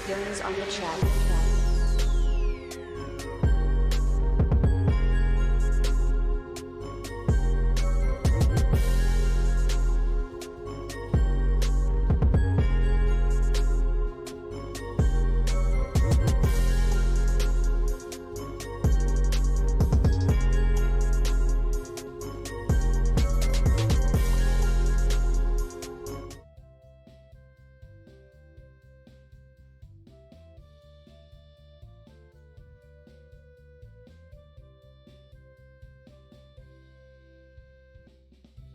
Dylan's on the chat.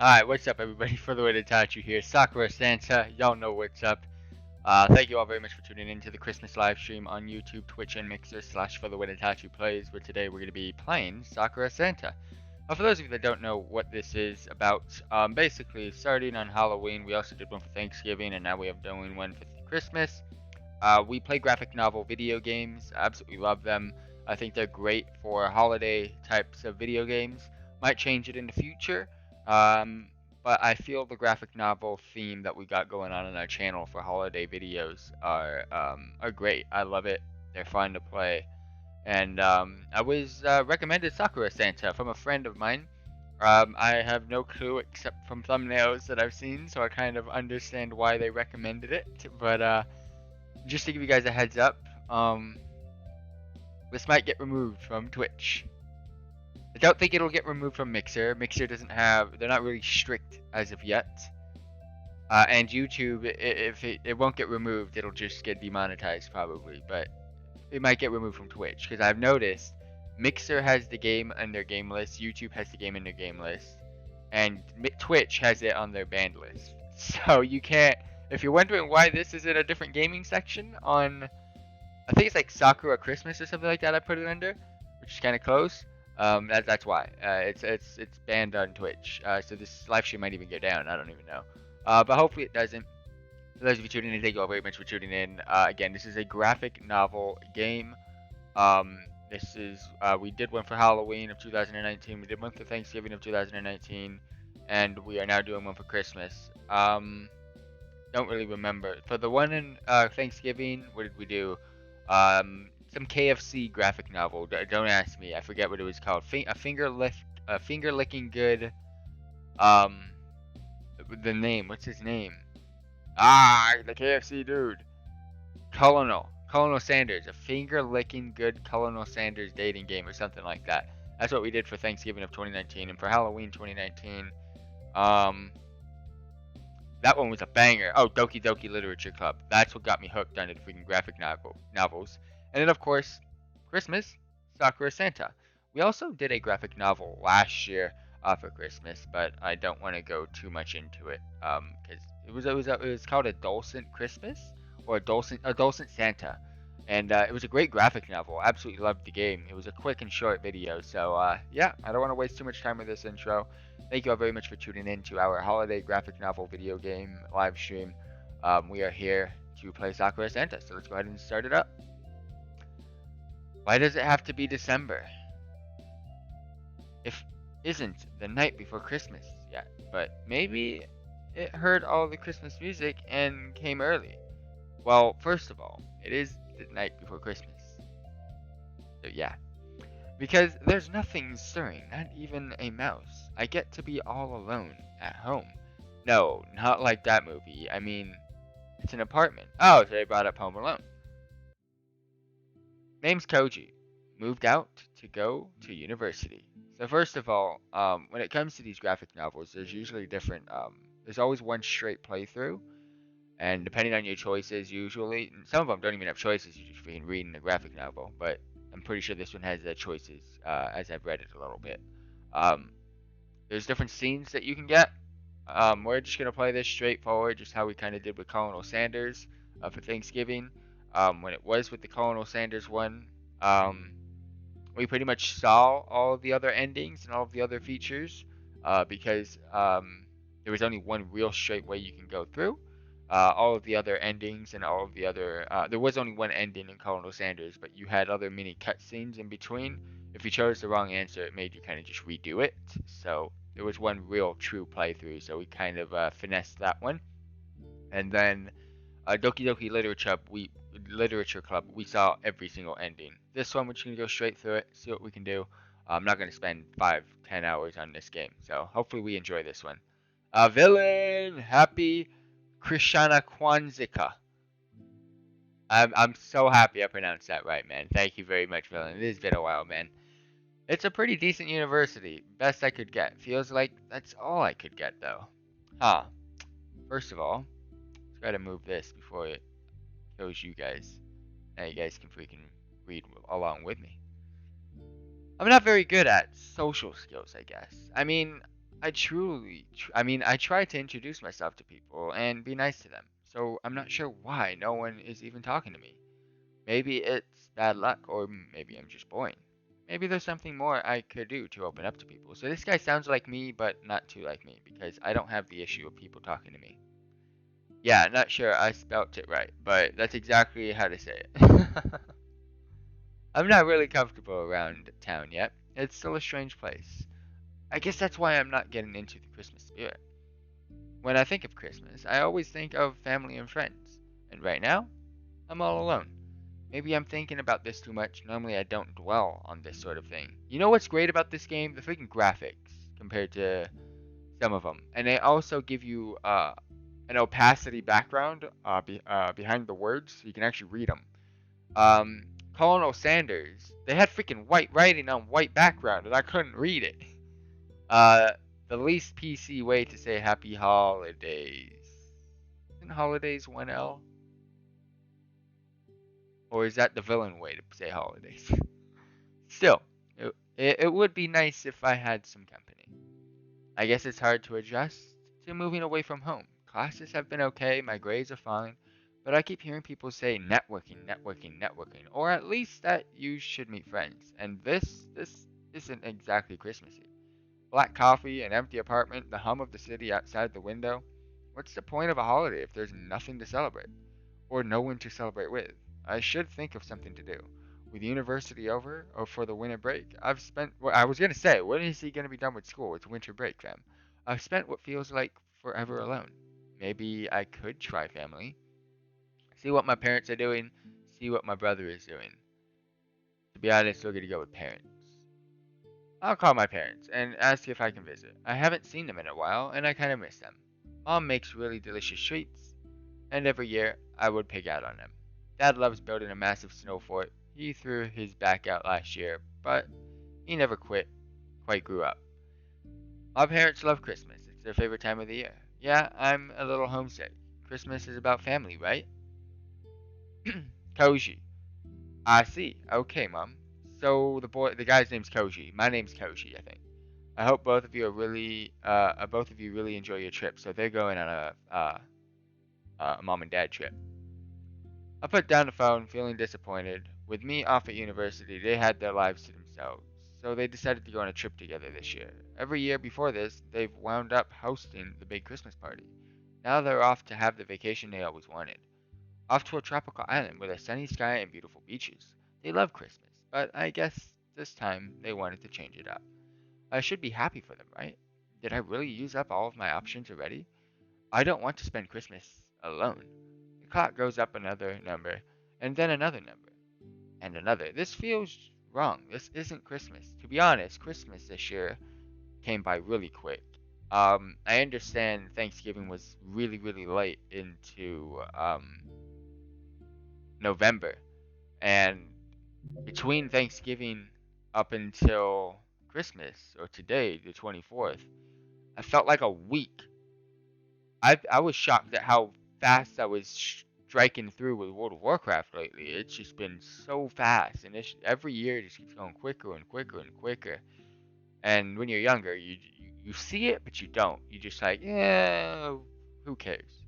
Alright, what's up everybody? FTWitachiPlays here. Sakura, Santa, y'all know what's up. Thank you all very much for tuning in to the Christmas live stream on YouTube, Twitch, and Mixer / FTWitachiPlays, where today we're going to be playing Sakura Santa. For those of you that don't know what this is about, basically starting on Halloween, we also did one for Thanksgiving, and now we have doing one for Christmas. We play graphic novel video games. I absolutely love them. I think they're great for holiday types of video games. Might change it in the future. But I feel the graphic novel theme that we got going on our channel for holiday videos are great. I love it. They're fun to play. And I was recommended Sakura Santa from a friend of mine. I have no clue except from thumbnails that I've seen, so I kind of understand why they recommended it. But just to give you guys a heads up, this might get removed from Twitch. I don't think it'll get removed from Mixer. Mixer doesn't have, they're not really strict as of yet. And YouTube, if it won't get removed, it'll just get demonetized probably. But it might get removed from Twitch, because I've noticed Mixer has the game on their game list, YouTube has the game in their game list, and Twitch has it on their banned list. So you can't, if you're wondering why this is in a different gaming section on, I think it's like Sakura Christmas or something like that I put it under, which is kind of close. That's why. It's banned on Twitch. So this live stream might even go down. I don't even know. But hopefully it doesn't. For those of you tuning in, thank you all very much for tuning in. Again, this is a graphic novel game. This is we did one for Halloween of 2019. We did one for Thanksgiving of 2019, and we are now doing one for Christmas. Don't really remember. For the one in Thanksgiving, what did we do? Some KFC graphic novel. Don't ask me. I forget what it was called. A finger licking good. The name. What's his name? The KFC dude. Colonel Sanders. A finger licking good Colonel Sanders dating game or something like that. That's what we did for Thanksgiving of 2019, and for Halloween 2019. That one was a banger. Oh, Doki Doki Literature Club. That's what got me hooked on the freaking graphic novels. And then, of course, Christmas, Sakura Santa. We also did a graphic novel last year for Christmas, but I don't want to go too much into it because it was called Adolescent Christmas or Adolescent Santa, and it was a great graphic novel. Absolutely loved the game. It was a quick and short video, so yeah, I don't want to waste too much time with this intro. Thank you all very much for tuning in to our holiday graphic novel video game live stream. We are here to play Sakura Santa, so let's go ahead and start it up. Why does it have to be December? If isn't the night before Christmas yet, but maybe it heard all the Christmas music and came early. Well, first of all, it is the night before Christmas. So yeah. Because there's nothing stirring, not even a mouse. I get to be all alone at home. No, not like that movie. I mean, it's an apartment. Oh, so they brought up Home Alone. Name's Koji. Moved out to go to university. So first of all, when it comes to these graphic novels, there's usually different, there's always one straight playthrough. And depending on your choices, usually, some of them don't even have choices, you just freaking reading the graphic novel. But I'm pretty sure this one has choices, as I've read it a little bit. There's different scenes that you can get. We're just going to play this straightforward, just how we kind of did with Colonel Sanders for Thanksgiving. When it was with the Colonel Sanders one, um, we pretty much saw all of the other endings and all of the other features because there was only one real straight way you can go through. All of the other endings and all of the other there was only one ending in Colonel Sanders, but you had other mini cutscenes in between. If you chose the wrong answer, it made you kind of just redo it. So there was one real true playthrough, so we kind of finessed that one. And then Doki Doki Literature Club, we saw every single ending. This one, we're just gonna go straight through it, see what we can do. I'm not gonna spend 5-10 hours on this game, so hopefully we enjoy this one. Villain, happy Krishana Kwanzaa. I'm so happy I pronounced that right, man. Thank you very much, Villain. It has been a while, man. It's a pretty decent university, best I could get. Feels like that's all I could get, though. Huh. First of all, let's try to move this before it kills you guys. Now you guys can freaking read along with me. I'm not very good at social skills, I guess. I mean, I try to introduce myself to people and be nice to them. So I'm not sure why no one is even talking to me. Maybe it's bad luck, or maybe I'm just boring. Maybe there's something more I could do to open up to people. So this guy sounds like me, but not too like me, because I don't have the issue of people talking to me. Yeah, not sure I spelt it right, but that's exactly how to say it. I'm not really comfortable around town yet. It's still a strange place. I guess that's why I'm not getting into the Christmas spirit. When I think of Christmas, I always think of family and friends. And right now, I'm all alone. Maybe I'm thinking about this too much. Normally, I don't dwell on this sort of thing. You know what's great about this game? The freaking graphics compared to some of them. And they also give you an opacity background behind the words so you can actually read them. Colonel Sanders, they had freaking white writing on white background, and I couldn't read it. Uh, the least PC way to say Happy Holidays. Isn't holidays 1L? Or is that the villain way to say holidays? Still, it would be nice if I had some company. I guess it's hard to adjust to moving away from home. Classes have been okay, my grades are fine, but I keep hearing people say networking, networking, networking, or at least that you should meet friends. And this isn't exactly Christmassy. Black coffee, an empty apartment, the hum of the city outside the window. What's the point of a holiday if there's nothing to celebrate? Or no one to celebrate with? I should think of something to do. With university over, or for the winter break, well, I was gonna say, when is he gonna be done with school? It's winter break, fam. I've spent what feels like forever alone. Maybe I could try family. See what my parents are doing, see what my brother is doing. To be honest, we're gonna go with parents. I'll call my parents and ask if I can visit. I haven't seen them in a while, and I kinda miss them. Mom makes really delicious treats, and every year I would pig out on them. Dad loves building a massive snow fort. He threw his back out last year, but he never quite grew up. My parents love Christmas. It's their favorite time of the year. Yeah, I'm a little homesick. Christmas is about family, right? Koji. I see. Okay, Mom. So the guy's name's Koji. My name's Koji, I think. I hope both of you really enjoy your trip. So they're going on a mom and dad trip. I put down the phone, feeling disappointed. With me off at university, they had their lives to themselves, so they decided to go on a trip together this year. Every year before this, they've wound up hosting the big Christmas party. Now they're off to have the vacation they always wanted. Off to a tropical island with a sunny sky and beautiful beaches. They love Christmas, but I guess this time they wanted to change it up. I should be happy for them, right? Did I really use up all of my options already? I don't want to spend Christmas alone. The clock goes up another number, and then another number, and another. This feels wrong. This isn't Christmas. To be honest, Christmas this year came by really quick. I understand Thanksgiving was really, really late into November, and between Thanksgiving up until Christmas, or today, the 24th, I felt like a week. I was shocked at how fast I was striking through with World of Warcraft lately. It's just been so fast, and every year it just keeps going quicker and quicker and quicker. And when you're younger, you see it, but you don't. You just like, yeah, who cares?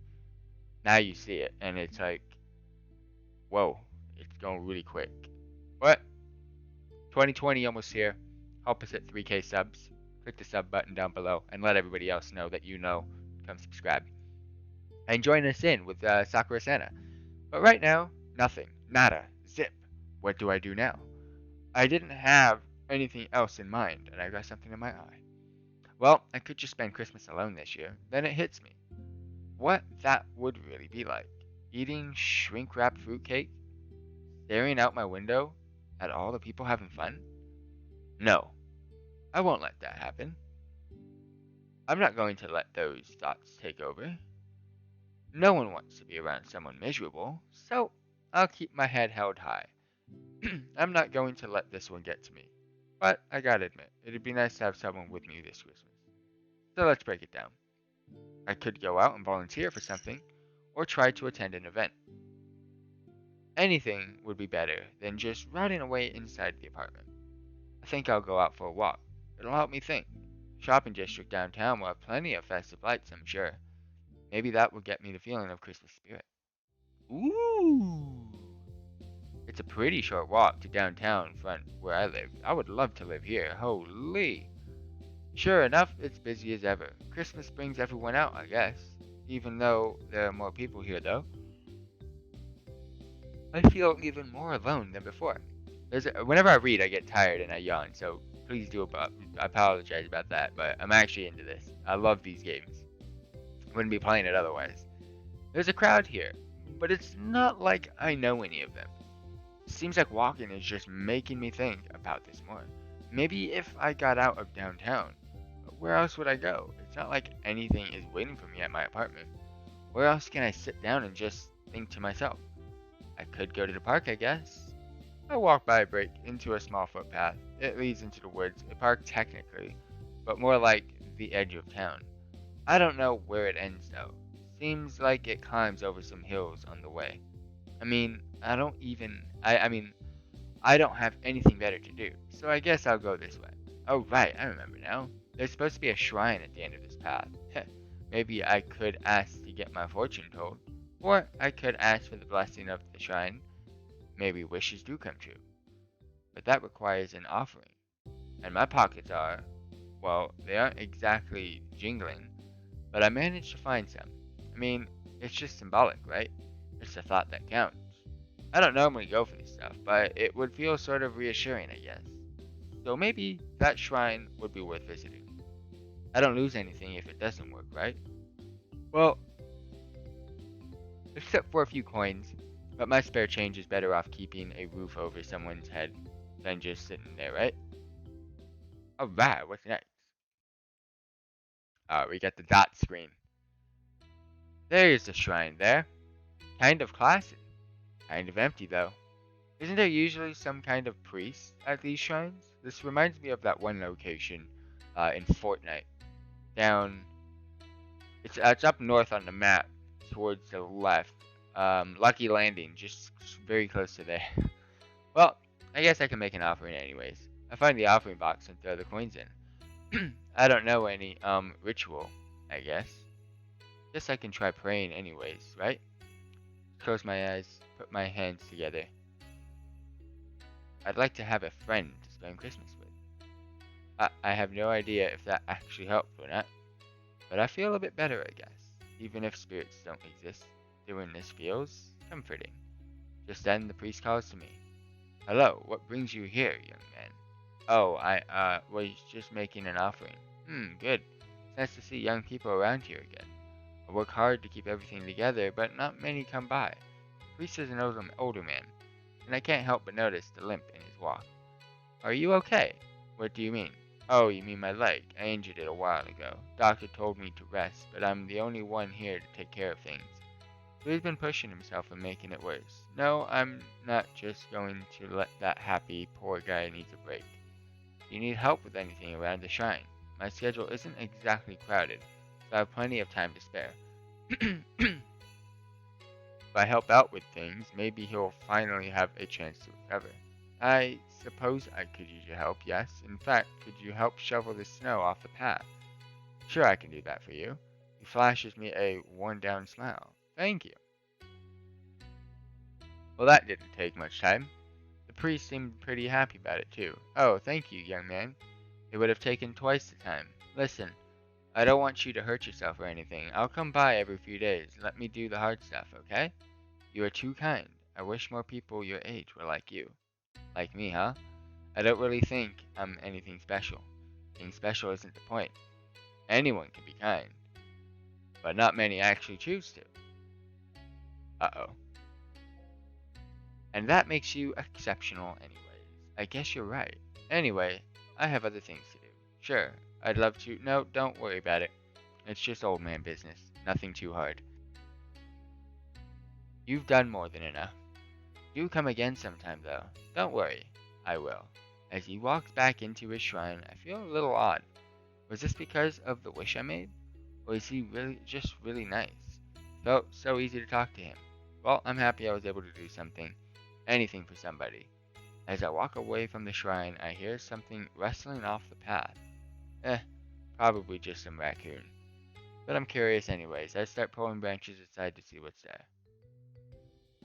Now you see it, and it's like, Whoa, it's going really quick. What? 2020 almost here. Help us at 3K subs. Click the sub button down below and let everybody else know that you know. Come subscribe. And join us in with Sakura Santa. But right now, nothing. Nada. Zip. What do I do now? I didn't have anything else in mind, and I got something in my eye. Well, I could just spend Christmas alone this year. Then it hits me. What that would really be like. Eating shrink-wrapped fruitcake? Staring out my window at all the people having fun? No, I won't let that happen. I'm not going to let those thoughts take over. No one wants to be around someone miserable, so I'll keep my head held high. I'm not going to let this one get to me. But I gotta admit, it'd be nice to have someone with me this Christmas. So let's break it down. I could go out and volunteer for something, or try to attend an event. Anything would be better than just rotting away inside the apartment. I think I'll go out for a walk. It'll help me think. Shopping district downtown will have plenty of festive lights, I'm sure. Maybe that will get me the feeling of Christmas spirit. Ooh! It's a pretty short walk to downtown front where I live. I would love to live here. Holy! Sure enough, it's busy as ever. Christmas brings everyone out, I guess. Even though there are more people here, though. I feel even more alone than before. Whenever I read, I get tired and I yawn, so please do I apologize about that, but I'm actually into this. I love these games. Wouldn't be playing it otherwise. There's a crowd here, but it's not like I know any of them. Seems like walking is just making me think about this more. Maybe if I got out of downtown, where else would I go? It's not like anything is waiting for me at my apartment. Where else can I sit down and just think to myself? I could go to the park, I guess. I walk by a break into a small footpath. It leads into the woods, a park technically, but more like the edge of town. I don't know where it ends though. Seems like it climbs over some hills on the way. I don't have anything better to do, so I guess I'll go this way. Oh right, I remember now. There's supposed to be a shrine at the end of this path. Maybe I could ask to get my fortune told. Or I could ask for the blessing of the shrine. Maybe wishes do come true. But that requires an offering. And my pockets are, well, they aren't exactly jingling, but I managed to find some. It's just symbolic, right? It's the thought that counts. I don't normally go for this stuff, but it would feel sort of reassuring, I guess. So maybe that shrine would be worth visiting. I don't lose anything if it doesn't work, right? Well, except for a few coins, but my spare change is better off keeping a roof over someone's head than just sitting there, right? Alright, what's next? We got the dot screen. There's the shrine there. Kind of classy. Kind of empty, though. Isn't there usually some kind of priest at these shrines? This reminds me of that one location in Fortnite. It's up north on the map, towards the left. Lucky Landing, just very close to there. Well, I guess I can make an offering anyways. I find the offering box and throw the coins in. I don't know any, ritual, I guess. Guess I can try praying anyways, right? Close my eyes, put my hands together. I'd like to have a friend to spend Christmas with. I have no idea if that actually helped or not, but I feel a bit better, I guess. Even if spirits don't exist, doing this feels comforting. Just then the priest calls to me. Hello, what brings you here, young man? Oh, I was just making an offering. Good. It's nice to see young people around here again. I work hard to keep everything together, but not many come by. The priest is an older man, and I can't help but notice the limp in his walk. Are you okay? What do you mean? Oh, you mean my leg. I injured it a while ago. Doctor told me to rest, but I'm the only one here to take care of things. So he's been pushing himself and making it worse. No, I'm not just going to let that happy, poor guy needs a break. Do you need help with anything around the shrine? My schedule isn't exactly crowded, so I have plenty of time to spare. If I help out with things, maybe he'll finally have a chance to recover. I suppose I could use your help, yes. In fact, could you help shovel the snow off the path? Sure, I can do that for you. He flashes me a worn-down smile. Thank you. Well, that didn't take much time. The priest seemed pretty happy about it, too. Oh, thank you, young man. It would have taken twice the time. Listen, I don't want you to hurt yourself or anything. I'll come by every few days. Let me do the hard stuff, okay? You are too kind. I wish more people your age were like you. Like me, huh? I don't really think I'm anything special. Being special isn't the point. Anyone can be kind, but not many actually choose to. Uh-oh. And that makes you exceptional anyways. I guess you're right. Anyway, I have other things to do. Sure, I'd love to. No, don't worry about it. It's just old man business. Nothing too hard. You've done more than enough. Do come again sometime, though. Don't worry. I will. As he walks back into his shrine, I feel a little odd. Was this because of the wish I made? Or is he really just really nice? Felt so easy to talk to him. Well, I'm happy I was able to do something. Anything for somebody. As I walk away from the shrine, I hear something rustling off the path. Probably just some raccoon. But I'm curious anyways. I start pulling branches aside to see what's there.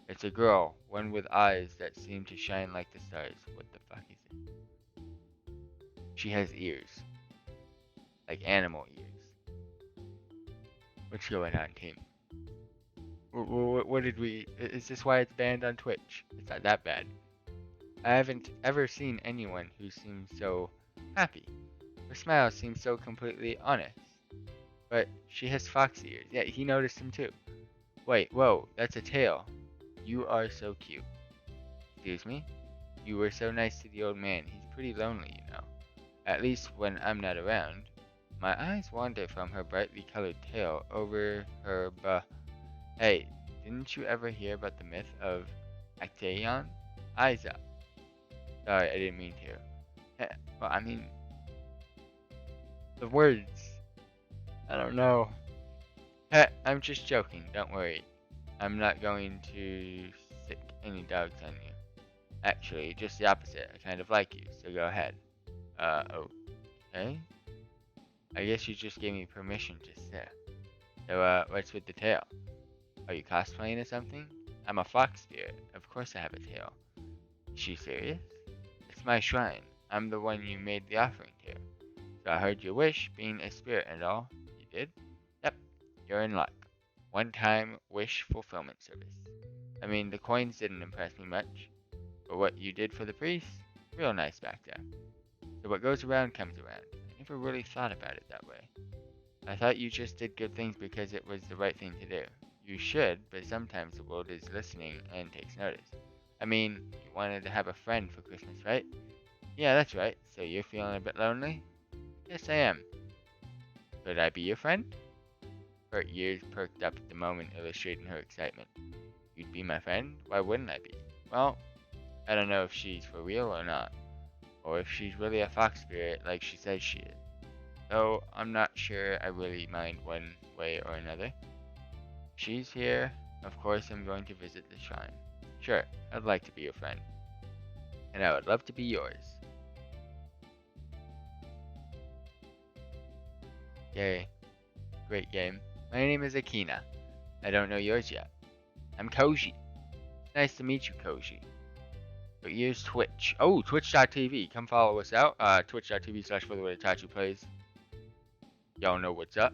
It's a girl, one with eyes that seem to shine like the stars. What the fuck is it? She has ears. Like animal ears. What's going on, team? What did we... Is this why it's banned on Twitch? It's not that bad. I haven't ever seen anyone who seems so happy. Her smile seems so completely honest. But she has fox ears. Yeah, he noticed them too. Wait, whoa, that's a tail. You are so cute. Excuse me? You were so nice to the old man. He's pretty lonely, you know. At least when I'm not around. My eyes wander from her brightly colored tail over her Hey, didn't you ever hear about the myth of Actaeon? Eyes up. Sorry, I didn't mean to. Well, I mean... The words. I don't know. I'm just joking, don't worry. I'm not going to sick any dogs on you. Actually, just the opposite. I kind of like you, so go ahead. Okay? I guess you just gave me permission to sit. So, what's with the tail? Are you cosplaying or something? I'm a fox spirit. Of course I have a tail. Is she serious? It's my shrine. I'm the one you made the offering to. So I heard your wish, being a spirit and all. You did? Yep. You're in luck. One-time wish fulfillment service. I mean, the coins didn't impress me much. But what you did for the priest? Real nice back there. So what goes around comes around. I never really thought about it that way. I thought you just did good things because it was the right thing to do. You should, but sometimes the world is listening and takes notice. I mean, you wanted to have a friend for Christmas, right? Yeah, that's right. So you're feeling a bit lonely? Yes, I am. Could I be your friend? Her ears perked up at the moment, illustrating her excitement. You'd be my friend? Why wouldn't I be? Well, I don't know if she's for real or not. Or if she's really a fox spirit like she says she is. Though I'm not sure I really mind one way or another. She's here. Of course I'm going to visit the shrine. Sure, I'd like to be your friend. And I would love to be yours. Yay. Great game. My name is Akina. I don't know yours yet. I'm Koji. Nice to meet you, Koji. But here's Twitch. Oh, twitch.tv. Come follow us out. Twitch.tv/FTWitachiPlays. Y'all know what's up.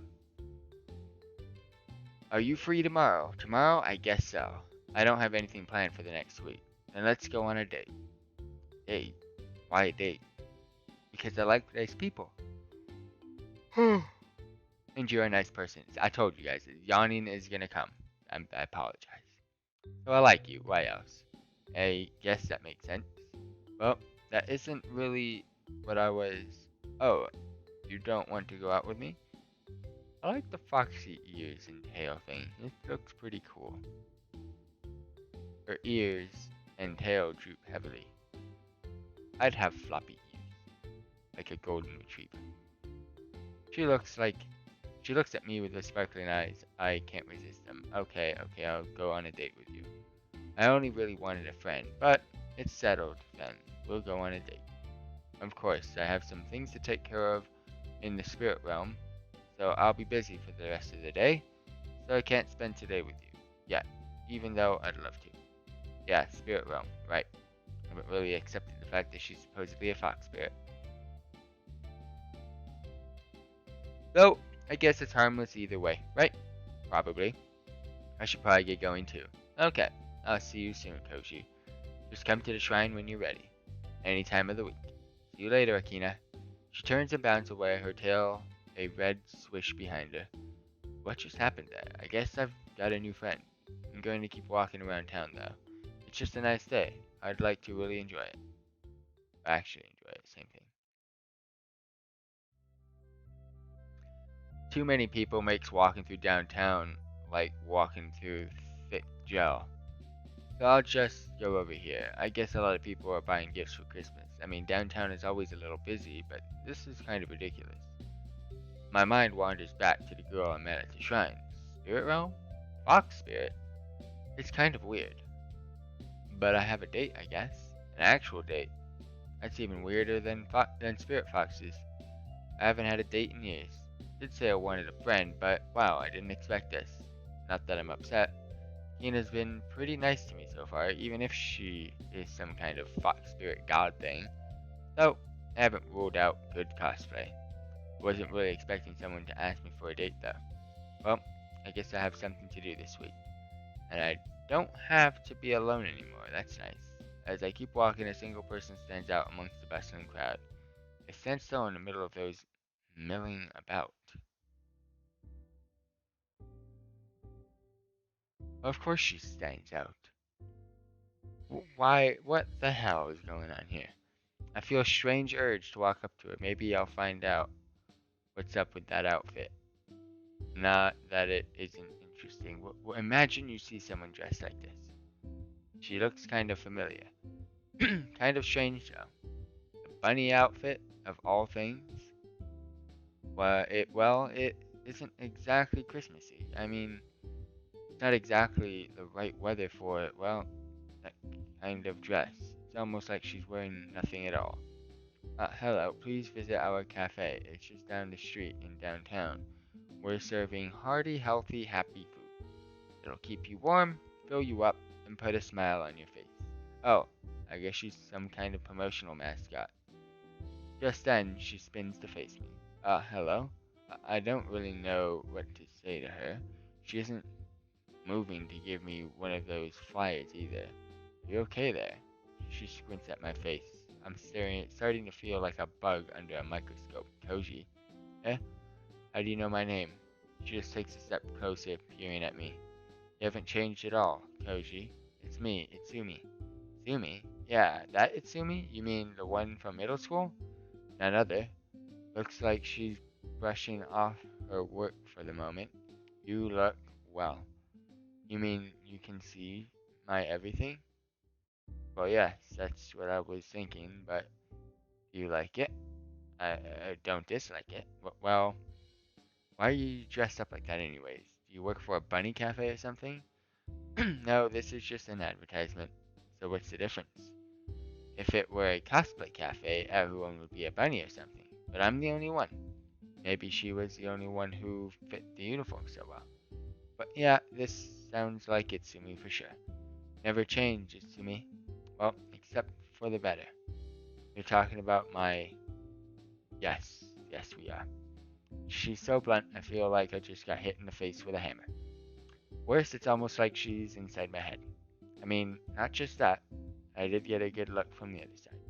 Are you free tomorrow? Tomorrow? I guess so. I don't have anything planned for the next week. Then let's go on a date. Date? Why a date? Because I like nice people. And you're a nice person. I told you guys, yawning is gonna come. I apologize. So I like you. Why else? I guess that makes sense. Well, that isn't really what I was... Oh, you don't want to go out with me? I like the foxy ears and tail thing. It looks pretty cool. Her ears and tail droop heavily. I'd have floppy ears, like a golden retriever. She looks at me with the sparkling eyes. I can't resist them. Okay, I'll go on a date with you. I only really wanted a friend, but it's settled then. We'll go on a date. Of course, I have some things to take care of in the spirit realm, so I'll be busy for the rest of the day, so I can't spend today with you yet, even though I'd love to. Yeah, spirit realm, right. I haven't really accepted the fact that she's supposedly a fox spirit. Though, I guess it's harmless either way, right? Probably. I should probably get going too. Okay, I'll see you soon, Koji. Just come to the shrine when you're ready. Any time of the week. See you later, Akina. She turns and bounds away, her tail a red swish behind her. What just happened there? I guess I've got a new friend. I'm going to keep walking around town though. It's just a nice day. I'd like to really enjoy it. Actually enjoy it, same thing. Too many people makes walking through downtown like walking through thick gel. So I'll just go over here. I guess a lot of people are buying gifts for Christmas. I mean, downtown is always a little busy, but this is kind of ridiculous. My mind wanders back to the girl I met at the shrine. Spirit realm? Fox spirit? It's kind of weird. But I have a date, I guess. An actual date. That's even weirder than spirit foxes. I haven't had a date in years. Did say I wanted a friend, but wow, I didn't expect this. Not that I'm upset. Kina's been pretty nice to me so far, even if she is some kind of fox spirit god thing. Though, I haven't ruled out good cosplay. Wasn't really expecting someone to ask me for a date though. Well, I guess I have something to do this week. And I don't have to be alone anymore, that's nice. As I keep walking, a single person stands out amongst the bustling crowd. They stand still in the middle of those milling about. Of course she stands out. Why, what the hell is going on here? I feel a strange urge to walk up to her. Maybe I'll find out what's up with that outfit. Not that it isn't interesting. Imagine you see someone dressed like this. She looks kind of familiar. Kind of strange though. The bunny outfit of all things. It isn't exactly Christmassy. I mean, it's not exactly the right weather for it. Well, that kind of dress. It's almost like she's wearing nothing at all. Hello, please visit our cafe. It's just down the street in downtown. We're serving hearty, healthy, happy food. It'll keep you warm, fill you up, and put a smile on your face. Oh, I guess she's some kind of promotional mascot. Just then, she spins to face me. Hello? I don't really know what to say to her. She isn't moving to give me one of those flyers either. You okay there? She squints at my face. I'm starting to feel like a bug under a microscope. Koji. Eh? How do you know my name? She just takes a step closer, peering at me. You haven't changed at all, Koji. It's me, Itsumi. Itsumi? Yeah, that Itsumi? You mean the one from middle school? None other. Looks like she's brushing off her work for the moment. You look well. You mean you can see my everything? Well, yes, that's what I was thinking, but do you like it? I don't dislike it. Well, why are you dressed up like that anyways? Do you work for a bunny cafe or something? No, this is just an advertisement. So what's the difference? If it were a cosplay cafe, everyone would be a bunny or something. But I'm the only one. Maybe she was the only one who fit the uniform so well. But yeah, this sounds like Itsumi for sure. Never change, Itsumi. Well, except for the better. You're talking about my... Yes, yes we are. She's so blunt, I feel like I just got hit in the face with a hammer. Worse, it's almost like she's inside my head. I mean, not just that, I did get a good look from the other side.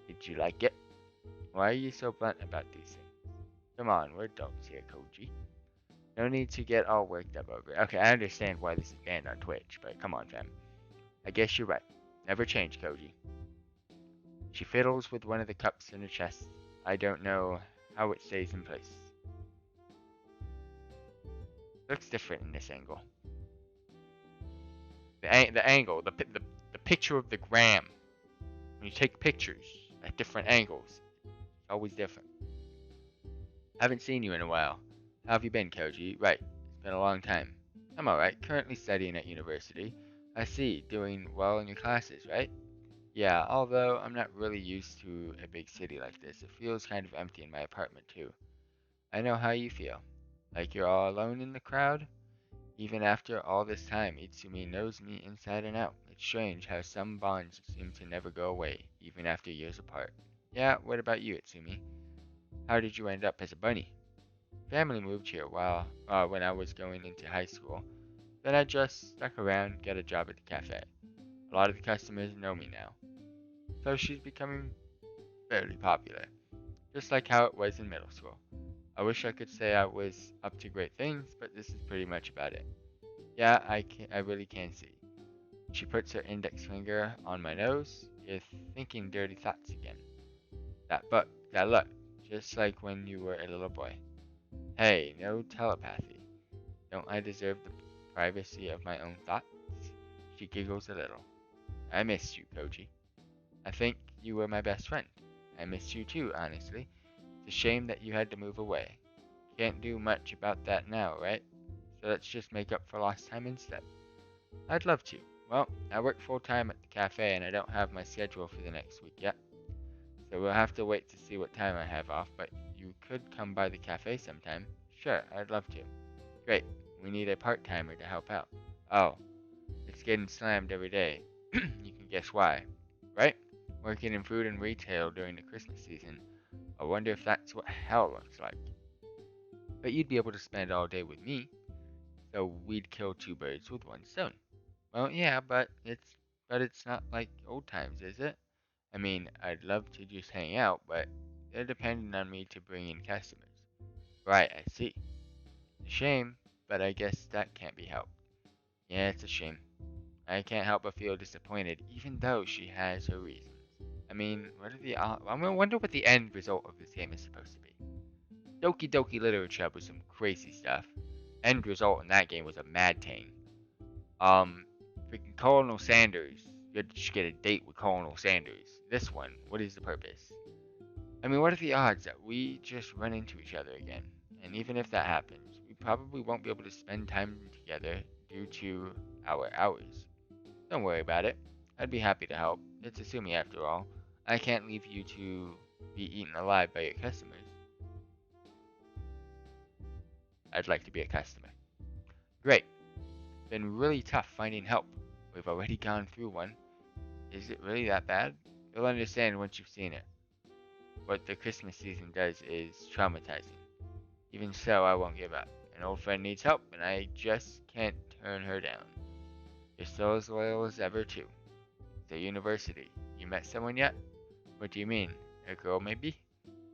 Did you like it? Why are you so blunt about these things? Come on, we're adults here, Koji. No need to get all worked up over it. Okay, I understand why this is banned on Twitch, but come on, fam. I guess you're right. Never change, Koji. She fiddles with one of the cups in her chest. I don't know how it stays in place. Looks different in this angle. The angle, the picture of the gram. When you take pictures at different angles, it's always different. Haven't seen you in a while. How have you been, Koji? Right, it's been a long time. I'm alright, currently studying at university. I see, doing well in your classes, right? Yeah, although I'm not really used to a big city like this, it feels kind of empty in my apartment too. I know how you feel. Like you're all alone in the crowd? Even after all this time, Itsumi knows me inside and out. It's strange how some bonds seem to never go away, even after years apart. Yeah, what about you, Itsumi? How did you end up as a bunny? Family moved here when I was going into high school. Then I just stuck around, got a job at the cafe. A lot of the customers know me now, so she's becoming fairly popular, just like how it was in middle school. I wish I could say I was up to great things, but this is pretty much about it. Yeah, I really can see. She puts her index finger on my nose. You're thinking dirty thoughts again. That look, just like when you were a little boy. Hey, no telepathy. Don't I deserve the privacy of my own thoughts? She giggles a little. I missed you, Koji. I think you were my best friend. I missed you too, honestly. It's a shame that you had to move away. Can't do much about that now, right? So let's just make up for lost time instead. I'd love to. Well, I work full time at the cafe and I don't have my schedule for the next week yet. So we'll have to wait to see what time I have off, but you could come by the cafe sometime. Sure, I'd love to. Great. We need a part-timer to help out. Oh, it's getting slammed every day. You can guess why, right? Working in food and retail during the Christmas season. I wonder if that's what hell looks like. But you'd be able to spend all day with me, so we'd kill two birds with one stone. Well, yeah, but it's not like old times, is it? I mean, I'd love to just hang out, but they're depending on me to bring in customers. Right, I see. A shame, but I guess that can't be helped. Yeah, it's a shame. I can't help but feel disappointed, even though she has her reasons. I mean, I wonder what the end result of this game is supposed to be. Doki Doki Literature was some crazy stuff. End result in that game was a mad tang. Um, Freaking Colonel Sanders. You should get a date with Colonel Sanders. This one, what is the purpose? I mean, what are the odds that we just run into each other again? And even if that happens, we probably won't be able to spend time together due to our hours. Don't worry about it. I'd be happy to help. It's Asumi after all. I can't leave you to be eaten alive by your customers. I'd like to be a customer. Great. Been really tough finding help. We've already gone through one. Is it really that bad? You'll understand once you've seen it. What the Christmas season does is traumatizing. Even so, I won't give up. An old friend needs help, and I just can't turn her down. You're still as loyal as ever, too. The university. You met someone yet? What do you mean? A girl, maybe?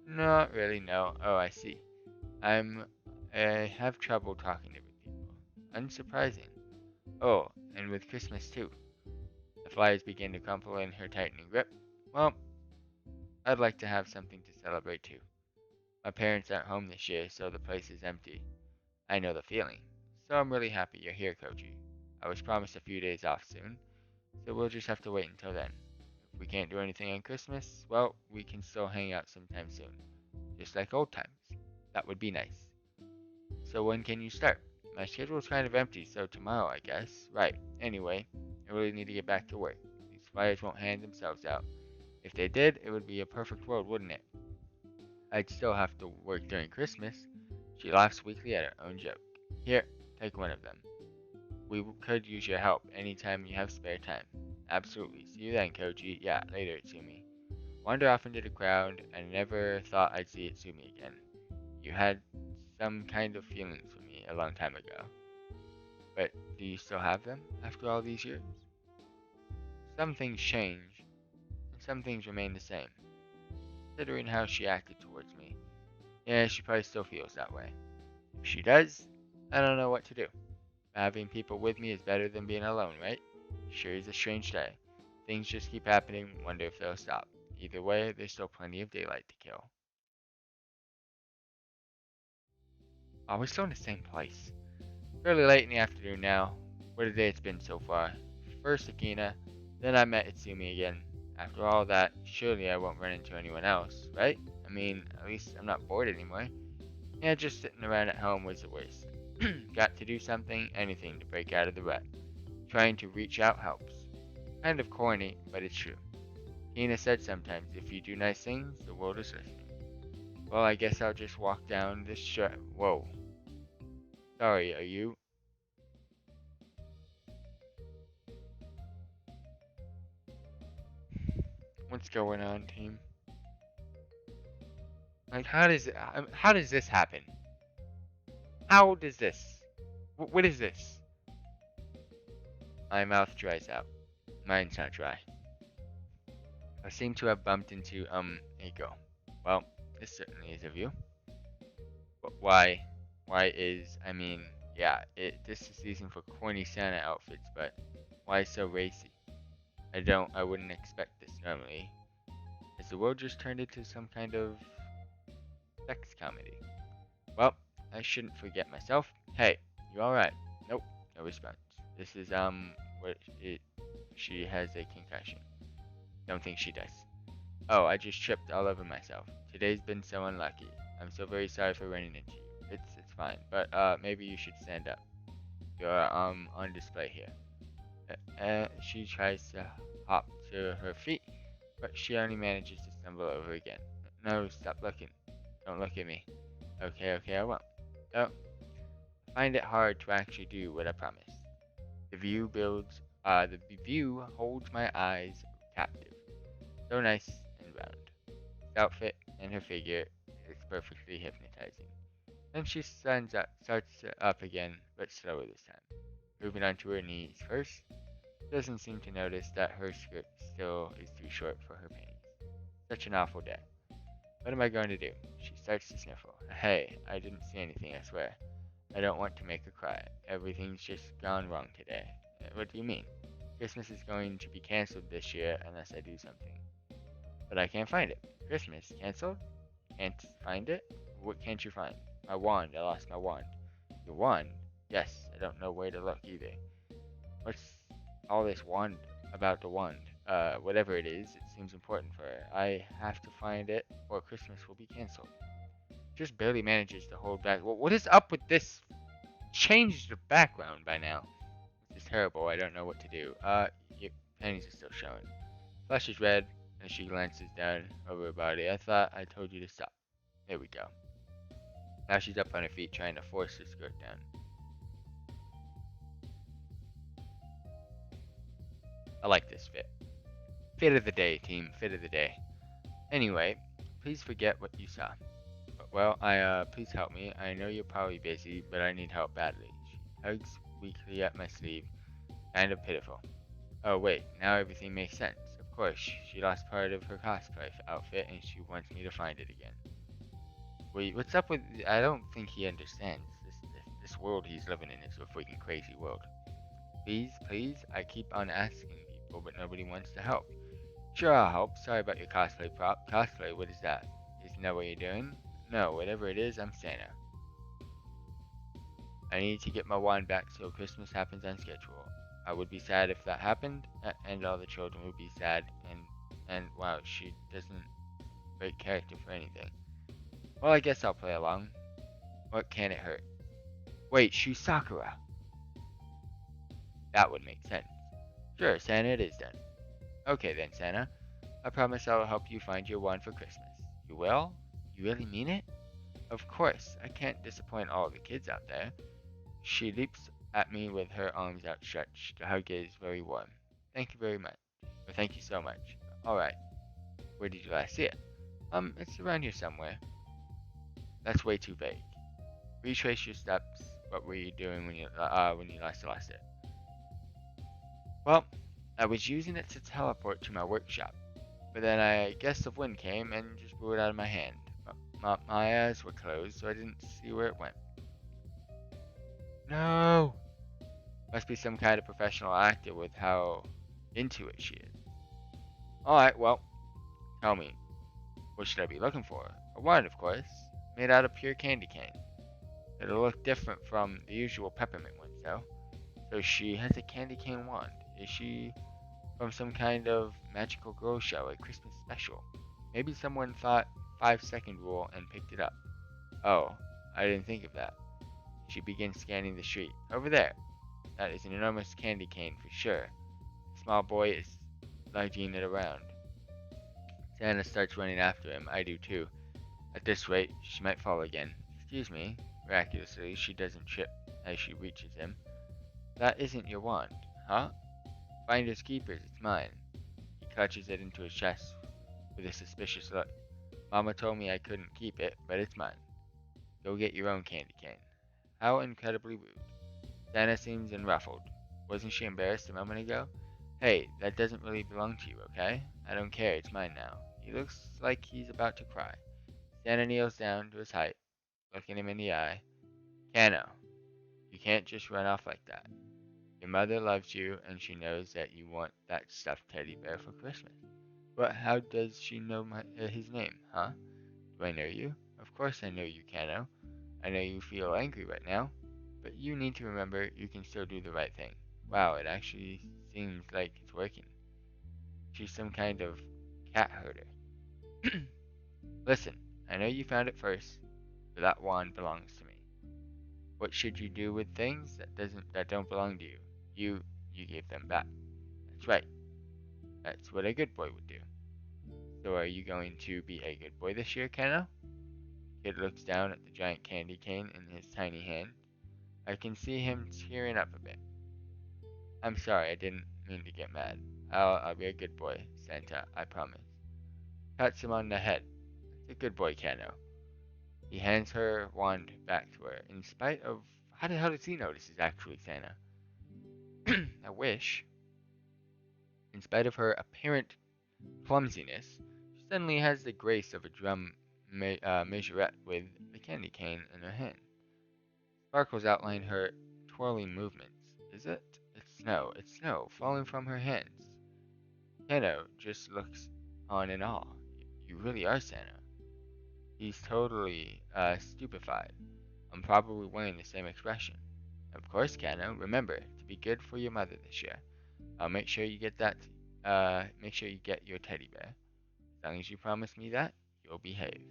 Not really, no. Oh, I see. I have trouble talking to people. Unsurprising. Oh, and with Christmas, too. The flies begin to crumple in her tightening grip. Well, I'd like to have something to celebrate, too. My parents aren't home this year, so the place is empty. I know the feeling. So I'm really happy you're here, Koji. I was promised a few days off soon, so we'll just have to wait until then. If we can't do anything on Christmas, well, we can still hang out sometime soon. Just like old times. That would be nice. So when can you start? My schedule's kind of empty, so tomorrow, I guess. Right. Anyway, I really need to get back to work. These flyers won't hand themselves out. If they did, it would be a perfect world, wouldn't it? I'd still have to work during Christmas. She laughs weakly at her own joke. Here, take one of them. We could use your help anytime you have spare time. Absolutely. See you then, Koji. Yeah, later, Itsumi. Wander off into the crowd. I never thought I'd see Itsumi again. You had some kind of feelings for me a long time ago. But do you still have them after all these years? Some things change, and some things remain the same. Considering how she acted towards me, yeah, she probably still feels that way. If she does, I don't know what to do. Having people with me is better than being alone, right? Sure is a strange day. Things just keep happening, wonder if they'll stop. Either way, there's still plenty of daylight to kill. Oh, we're still in the same place. Fairly late in the afternoon now. What a day it's been so far. First Akina, then I met Itsumi again. After all that, surely I won't run into anyone else, right? I mean, at least I'm not bored anymore. Yeah, just sitting around at home was the worst. Got to do something, anything to break out of the rut. Trying to reach out helps. Kind of corny, but it's true. Tina said sometimes if you do nice things, the world is listening. Well, I guess I'll just walk down this Whoa. Sorry, are you? What's going on, team? Like, how does this happen? How does this? What is this? My mouth dries out. Mine's not dry. I seem to have bumped into Eiko. Well, this certainly is a view. But why? Why is, I mean, yeah, this is season for corny Santa outfits, but why so racy? I wouldn't expect this normally. Has the world just turned into some kind of sex comedy? Well, I shouldn't forget myself. Hey, you alright? Nope, no response. This is, she has a concussion. Don't think she does. Oh, I just tripped all over myself. Today's been so unlucky. I'm so very sorry for running into you. It's fine, but maybe you should stand up. You're on display here. She tries to hop to her feet, but she only manages to stumble over again. No, stop looking. Don't look at me. Okay, I won't. Oh, I find it hard to actually do what I promised. The view holds my eyes captive. So nice and round. His outfit and her figure is perfectly hypnotizing. Then she starts up again, but slower this time. Moving onto her knees first, doesn't seem to notice that her skirt still is too short for her panties. Such an awful day. What am I going to do? She starts to sniffle. Hey, I didn't see anything, I swear. I don't want to make her cry. Everything's just gone wrong today. What do you mean? Christmas is going to be cancelled this year unless I do something. But I can't find it. Christmas cancelled? Can't find it? What can't you find? My wand. I lost my wand. Your wand? Yes, I don't know where to look either. What's all this wand about the wand? Whatever it is, it seems important for her. I have to find it or Christmas will be cancelled. Just barely manages to hold back. What is up with this? Change the background by now. This is terrible. I don't know what to do. Your panties are still showing. Flushes red as she glances down over her body. I thought I told you to stop. There we go. Now she's up on her feet trying to force her skirt down. I like this fit. Fit of the day, team. Fit of the day. Anyway, please forget what you saw. Well, please help me. I know you're probably busy, but I need help badly. She tugs weakly at my sleeve. Kind of pitiful. Oh wait, now everything makes sense. Of course, she lost part of her cosplay outfit and she wants me to find it again. Wait, what's up with... I don't think he understands. This world he's living in is a freaking crazy world. Please, I keep on asking people, but nobody wants to help. Sure, I'll help. Sorry about your cosplay prop. Cosplay, what is that? Isn't that what you're doing? No, whatever it is, I'm Santa. I need to get my wand back so Christmas happens on schedule. I would be sad if that happened, and all the children would be sad, and wow, she doesn't break character for anything. Well, I guess I'll play along. What can it hurt? Wait, she's Sakura. That would make sense. Sure, Santa, it is then. Okay then, Santa. I promise I will help you find your wand for Christmas. You will? You really mean it? Of course, I can't disappoint all the kids out there. She leaps at me with her arms outstretched. The hug is very warm. Thank you very much. Or thank you so much. Alright. Where did you last see it? It's around here somewhere. That's way too vague. Retrace your steps. What were you doing when you last lost it? Well, I was using it to teleport to my workshop, but then I gust of wind came and just blew it out of my hand. My eyes were closed, so I didn't see where it went. No! Must be some kind of professional actor with how into it she is. Alright, well, tell me, what should I be looking for? A wand, of course, made out of pure candy cane. It'll look different from the usual peppermint ones, though. So she has a candy cane wand. Is she from some kind of magical girl show, a Christmas special? Maybe someone thought 5-second rule and picked it up. Oh, I didn't think of that. She begins scanning the street. Over there. That is an enormous candy cane for sure. The small boy is lugging it around. Santa starts running after him. I do too. At this rate, she might fall again. Excuse me. Miraculously, she doesn't trip as she reaches him. That isn't your wand, huh? Finders keepers, it's mine. He clutches it into his chest with a suspicious look. Mama told me I couldn't keep it, but it's mine. Go get your own candy cane. How incredibly rude. Santa seems unruffled. Wasn't she embarrassed a moment ago? Hey, that doesn't really belong to you, okay? I don't care, it's mine now. He looks like he's about to cry. Santa kneels down to his height, looking him in the eye. Kano, you can't just run off like that. Your mother loves you, and she knows that you want that stuffed teddy bear for Christmas. But how does she know his name, huh? Do I know you? Of course I know you, Kano. I know you feel angry right now, but you need to remember you can still do the right thing. Wow, it actually seems like it's working. She's some kind of cat herder. Listen, I know you found it first, but that wand belongs to me. What should you do with things that don't belong to you? You gave them back. That's right. That's what a good boy would do. So are you going to be a good boy this year, Kano? Kid looks down at the giant candy cane in his tiny hand. I can see him tearing up a bit. I'm sorry, I didn't mean to get mad. I'll be a good boy, Santa, I promise. Pats him on the head. That's a good boy, Kano. He hands her wand back to her. In spite of... How the hell does he know this is actually Santa? I wish. In spite of her apparent clumsiness, she suddenly has the grace of a drum majorette with the candy cane in her hand. Sparkles outline her twirling movements. Is it? It's snow falling from her hands. Kano just looks on in awe. You really are Santa. He's totally stupefied. I'm probably wearing the same expression. Of course, Kano. Remember to be good for your mother this year. I'll make sure you get that. Make sure you get your teddy bear. As long as you promise me that, you'll behave.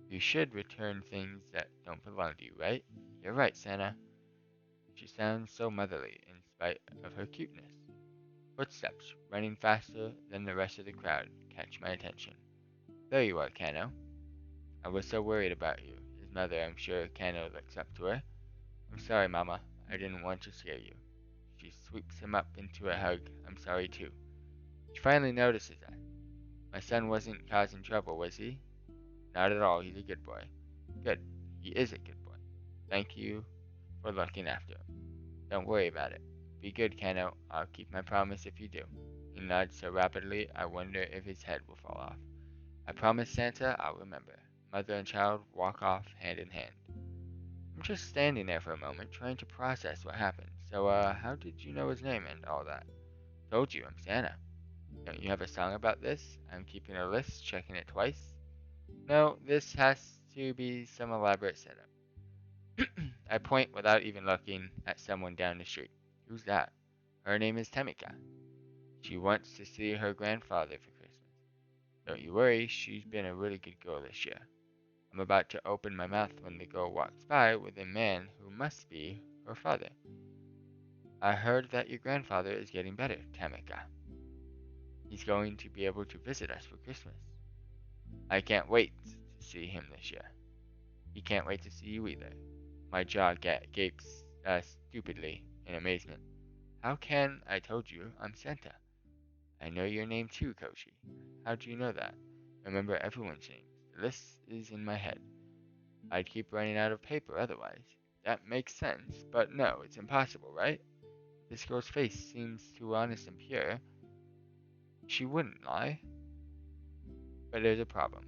You should return things that don't belong to you, right? You're right, Santa. She sounds so motherly in spite of her cuteness. Footsteps, running faster than the rest of the crowd, catch my attention. There you are, Kano. I was so worried about you. His mother, I'm sure Kano looks up to her. I'm sorry, Mama. I didn't want to scare you. She sweeps him up into a hug. I'm sorry, too. She finally notices that. My son wasn't causing trouble, was he? Not at all. He's a good boy. Good. He is a good boy. Thank you for looking after him. Don't worry about it. Be good, Kano. I'll keep my promise if you do. He nods so rapidly, I wonder if his head will fall off. I promise Santa I'll remember. Mother and child walk off hand in hand. I'm just standing there for a moment, trying to process what happened. So, how did you know his name and all that? Told you, I'm Santa. Don't you have a song about this? I'm keeping a list, checking it twice. No, this has to be some elaborate setup. I point without even looking at someone down the street. Who's that? Her name is Temika. She wants to see her grandfather for Christmas. Don't you worry, she's been a really good girl this year. I'm about to open my mouth when the girl walks by with a man who must be her father. I heard that your grandfather is getting better, Tamika. He's going to be able to visit us for Christmas. I can't wait to see him this year. He can't wait to see you either. My jaw gapes stupidly in amazement. How can I told you I'm Santa? I know your name too, Koshi. How do you know that? Remember everyone's names. The list is in my head. I'd keep running out of paper otherwise. That makes sense, but no, it's impossible, right? This girl's face seems too honest and pure. She wouldn't lie. But there's a problem.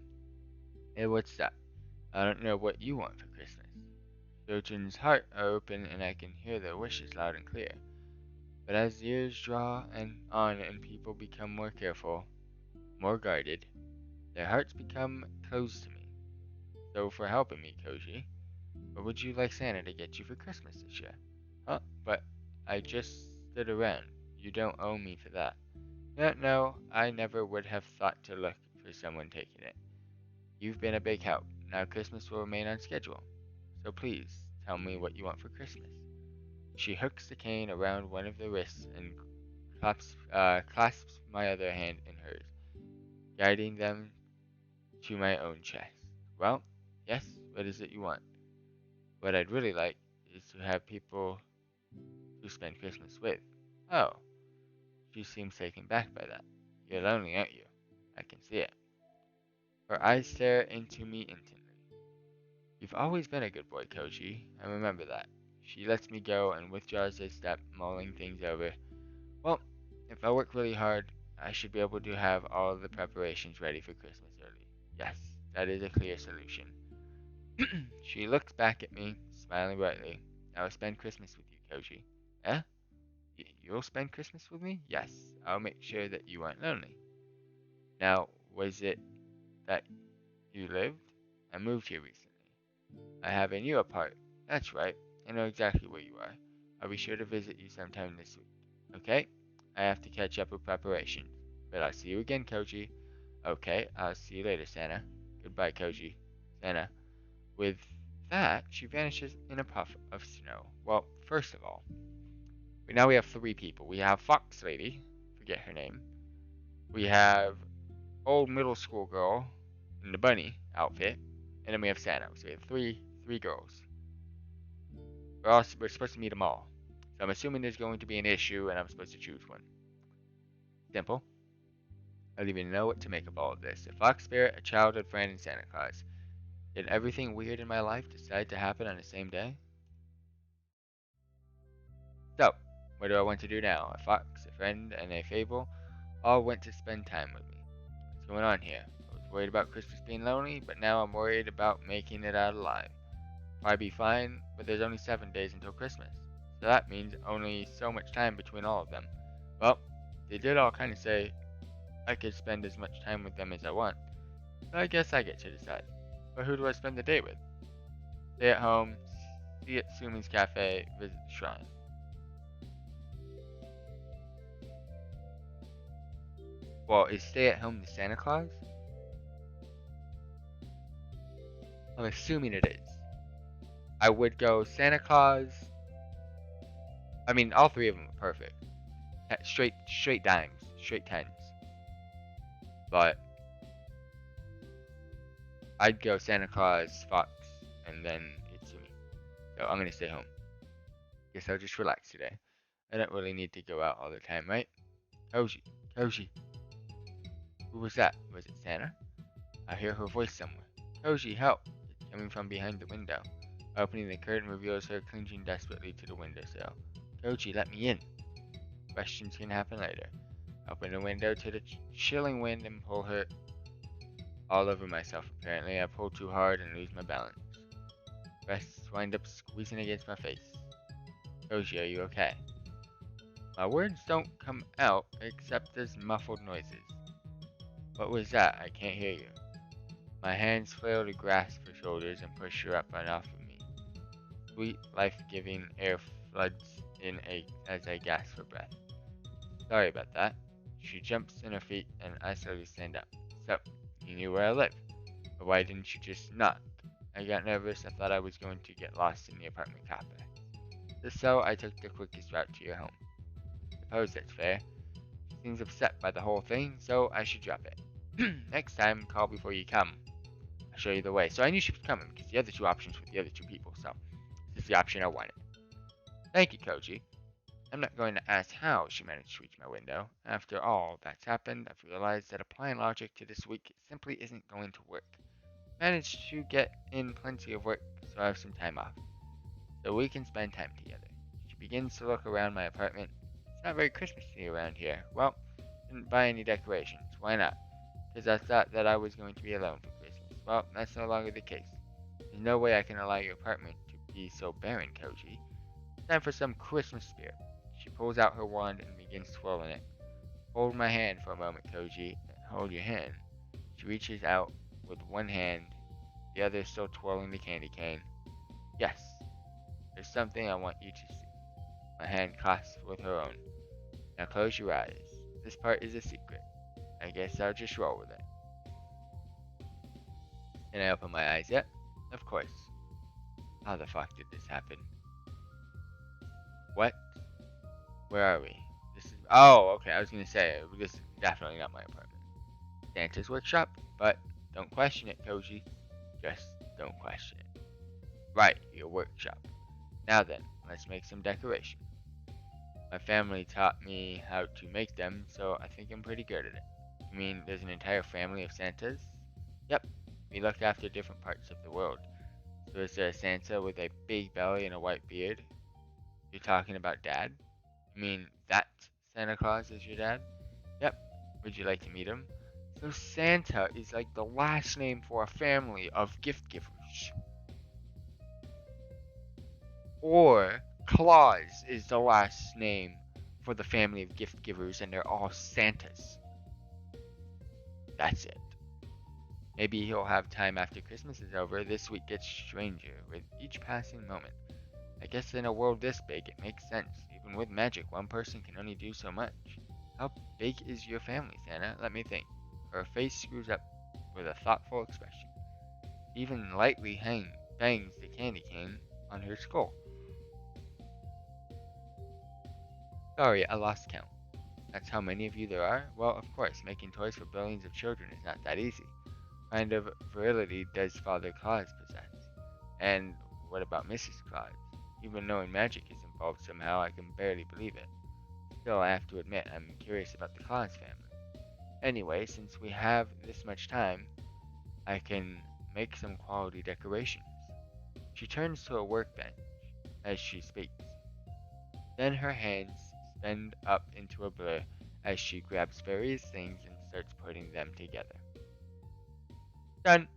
Hey, what's that? I don't know what you want for Christmas. Children's hearts are open and I can hear their wishes loud and clear. But as years draw on and people become more careful, more guarded, their hearts become closed to me. So for helping me, Koji, what would you like Santa to get you for Christmas this year? Huh? But I just stood around. You don't owe me for that. No, I never would have thought to look for someone taking it. You've been a big help. Now Christmas will remain on schedule. So please, tell me what you want for Christmas. She hooks the cane around one of the wrists and clasps my other hand in hers, guiding them to my own chest. Well, yes, what is it you want? What I'd really like is to have people to spend Christmas with. Oh, she seems taken back by that. You're lonely, aren't you? I can see it. Her eyes stare into me instantly. You've always been a good boy, Koji. I remember that. She lets me go and withdraws a step, mulling things over. Well, if I work really hard, I should be able to have all of the preparations ready for Christmas early. Yes, that is a clear solution. She looks back at me, smiling brightly. I will spend Christmas with you, Koji. Eh? You'll spend Christmas with me? Yes, I'll make sure that you aren't lonely. Now, was it that you lived? I moved here recently. I have a new apartment. That's right. I know exactly where you are. I'll be sure to visit you sometime this week. Okay? I have to catch up with preparation. But I'll see you again, Koji. Okay, I'll see you later, Santa. Goodbye, Koji. Santa. With that, she vanishes in a puff of snow. Well, first of all, now we have three people. We have Fox Lady, forget her name. We have old middle school girl in the bunny outfit, and then we have Santa. So we have three girls. We're supposed to meet them all. So I'm assuming there's going to be an issue, and I'm supposed to choose one. Simple. I don't even know what to make of all of this. A fox spirit, a childhood friend, and Santa Claus. Did everything weird in my life decide to happen on the same day? So, what do I want to do now? A fox, a friend, and a fable all went to spend time with me. What's going on here? I was worried about Christmas being lonely, but now I'm worried about making it out alive. Probably be fine, but there's only 7 days until Christmas. So that means only so much time between all of them. Well, they did all kind of say I could spend as much time with them as I want. So I guess I get to decide. But who do I spend the day with? Stay at home, see at Sumi's Cafe, visit the shrine. Well, is stay at home the Santa Claus? I'm assuming it is. I would go Santa Claus. I mean, all three of them are perfect. Straight dimes, straight tens. But I'd go Santa Claus, Fox, and then Itsumi. So I'm gonna stay home. Guess I'll just relax today. I don't really need to go out all the time, right? Koji. Who was that? Was it Santa? I hear her voice somewhere. Koji, help! It's coming from behind the window. Opening the curtain reveals her clinging desperately to the windowsill. Koji, let me in. Questions can happen later. Open the window to the chilling wind and pull her all over myself. Apparently, I pull too hard and lose my balance. Breasts wind up squeezing against my face. Koji, are you okay? My words don't come out except as muffled noises. What was that? I can't hear you. My hands flail to grasp her shoulders and push her up and off of me. Sweet, life-giving air floods in as I gasp for breath. Sorry about that. She jumps in her feet and I slowly stand up. So, you knew where I live. But why didn't you just knock? I got nervous. I thought I was going to get lost in the apartment complex. So I took the quickest route to your home. Suppose that's fair. She seems upset by the whole thing, so I should drop it. Next time, call before you come. I'll show you the way. So I knew she was coming because the other two options were the other two people, so this is the option I wanted. Thank you, Koji. I'm not going to ask how she managed to reach my window. After all that's happened, I've realized that applying logic to this week simply isn't going to work. Managed to get in plenty of work, so I have some time off. So we can spend time together. She begins to look around my apartment. It's not very Christmassy around here. Well, didn't buy any decorations. Why not? Because I thought that I was going to be alone for Christmas. Well, that's no longer the case. There's no way I can allow your apartment to be so barren, Koji. Time for some Christmas spirit. She pulls out her wand and begins twirling it. Hold my hand for a moment, Koji, and hold your hand. She reaches out with one hand, the other still twirling the candy cane. Yes, there's something I want you to see. My hand clasped with her own. Now close your eyes. This part is a secret. I guess I'll just roll with it. Can I open my eyes yet? Of course. How the fuck did this happen? What? Where are we? This is. Oh, okay. I was gonna say this is definitely not my apartment. Santa's workshop, but don't question it, Koji. Just don't question it. Right, your workshop. Now then, let's make some decorations. My family taught me how to make them, so I think I'm pretty good at it. You mean there's an entire family of Santas? Yep, we look after different parts of the world. So is there a Santa with a big belly and a white beard? You're talking about Dad? You mean that Santa Claus is your dad? Yep. Would you like to meet him? So Santa is like the last name for a family of gift givers. Or Claus is the last name for the family of gift givers and they're all Santas. That's it. Maybe he'll have time after Christmas is over. This week gets stranger with each passing moment. I guess in a world this big, it makes sense. Even with magic, one person can only do so much. How big is your family, Santa? Let me think. Her face screws up with a thoughtful expression. Even lightly bangs the candy cane on her skull. Sorry, I lost count. That's how many of you there are? Well, of course, making toys for billions of children is not that easy. What kind of virility does Father Claus possess? And what about Mrs. Claus? Even knowing magic is involved somehow, I can barely believe it. Still, I have to admit, I'm curious about the Claus family. Anyway, since we have this much time, I can make some quality decorations. She turns to a workbench as she speaks. Then her hands spin up into a blur as she grabs various things and starts putting them together. Done!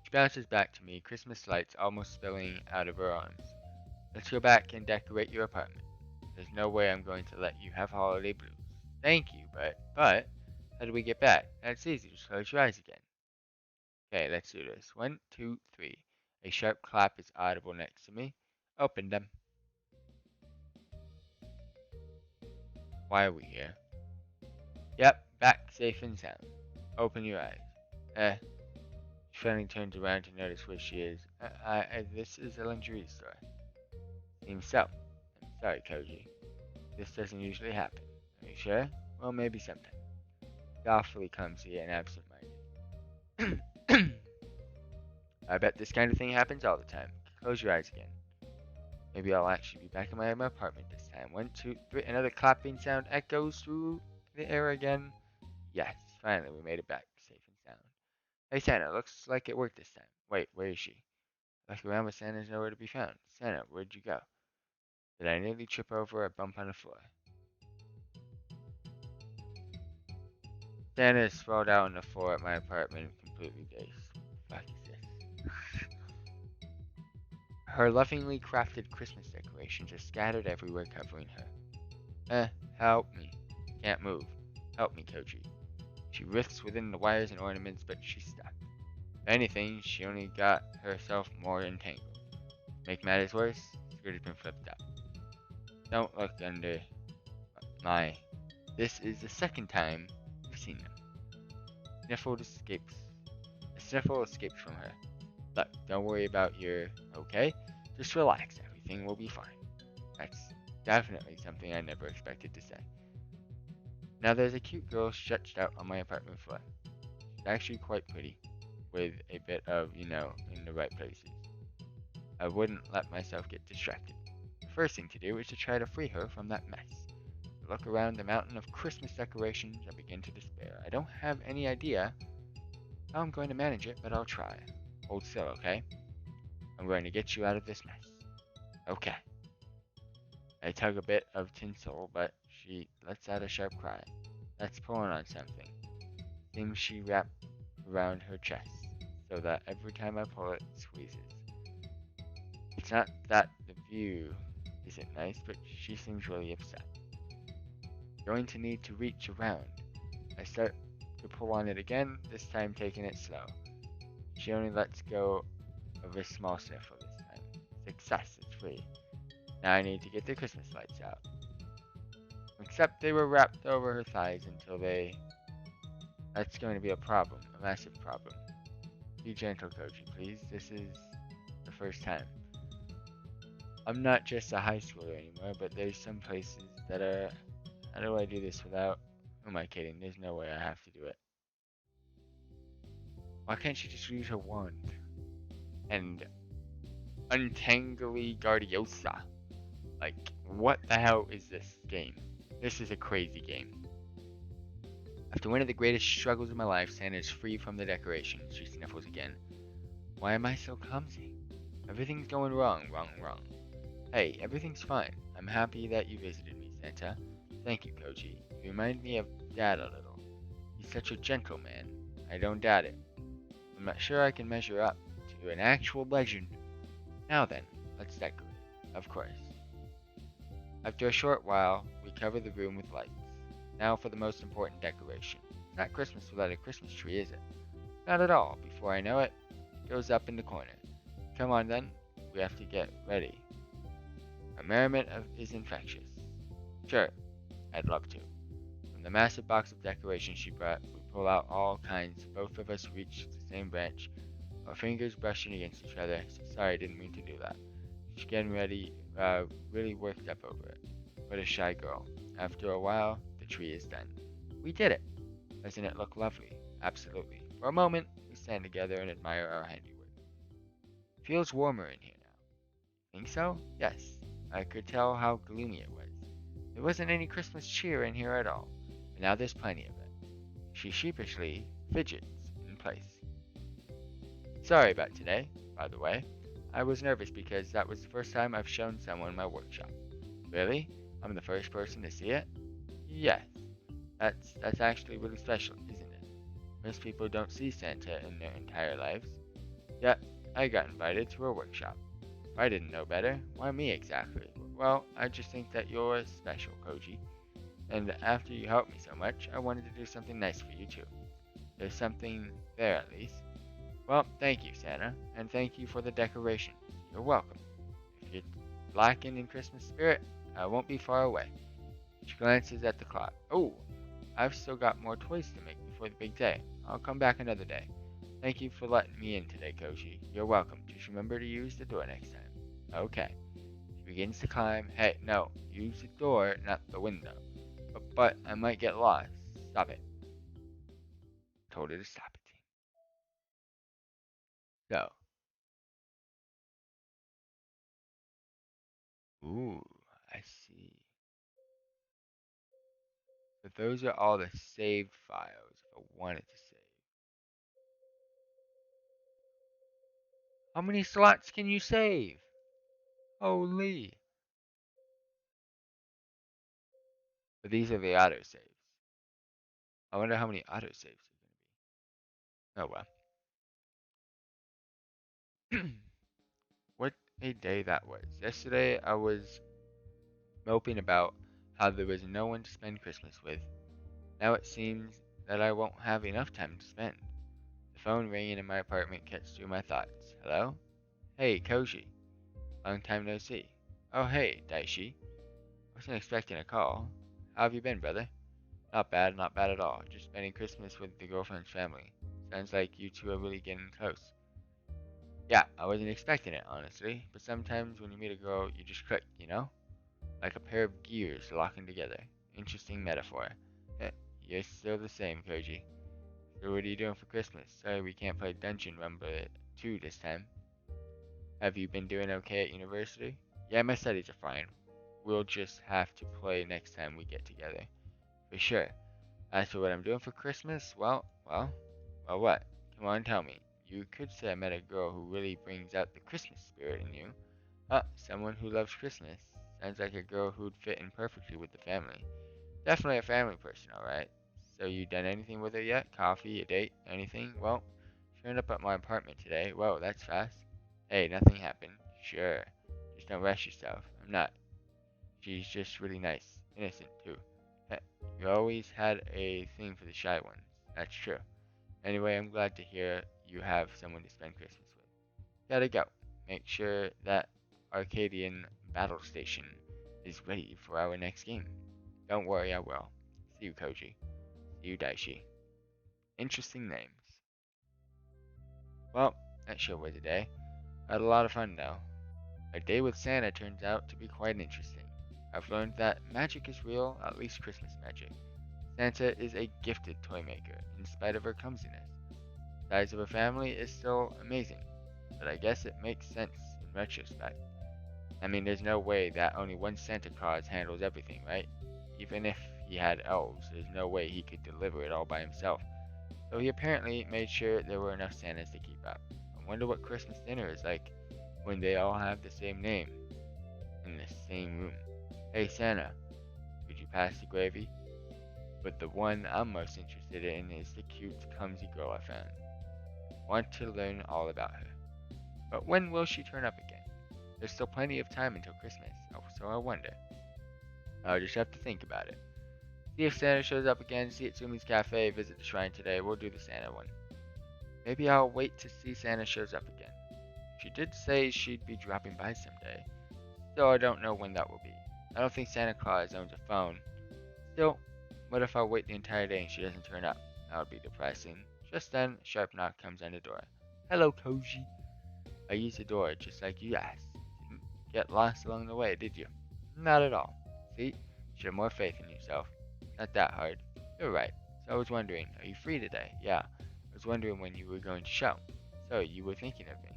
She bounces back to me, Christmas lights almost spilling out of her arms. Let's go back and decorate your apartment. There's no way I'm going to let you have holiday blues. Thank you, but, how do we get back? That's easy, just close your eyes again. Okay, let's do this. 1, 2, 3. A sharp clap is audible next to me. Open them. Why are we here? Yep, back safe and sound. Open your eyes. She finally turns around to notice where she is. This is a lingerie store. Seems so. I'm sorry, Koji. This doesn't usually happen. Are you sure? Well, maybe sometime. Awfully clumsy and absent-minded. I bet this kind of thing happens all the time. Close your eyes again. Maybe I'll actually be back in my apartment this time. 1, 2, 3. Another clapping sound echoes through the air again. Yes, finally we made it back, safe and sound. Hey Santa, looks like it worked this time. Wait, where is she? I look around, but Santa's nowhere to be found. Santa, where'd you go? Did I nearly trip over or bump on the floor? Santa sprawled out on the floor at my apartment, completely dazed. Fuck is this? Her lovingly crafted Christmas decorations are scattered everywhere, covering her. Help me. Can't move. Help me, Koji. She writhes within the wires and ornaments, but she's stuck. If anything, she only got herself more entangled. Make matters worse, the skirt has been flipped up. Don't look under my... This is the second time we've seen them. A sniffle escapes from her. Look, don't worry about your okay. Just relax, everything will be fine. That's definitely something I never expected to say. Now there's a cute girl stretched out on my apartment floor. She's actually quite pretty, with a bit of, in the right places. I wouldn't let myself get distracted. The first thing to do is to try to free her from that mess. I look around the mountain of Christmas decorations and begin to despair. I don't have any idea how I'm going to manage it, but I'll try. Hold still, okay? I'm going to get you out of this mess. Okay. I tug a bit of tinsel, but she lets out a sharp cry. That's pulling on something. Seems she wrapped around her chest, so that every time I pull it squeezes. It's not that the view isn't nice, but she seems really upset. Going to need to reach around. I start to pull on it again, this time taking it slow. She only lets go of a small sniffle this time. Success, it's free. Now I need to get the Christmas lights out. Except they were wrapped over her thighs until they... That's going to be a problem, a massive problem. Be gentle, Koji, please. This is the first time. I'm not just a high schooler anymore, but there's some places that are... How do I do this without... Who am I kidding? There's no way I have to do it. Why can't she just use her wand? And... Untangly Guardiosa. Like, what the hell is this game? This is a crazy game. After one of the greatest struggles of my life, Santa is free from the decorations. She sniffles again. Why am I so clumsy? Everything's going wrong. Hey, everything's fine. I'm happy that you visited me, Santa. Thank you, Koji. You remind me of Dad a little. He's such a gentleman. I don't doubt it. I'm not sure I can measure up to an actual legend. Now then, let's decorate. Of course. After a short while, we cover the room with lights. Now for the most important decoration. It's not Christmas without a Christmas tree, is it? Not at all. Before I know it, it goes up in the corner. Come on then, we have to get ready. Our merriment is infectious. Sure, I'd love to. From the massive box of decorations she brought, we pull out all kinds. Both of us reach the same branch, our fingers brushing against each other. Sorry, I didn't mean to do that. She's getting ready, really worked up over it. What a shy girl. After a while, the tree is done. We did it! Doesn't it look lovely? Absolutely. For a moment, we stand together and admire our handiwork. Feels warmer in here now. Think so? Yes. I could tell how gloomy it was. There wasn't any Christmas cheer in here at all, but now there's plenty of it. She sheepishly fidgets in place. Sorry about today, by the way. I was nervous because that was the first time I've shown someone my workshop. Really? I'm the first person to see it? Yes. That's actually really special, isn't it? Most people don't see Santa in their entire lives. Yet, I got invited to a workshop. If I didn't know better, why me exactly? Well, I just think that you're special, Koji. And after you helped me so much, I wanted to do something nice for you too. There's something there at least. Well, thank you, Santa, and thank you for the decorations. You're welcome. If you're lacking in Christmas spirit, I won't be far away. She glances at the clock. Oh, I've still got more toys to make before the big day. I'll come back another day. Thank you for letting me in today, Koji. You're welcome. Just remember to use the door next time. Okay. She begins to climb. Hey, no. Use the door, not the window. But I might get lost. Stop it. Told her to stop it. So. Ooh, I see. But those are all the saved files if I wanted to save. How many slots can you save? Holy. But these are the autosaves. I wonder how many autosaves are going to be. Oh well. What a day that was. Yesterday I was moping about how there was no one to spend Christmas with. Now it seems that I won't have enough time to spend. The phone ringing in my apartment cuts through my thoughts. Hello? Hey, Koji. Long time no see. Oh hey, Daishi. Wasn't expecting a call. How have you been, brother? Not bad, not bad at all. Just spending Christmas with the girlfriend's family. Sounds like you two are really getting close. Yeah, I wasn't expecting it, honestly. But sometimes when you meet a girl, you just click, you know? Like a pair of gears locking together. Interesting metaphor. You're still the same, Koji. So what are you doing for Christmas? Sorry we can't play Dungeon Rumble 2 this time. Have you been doing okay at university? Yeah, my studies are fine. We'll just have to play next time we get together. For sure. As for what I'm doing for Christmas, well, what? Come on, tell me. You could say I met a girl who really brings out the Christmas spirit in you. Someone who loves Christmas. Sounds like a girl who'd fit in perfectly with the family. Definitely a family person, alright. So you done anything with her yet? Coffee, a date, anything? Well, she turned up at my apartment today. Whoa, that's fast. Hey, nothing happened. Sure. Just don't rush yourself. I'm not. She's just really nice. Innocent, too. You always had a thing for the shy ones. That's true. Anyway, I'm glad to hear you have someone to spend Christmas with. Gotta go. Make sure that Arcadian Battle Station is ready for our next game. Don't worry, I will. See you, Koji. See you, Daishi. Interesting names. Well, that sure was a day. I had a lot of fun, though. A day with Santa turns out to be quite interesting. I've learned that magic is real, at least Christmas magic. Santa is a gifted toy maker, in spite of her clumsiness. The size of her family is still amazing, but I guess it makes sense in retrospect. I mean, there's no way that only one Santa Claus handles everything, right? Even if he had elves. There's no way he could deliver it all by himself. So he apparently made sure there were enough Santas to keep up. I wonder what Christmas dinner is like when they all have the same name in the same room. Hey Santa, could you pass the gravy? But the one I'm most interested in is the cute, clumsy girl I found. Want to learn all about her. But when will she turn up again? There's still plenty of time until Christmas, so I wonder. I'll just have to think about it. See if Santa shows up again, see at Sumi's Cafe, visit the shrine today. We'll do the Santa one. Maybe I'll wait to see Santa shows up again. She did say she'd be dropping by someday, so I don't know when that will be. I don't think Santa Claus owns a phone. Still, what if I wait the entire day and she doesn't turn up? That would be depressing. Just then, a sharp knock comes on the door. Hello, Koji. I used the door just like you asked. Didn't get lost along the way, did you? Not at all. See? You should have more faith in yourself. Not that hard. You're right. So I was wondering, are you free today? Yeah. I was wondering when you were going to show. So you were thinking of me.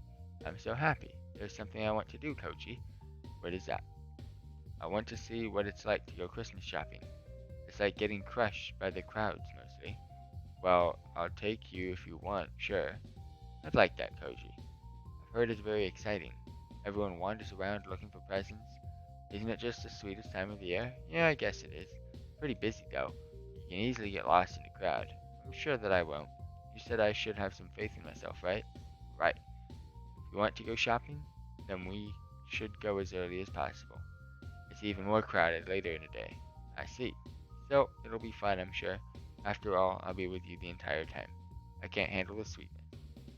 I'm so happy. There's something I want to do, Koji. What is that? I want to see what it's like to go Christmas shopping. It's like getting crushed by the crowds, mostly. Well, I'll take you if you want, sure. I'd like that, Koji. I've heard it's very exciting. Everyone wanders around looking for presents. Isn't it just the sweetest time of the year? Yeah, I guess it is. Pretty busy, though. You can easily get lost in the crowd. I'm sure that I won't. You said I should have some faith in myself, right? Right. If you want to go shopping, then we should go as early as possible. It's even more crowded later in the day. I see. So, it'll be fun, I'm sure. After all, I'll be with you the entire time. I can't handle the sweetness.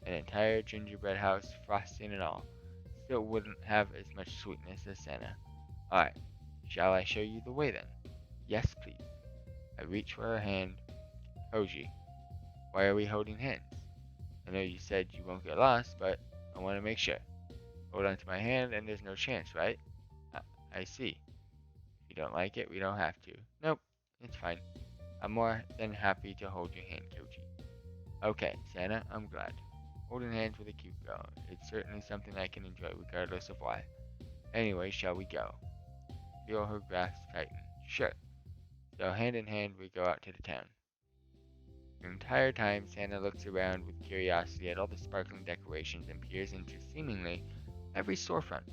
An entire gingerbread house, frosting and all, still wouldn't have as much sweetness as Santa. Alright, shall I show you the way then? Yes, please. I reach for her hand. Koji, why are we holding hands? I know you said you won't get lost, but I want to make sure. Hold on to my hand and there's no chance, right? I see. If you don't like it, we don't have to. Nope, it's fine. I'm more than happy to hold your hand, Koji. Okay, Santa, I'm glad. Holding hands with a cute girl. It's certainly something I can enjoy regardless of why. Anyway, shall we go? Feel her grasp tighten. Sure. So hand in hand we go out to the town. The entire time Santa looks around with curiosity at all the sparkling decorations and peers into seemingly every storefront.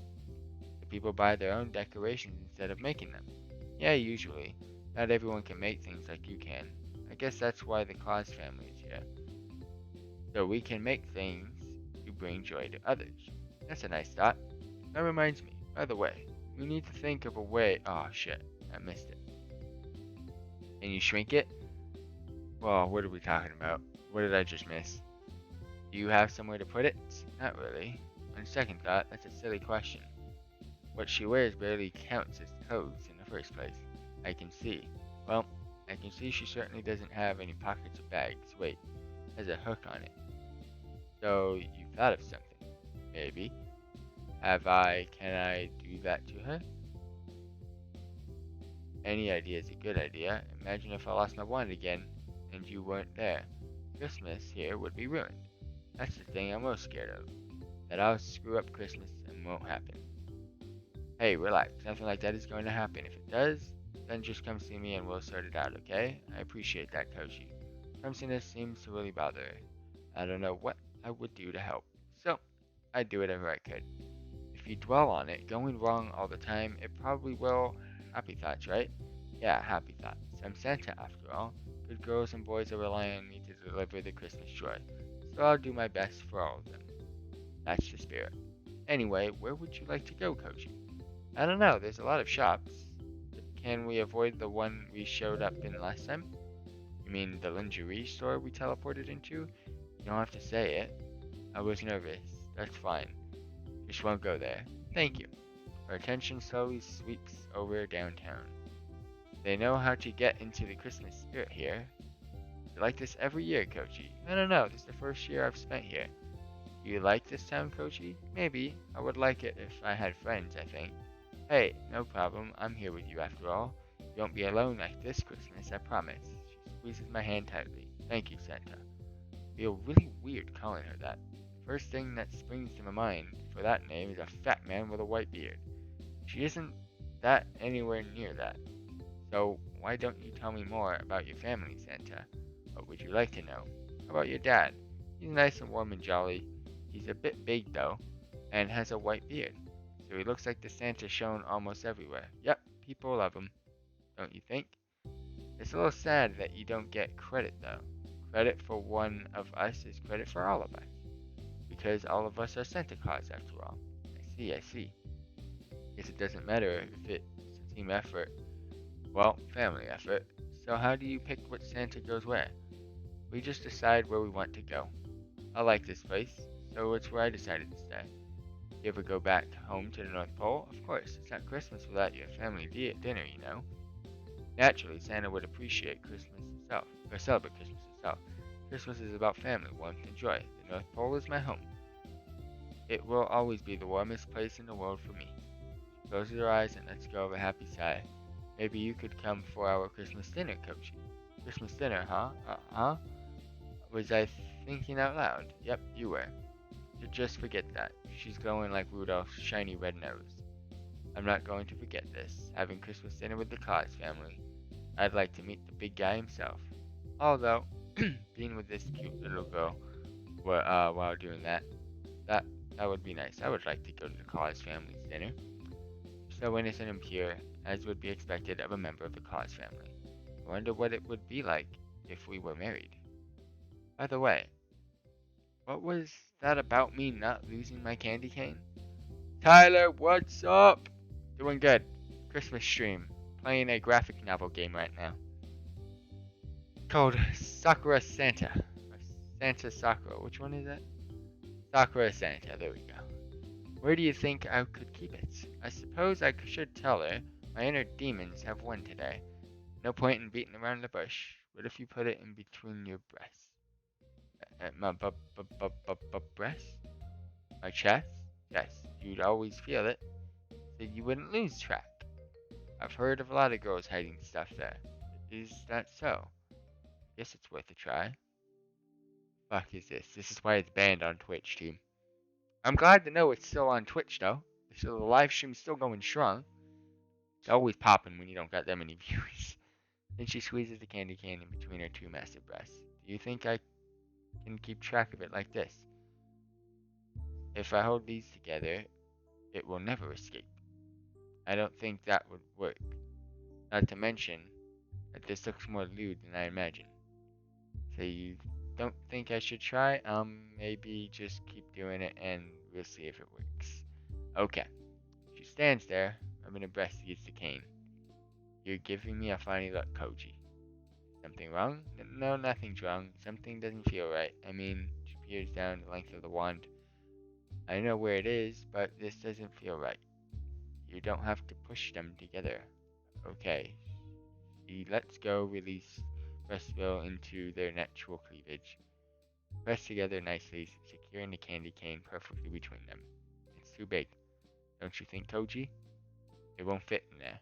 The people buy their own decorations instead of making them. Yeah, usually. Not everyone can make things like you can. I guess that's why the Claus family is here. So we can make things to bring joy to others. That's a nice thought. That reminds me, by the way, we need to think of a way. Oh shit, I missed it. Can you shrink it? Well, what are we talking about? What did I just miss? Do you have somewhere to put it? Not really. On second thought, that's a silly question. What she wears barely counts as clothes in the first place. I can see. Well, I can see she certainly doesn't have any pockets or bags. Wait, has a hook on it. So, you thought of something. Maybe. Can I do that to her? Any idea is a good idea. Imagine if I lost my wand again, and you weren't there. Christmas here would be ruined. That's the thing I'm most scared of. That I'll screw up Christmas and won't happen. Hey, relax. Nothing like that is going to happen. If it does, then just come see me and we'll sort it out, okay? I appreciate that, Koji. Clumsiness seems to really bother her. I don't know what I would do to help. So, I'd do whatever I could. If you dwell on it going wrong all the time, it probably will. Happy thoughts, right? Yeah, happy thoughts. I'm Santa after all. Good girls and boys are relying on me to deliver the Christmas joy. So I'll do my best for all of them. That's the spirit. Anyway, where would you like to go, Koji? I don't know, there's a lot of shops. Can we avoid the one we showed up in last time? You mean the lingerie store we teleported into? You don't have to say it. I was nervous. That's fine. Just won't go there. Thank you. Our attention slowly sweeps over downtown. They know how to get into the Christmas spirit here. It's like this every year, Koji. I don't know, this is the first year I've spent here. Do you like this town, Koji? Maybe. I would like it if I had friends, I think. Hey, no problem. I'm here with you after all. You won't be alone like this Christmas, I promise. She squeezes my hand tightly. Thank you, Santa. I feel really weird calling her that. The first thing that springs to my mind for that name is a fat man with a white beard. She isn't that anywhere near that. So why don't you tell me more about your family, Santa? What would you like to know? How about your dad? He's nice and warm and jolly. He's a bit big, though, and has a white beard. So he looks like the Santa shown almost everywhere. Yep, people love him, don't you think? It's a little sad that you don't get credit, though. Credit for one of us is credit for all of us. Because all of us are Santa Claus, after all. I see. Guess it doesn't matter if it's a team effort. Well, family effort. So how do you pick what Santa goes where? We just decide where we want to go. I like this place, so it's where I decided to stay. You ever go back home to the North Pole? Of course, it's not Christmas without your family dinner, you know. Naturally, Santa would appreciate Christmas itself, or celebrate Christmas itself. Christmas is about family, warmth, and joy. The North Pole is my home. It will always be the warmest place in the world for me. Close your eyes and let's go with a happy sigh. Maybe you could come for our Christmas dinner, Coachy. Christmas dinner, huh? Huh? Was I thinking out loud? Yep, you were. Just forget that. She's glowing like Rudolph's shiny red nose. I'm not going to forget this. Having Christmas dinner with the Claus family. I'd like to meet the big guy himself. Although, being with this cute little girl while doing that would be nice. I would like to go to the Claus family's dinner. So innocent and pure, as would be expected of a member of the Claus family. I wonder what it would be like if we were married. By the way, what was that about me not losing my candy cane? Tyler, what's up? Doing good. Christmas stream. Playing a graphic novel game right now. Called Sakura Santa. Or Santa Sakura. Which one is it? Sakura Santa. There we go. Where do you think I could keep it? I suppose I should tell her. My inner demons have won today. No point in beating around the bush. What if you put it in between your breasts? My breasts? My chest? Yes, you'd always feel it, so you wouldn't lose track. I've heard of a lot of girls hiding stuff there. Is that so? Guess it's worth a try. Fuck is this? This is why it's banned on Twitch, team. I'm glad to know it's still on Twitch, though. So the live stream's still going strong. It's always popping when you don't got that many viewers. Then she squeezes the candy cane in between her two massive breasts. Do you think I can keep track of it like this? If I hold these together, it will never escape. I don't think that would work. Not to mention that this looks more lewd than I imagined. So you don't think I should try? Maybe just keep doing it and we'll see if it works. Okay. She stands there, rubbing her breast against the cane. You're giving me a funny look, Koji. Something wrong? No, nothing's wrong. Something doesn't feel right. I mean, she peers down the length of the wand. I know where it is, but this doesn't feel right. You don't have to push them together. Okay. She lets go, release breastbill into their natural cleavage. Press together nicely, securing the candy cane perfectly between them. It's too big. Don't you think, Koji? It won't fit in there.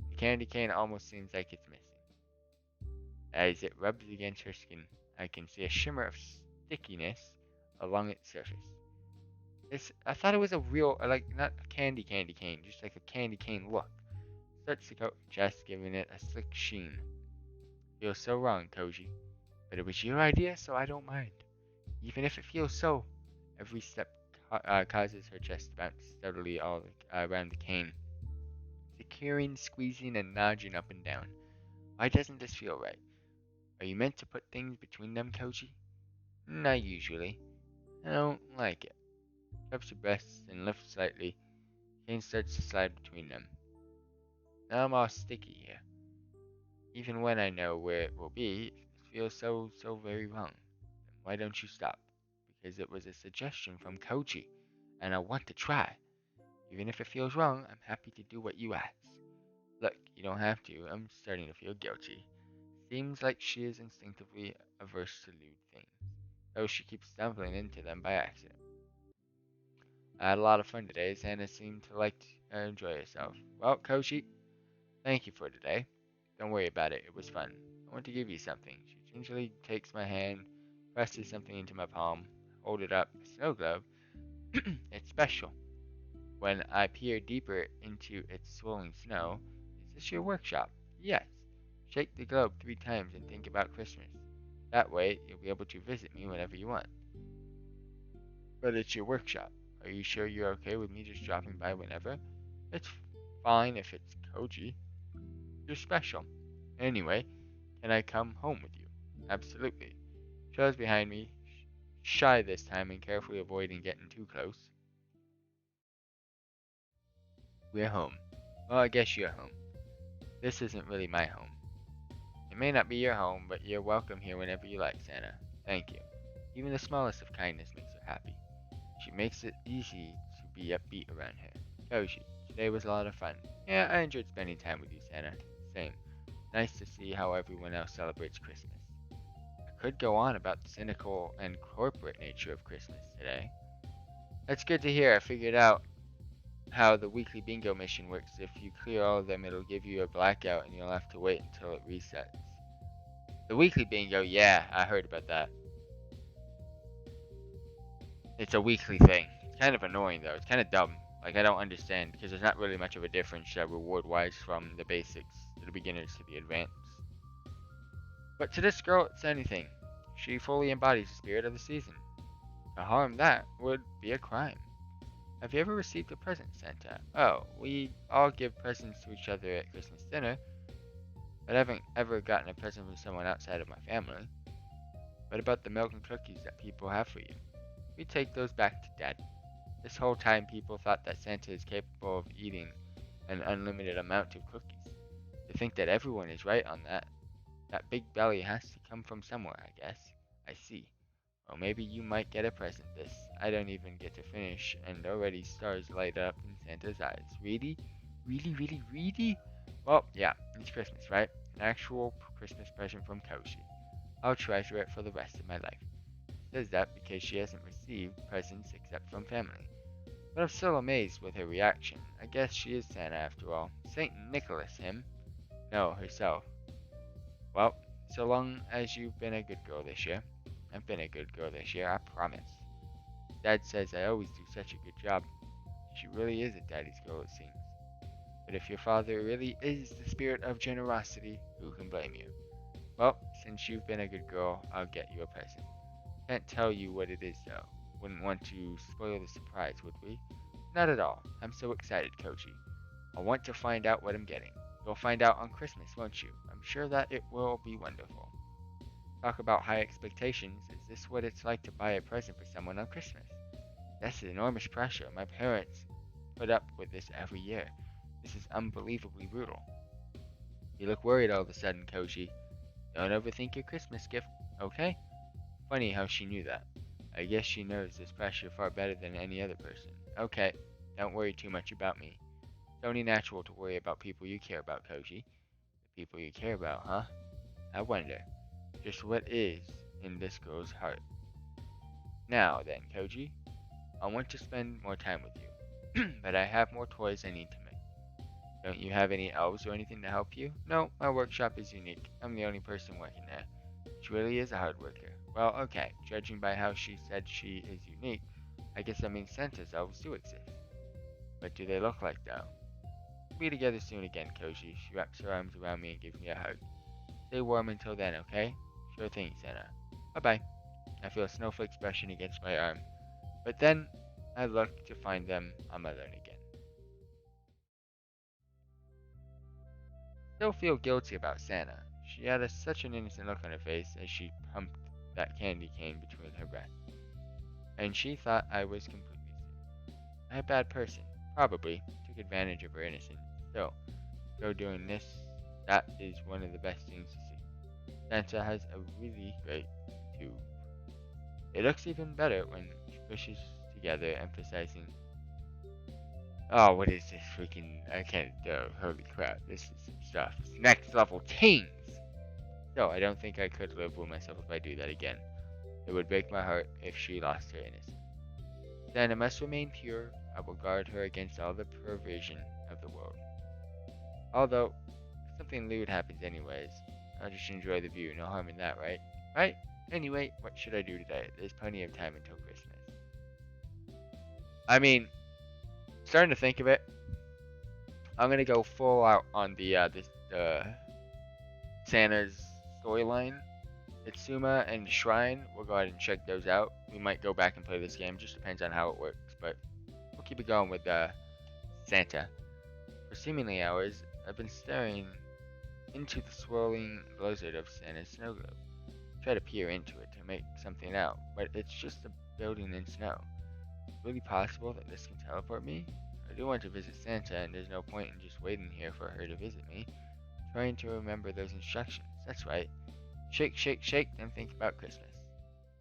The candy cane almost seems like it's missing. As it rubs against her skin, I can see a shimmer of stickiness along its surface. I thought it was a real, like, not a candy cane, just like a candy cane look. Starts to coat her chest, giving it a slick sheen. Feels so wrong, Koji. But it was your idea, so I don't mind. Even if it feels so. Every step causes her chest to bounce steadily all around the cane. Securing, squeezing, and nudging up and down. Why doesn't this feel right? Are you meant to put things between them, Koji? Not usually. I don't like it. Cups her breasts and lifts slightly. Cane starts to slide between them. Now I'm all sticky here. Even when I know where it will be, it feels so very wrong. Then why don't you stop? Because it was a suggestion from Koji, and I want to try. Even if it feels wrong, I'm happy to do what you ask. Look, you don't have to. I'm starting to feel guilty. Seems like she is instinctively averse to lewd things, though she keeps stumbling into them by accident. I had a lot of fun today. Santa seemed to enjoy herself. Well, Koshi, thank you for today. Don't worry about it. It was fun. I want to give you something. She gingerly takes my hand, presses something into my palm, hold it up. A snow globe. It's special. When I peer deeper into its swirling snow, is this your workshop? Yes. Shake the globe 3 times and think about Christmas. That way, you'll be able to visit me whenever you want. But it's your workshop. Are you sure you're okay with me just dropping by whenever? It's fine if it's Koji. You're special. Anyway, can I come home with you? Absolutely. Trails behind me, shy this time and carefully avoiding getting too close. We're home. Well, I guess you're home. This isn't really my home. It may not be your home, but you're welcome here whenever you like, Santa. Thank you. Even the smallest of kindness makes her happy. She makes it easy to be upbeat around her. Koji, today was a lot of fun. Yeah, I enjoyed spending time with you, Santa. Same. Nice to see how everyone else celebrates Christmas. I could go on about the cynical and corporate nature of Christmas today. That's good to hear. I figured out how the weekly bingo mission works. If you clear all of them, it'll give you a blackout and you'll have to wait until it resets. The weekly bingo, yeah, I heard about that. It's a weekly thing. It's kind of annoying though. It's kind of dumb. Like, I don't understand because there's not really much of a difference reward-wise from the basics to the beginners to the advanced. But to this girl, it's anything. She fully embodies the spirit of the season. To harm that would be a crime. Have you ever received a present, Santa? Oh, we all give presents to each other at Christmas dinner, but I haven't ever gotten a present from someone outside of my family. What about the milk and cookies that people have for you? We take those back to Dad. This whole time people thought that Santa is capable of eating an unlimited amount of cookies. To think that everyone is right on that. That big belly has to come from somewhere, I guess. I see. Or maybe you might get a present this. I don't even get to finish, and already stars light up in Santa's eyes. Really? Really, really, really? Well, yeah, it's Christmas, right? An actual Christmas present from Koji. I'll treasure it for the rest of my life. She says that because she hasn't received presents except from family. But I'm still amazed with her reaction. I guess she is Santa after all. Saint Nicholas, him? No, herself. Well, so long as you've been a good girl this year. I've been a good girl this year, I promise. Dad says I always do such a good job. She really is a daddy's girl, it seems. But if your father really is the spirit of generosity, who can blame you? Well, since you've been a good girl, I'll get you a present. Can't tell you what it is, though. Wouldn't want to spoil the surprise, would we? Not at all. I'm so excited, Koji. I want to find out what I'm getting. You'll find out on Christmas, won't you? I'm sure that it will be wonderful. Talk about high expectations. Is this what it's like to buy a present for someone on Christmas? That's enormous pressure. My parents put up with this every year. This is unbelievably brutal. You look worried all of a sudden, Koji. Don't overthink your Christmas gift, okay? Funny how she knew that. I guess she knows this pressure far better than any other person. Okay, don't worry too much about me. It's only natural to worry about people you care about, Koji. The people you care about, huh? I wonder just what is in this girl's heart. Now then, Koji, I want to spend more time with you, but I have more toys I need to make. Don't you have any elves or anything to help you? No, my workshop is unique. I'm the only person working there. She really is a hard worker. Well, okay, judging by how she said she is unique, I guess that means Santa's elves do exist. What do they look like, though? We'll be together soon again, Koji. She wraps her arms around me and gives me a hug. Stay warm until then, okay? Sure thing, Santa. Bye-bye. I feel a snowflake's brushing against my arm. But then, I look to find them on my lawn again. Still feel guilty about Santa. She had such an innocent look on her face as she pumped that candy cane between her breasts. And she thought I was completely serious. I'm a bad person. Probably. Took advantage of her innocence. So, go doing this, that is one of the best things to see. Santa has a really great tube. It looks even better when she pushes together, emphasizing. Oh, what is this freaking? I can't do. Holy crap! This is some stuff. It's next level teens. So I don't think I could live with myself if I do that again. It would break my heart if she lost her innocence. Santa must remain pure. I will guard her against all the perversion of the world. Although, if something lewd happens anyways, I'll just enjoy the view. No harm in that, right? Right? Anyway, what should I do today? There's plenty of time until Christmas. I mean, starting to think of it, I'm gonna go full out on the Santa's storyline. Itsuma and Shrine, we'll go ahead and check those out. We might go back and play this game, just depends on how it works, but we'll keep it going with Santa. For seemingly hours, I've been staring into the swirling blizzard of Santa's snow globe. Try to peer into it to make something out, but it's just a building in snow. Is it really possible that this can teleport me? I do want to visit Santa, and there's no point in just waiting here for her to visit me. Trying to remember those instructions. That's right. Shake, shake, shake, and think about Christmas.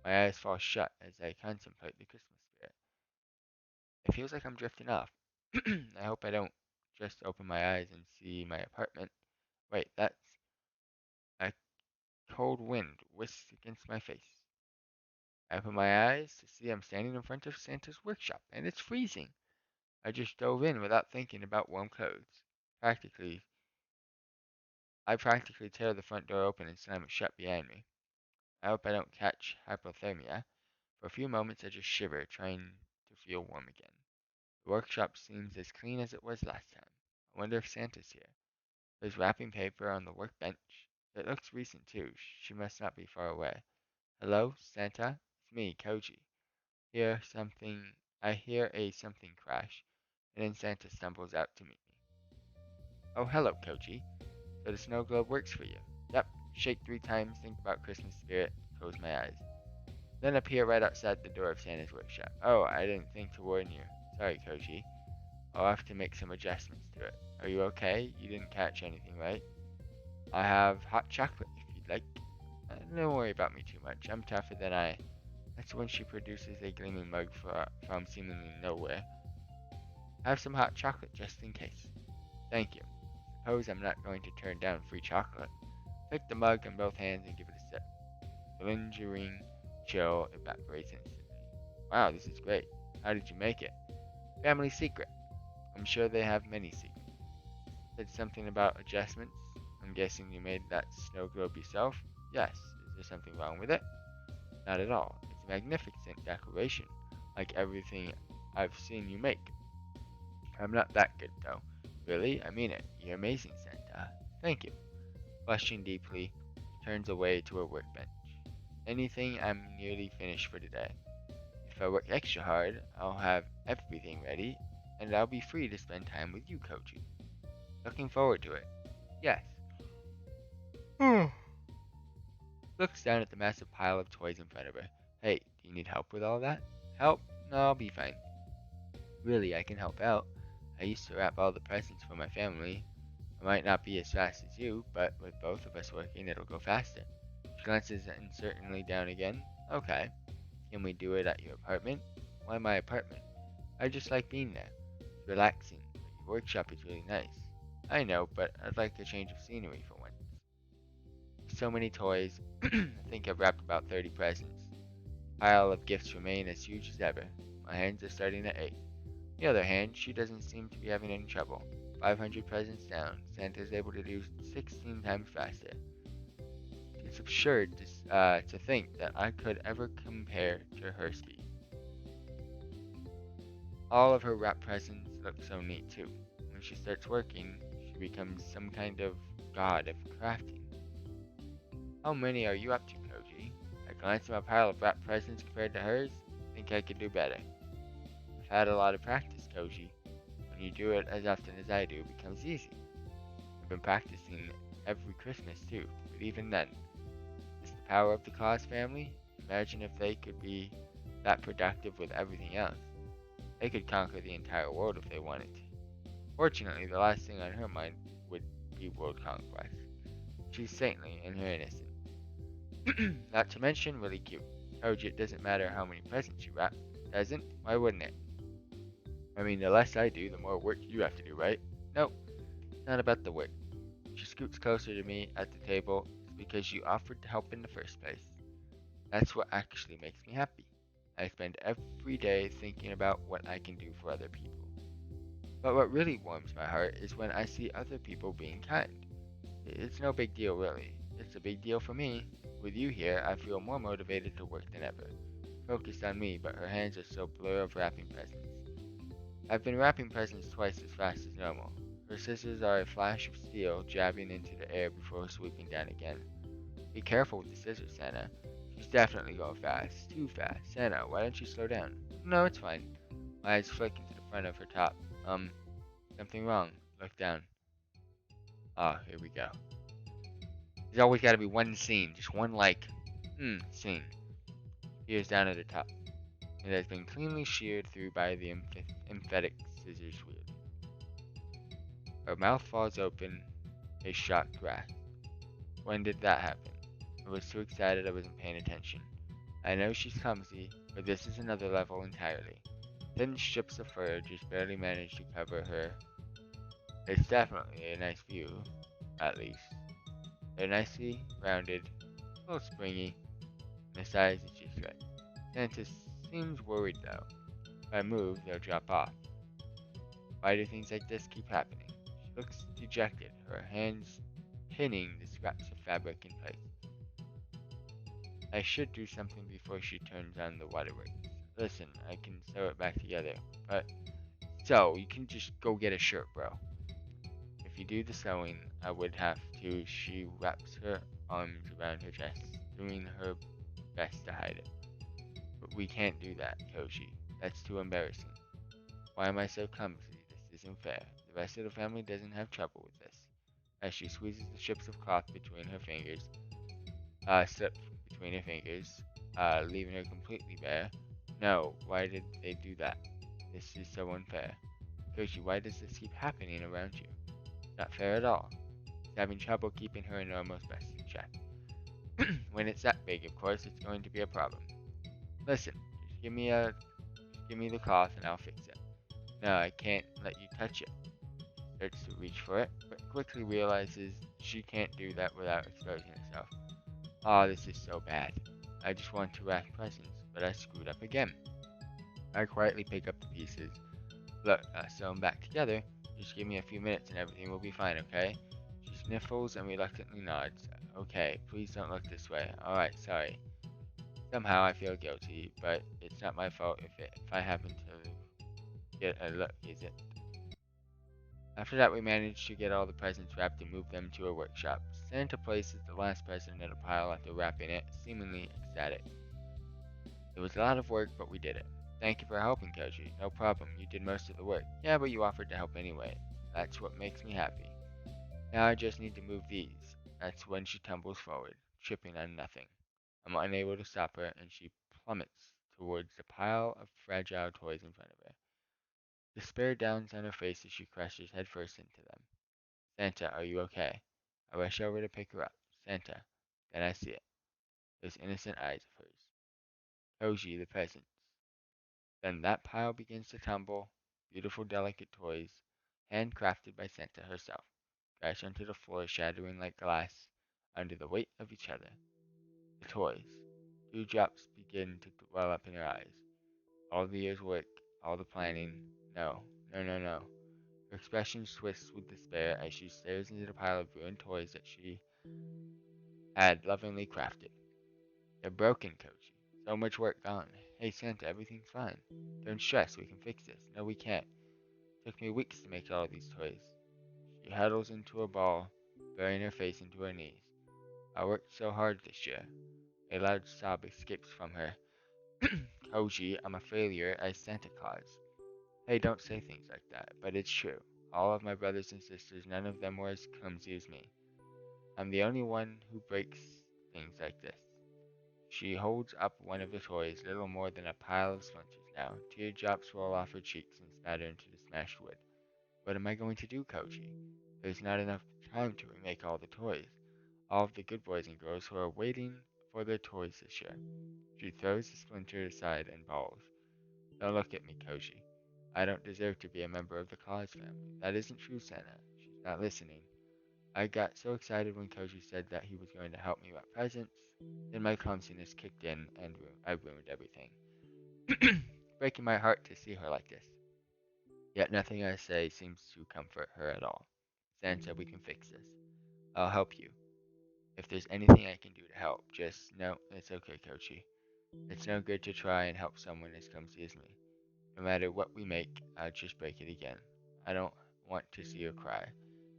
My eyes fall shut as I contemplate the Christmas spirit. It feels like I'm drifting off. I hope I don't just open my eyes and see my apartment. Wait, that's a cold wind whisks against my face. I open my eyes to see I'm standing in front of Santa's workshop, and it's freezing. I just dove in without thinking about warm clothes. Practically, I practically tear the front door open and slam it shut behind me. I hope I don't catch hypothermia. For a few moments I just shiver, trying to feel warm again. The workshop seems as clean as it was last time. I wonder if Santa's here. There's wrapping paper on the workbench. It looks recent too. She must not be far away. Hello, Santa? It's me, Koji. Hear something I hear a something crash, and then Santa stumbles out to meet me. Oh, hello, Koji. So the snow globe works for you. Yep. Shake 3 times, think about Christmas spirit, close my eyes. Then appear right outside the door of Santa's workshop. Oh, I didn't think to warn you. Sorry, Koji. I'll have to make some adjustments to it. Are you okay? You didn't catch anything, right? I have hot chocolate if you'd like. Don't worry about me too much. I'm tougher than I. That's when she produces a gleaming mug from seemingly nowhere. Have some hot chocolate just in case. Thank you. Suppose I'm not going to turn down free chocolate. Take the mug in both hands and give it a sip. The lingering chill evaporates instantly. Wow, this is great. How did you make it? Family secret. I'm sure they have many secrets. Said something about adjustments. I'm guessing you made that snow globe yourself? Yes. Is there something wrong with it? Not at all. It's a magnificent decoration, like everything I've seen you make. I'm not that good, though. Really? I mean it. You're amazing, Santa. Thank you. Blushing deeply, turns away to her workbench. Anything, I'm nearly finished for today. If I work extra hard, I'll have everything ready, and I'll be free to spend time with you, Koji. Looking forward to it. Yes. Looks down at the massive pile of toys in front of her. Hey, do you need help with all that? Help? No, I'll be fine. Really, I can help out. I used to wrap all the presents for my family. I might not be as fast as you, but with both of us working, it'll go faster. She glances uncertainly down again. Okay. Can we do it at your apartment? Why my apartment? I just like being there. It's relaxing, but your workshop is really nice. I know, but I'd like a change of scenery for once. So many toys. I think I've wrapped about 30 presents. Pile of gifts remain as huge as ever. My hands are starting to ache. On the other hand, she doesn't seem to be having any trouble. 500 presents down. Santa's able to do 16 times faster. It's absurd to think that I could ever compare to her speed. All of her wrapped presents look so neat too. When she starts working, she becomes some kind of god of crafting. How many are you up to, Koji? I glance at my pile of wrapped presents compared to hers. Think I could do better. I've had a lot of practice, Koji. When you do it as often as I do, it becomes easy. I've been practicing every Christmas too, but even then, it's the power of the Claus family. Imagine if they could be that productive with everything else. They could conquer the entire world if they wanted to. Fortunately, the last thing on her mind would be world conquest. She's saintly in her innocence. Not to mention really cute. Koji, it doesn't matter how many presents you wrap. Doesn't? Why wouldn't it? I mean, the less I do, the more work you have to do, right? No, it's not about the work. She scoots closer to me at the table. It's because you offered to help in the first place. That's what actually makes me happy. I spend every day thinking about what I can do for other people. But what really warms my heart is when I see other people being kind. It's no big deal, really. It's a big deal for me. With you here, I feel more motivated to work than ever. Focused on me, but her hands are so blur of wrapping presents. I've been wrapping presents twice as fast as normal. Her scissors are a flash of steel jabbing into the air before sweeping down again. Be careful with the scissors, Santa. She's definitely going fast. Too fast. Santa, why don't you slow down? No, it's fine. My eyes flick into the front of her top. Something wrong. Look down. Ah, here we go. There's always got to be one scene. Just one, scene. Here's down at the top. It has been cleanly sheared through by the emphatic scissors wheel. Her mouth falls open, a shocked grasp. When did that happen? I was too excited I wasn't paying attention. I know she's clumsy, but this is another level entirely. Thin strips of fur just barely manage to cover her. It's definitely a nice view, at least. They're nicely rounded, a little springy, and the size is just right. Santa seems worried though. If I move, they'll drop off. Why do things like this keep happening? She looks dejected, her hands pinning the scraps of fabric in place. I should do something before she turns on the waterworks. Listen, I can sew it back together, but so you can just go get a shirt, bro. If you do the sewing, I would have to. She wraps her arms around her chest, doing her best to hide it. But we can't do that, Koji. That's too embarrassing. Why am I so clumsy? This isn't fair. The rest of the family doesn't have trouble with this. As she squeezes the strips of cloth between her fingers, slip between her fingers, leaving her completely bare. No, why did they do that? This is so unfair. Koji, why does this keep happening around you? Not fair at all. She's having trouble keeping her enormous breasts in check. When it's that big, of course, it's going to be a problem. Listen, just give me the cloth and I'll fix it. No, I can't let you touch it. Starts to reach for it, but quickly realizes she can't do that without exposing herself. Oh, this is so bad. I just want to wrap presents, but I screwed up again. I quietly pick up the pieces. Look, sew them back together. Just give me a few minutes and everything will be fine, okay? She sniffles and reluctantly nods. Okay, please don't look this way. Alright, sorry. Somehow I feel guilty, but it's not my fault if I happen to get a look, is it? After that, we managed to get all the presents wrapped and move them to a workshop. Santa places the last present in a pile after wrapping it, seemingly ecstatic. It was a lot of work, but we did it. Thank you for helping, Koji. No problem, you did most of the work. Yeah, but you offered to help anyway. That's what makes me happy. Now I just need to move these. That's when she tumbles forward, tripping on nothing. I'm unable to stop her, and she plummets towards the pile of fragile toys in front of her. Despair dawns on her face as she crashes headfirst into them. Santa, are you okay? I rush over to pick her up. Santa. Then I see it. Those innocent eyes of hers. Koji, the presents. Then that pile begins to tumble. Beautiful, delicate toys, handcrafted by Santa herself, crash onto the floor, shattering like glass under the weight of each other. The toys. Dewdrops begin to well up in her eyes. All the year's work, all the planning. No, no, no, no. Her expression twists with despair as she stares into the pile of ruined toys that she had lovingly crafted. They're broken, Koji. So much work gone. Hey, Santa, everything's fine. Don't stress, we can fix this. No, we can't. Took me weeks to make all these toys. She huddles into a ball, burying her face into her knees. I worked so hard this year. A loud sob escapes from her. Koji, I'm a failure as Santa Claus. Hey, don't say things like that, but it's true. All of my brothers and sisters, none of them were as clumsy as me. I'm the only one who breaks things like this. She holds up one of the toys, little more than a pile of splinters now. Teardrops roll off her cheeks and spatter into the smashed wood. What am I going to do, Koji? There's not enough time to remake all the toys. All of the good boys and girls who are waiting for their toys this year. She throws the splinter aside and bawls. Don't look at me, Koji. I don't deserve to be a member of the Claus family. That isn't true, Santa. She's not listening. I got so excited when Koji said that he was going to help me wrap presents. Then my clumsiness kicked in and I ruined everything. Breaking my heart to see her like this. Yet nothing I say seems to comfort her at all. Santa, we can fix this. I'll help you. If there's anything I can do to help, just no, it's okay, Kochi. It's no good to try and help someone as clumsy as me. No matter what we make, I'll just break it again. I don't want to see her cry.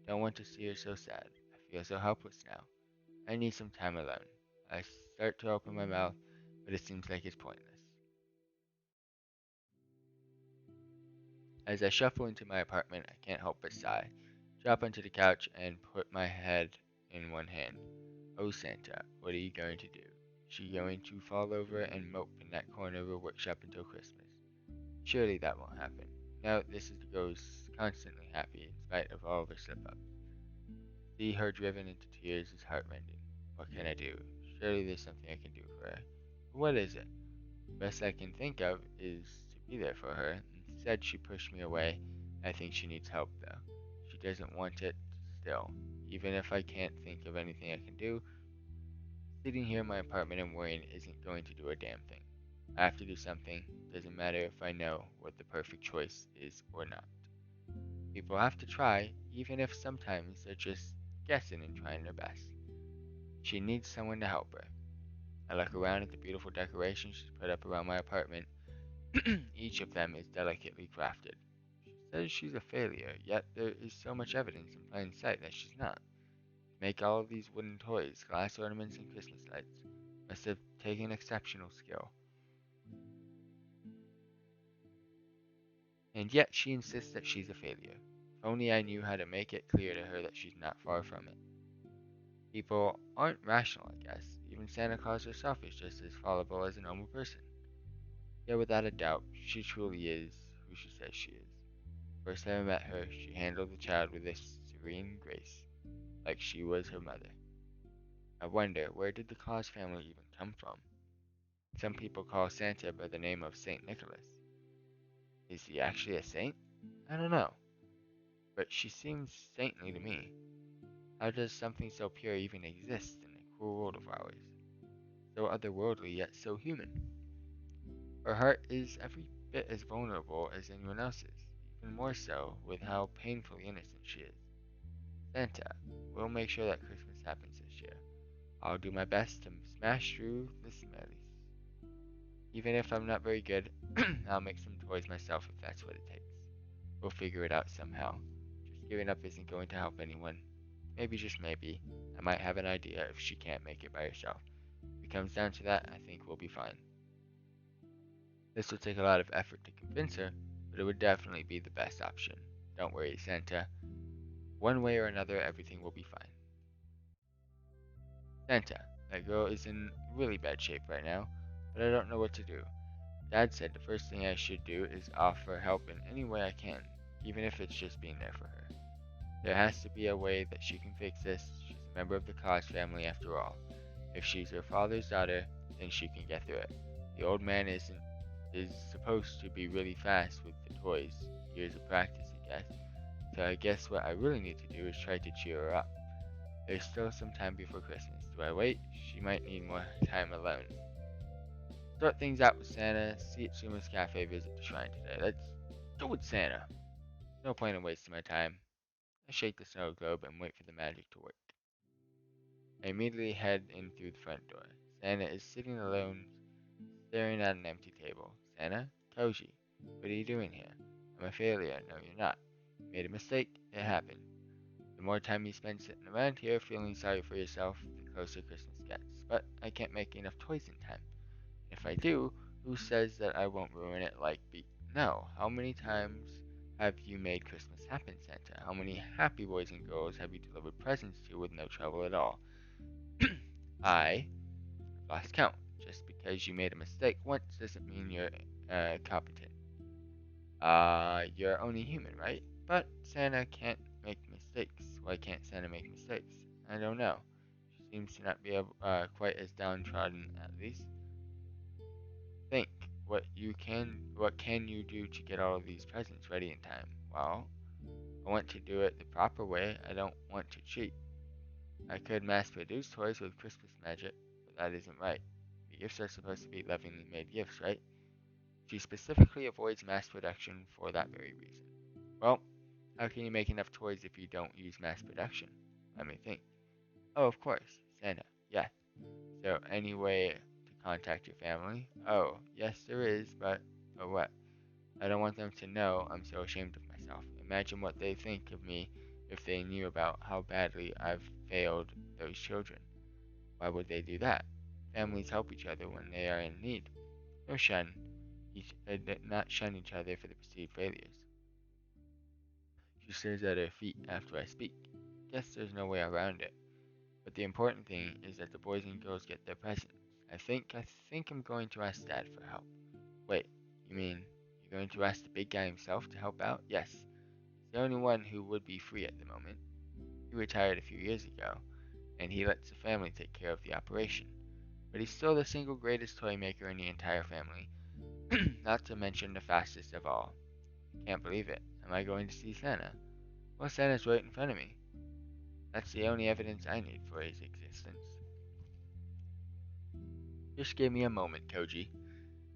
Don't want to see her so sad. I feel so helpless now. I need some time alone. I start to open my mouth, but it seems like it's pointless. As I shuffle into my apartment, I can't help but sigh, drop onto the couch, and put my head in one hand. Oh, Santa, what are you going to do? Is she going to fall over and mope in that corner of her workshop until Christmas? Surely that won't happen. No, this is the ghost, constantly happy in spite of all of her slip-ups. See her driven into tears is heartrending. What can I do? Surely there's something I can do for her. But what is it? The best I can think of is to be there for her. Instead, she pushed me away. I think she needs help, though. She doesn't want it still. Even if I can't think of anything I can do, sitting here in my apartment and worrying isn't going to do a damn thing. I have to do something. Doesn't matter if I know what the perfect choice is or not. People have to try, even if sometimes they're just guessing and trying their best. She needs someone to help her. I look around at the beautiful decorations she's put up around my apartment. Each of them is delicately crafted. She says she's a failure, yet there is so much evidence in plain sight that she's not. To make all of these wooden toys, glass ornaments, and Christmas lights must have taken exceptional skill. And yet she insists that she's a failure. If only I knew how to make it clear to her that she's not far from it. People aren't rational, I guess. Even Santa Claus herself is just as fallible as a normal person. Yet without a doubt, she truly is who she says she is. First time I met her, she handled the child with a serene grace, like she was her mother. I wonder, where did the Claus family even come from? Some people call Santa by the name of Saint Nicholas. Is he actually a saint? I don't know, but she seems saintly to me. How does something so pure even exist in a cruel world of ours? So otherworldly yet so human. Her heart is every bit as vulnerable as anyone else's, even more so with how painfully innocent she is. Santa, we'll make sure that Christmas happens this year. I'll do my best to smash through the smellies. Even if I'm not very good, I'll make some toys myself if that's what it takes. We'll figure it out somehow. Just giving up isn't going to help anyone. Maybe, just maybe, I might have an idea if she can't make it by herself. If it comes down to that, I think we'll be fine. This will take a lot of effort to convince her, but it would definitely be the best option. Don't worry, Santa. One way or another, everything will be fine. Santa, that girl is in really bad shape right now, but I don't know what to do. Dad said the first thing I should do is offer help in any way I can, even if it's just being there for her. There has to be a way that she can fix this. She's a member of the Claus family after all. If she's her father's daughter, then she can get through it. The old man is supposed to be really fast with the toys. Years of practice, I guess. So I guess what I really need to do is try to cheer her up. There's still some time before Christmas. Do I wait? She might need more time alone. Start things out with Santa, see at Suma's Cafe, visit the shrine today. Let's go with Santa. No point in wasting my time. I shake the snow globe and wait for the magic to work. I immediately head in through the front door. Santa is sitting alone, staring at an empty table. Santa? Koji, what are you doing here? I'm a failure. No, you're not. You made a mistake. It happened. The more time you spend sitting around here feeling sorry for yourself, the closer Christmas gets. But I can't make enough toys in time. If I do, who says that I won't ruin it No, how many times have you made Christmas happen, Santa? How many happy boys and girls have you delivered presents to with no trouble at all? I lost count. Just because you made a mistake once doesn't mean you're competent. You're only human, right? But Santa can't make mistakes. Why can't Santa make mistakes? I don't know. She seems to not be quite as downtrodden, at least. Think what can you do to get all of these presents ready in time? Well, I want to do it the proper way. I don't want to cheat. I could mass produce toys with Christmas magic, but that isn't right. The gifts are supposed to be lovingly made gifts, right? She specifically avoids mass production for that very reason. Well, how can you make enough toys if you don't use mass production? Let me think. Oh, of course, Santa. Yeah. So, any way to contact your family? Oh, yes, there is, but what? I don't want them to know I'm so ashamed of myself. It Imagine what they think of me if they knew about how badly I've failed those children. Why would they do that? Families help each other when they are in need. No not shun each other for the perceived failures. She stares at her feet after I speak. Guess there's no way around it. But the important thing is that the boys and girls get their presents. I think I'm going to ask Dad for help. Wait, you mean you're going to ask the big guy himself to help out? Yes. He's the only one who would be free at the moment. He retired a few years ago, and he lets the family take care of the operation. But he's still the single greatest toy maker in the entire family. Not to mention the fastest of all. Can't believe it. Am I going to see Santa? Well, Santa's right in front of me. That's the only evidence I need for his existence. Just give me a moment, Koji.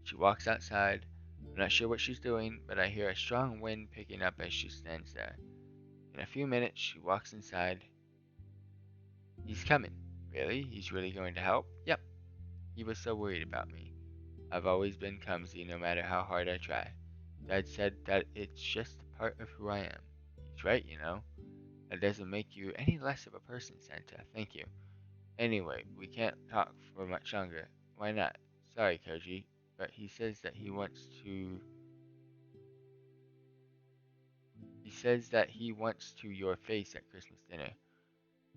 She walks outside. I'm not sure what she's doing, but I hear a strong wind picking up as she stands there. In a few minutes, she walks inside. He's coming. Really? He's really going to help? Yep. He was so worried about me. I've always been clumsy no matter how hard I try. Dad said that it's just a part of who I am. He's right, you know. That doesn't make you any less of a person, Santa. Thank you. Anyway, we can't talk for much longer. Why not? Sorry, Koji, but he says that he wants to your face at Christmas dinner.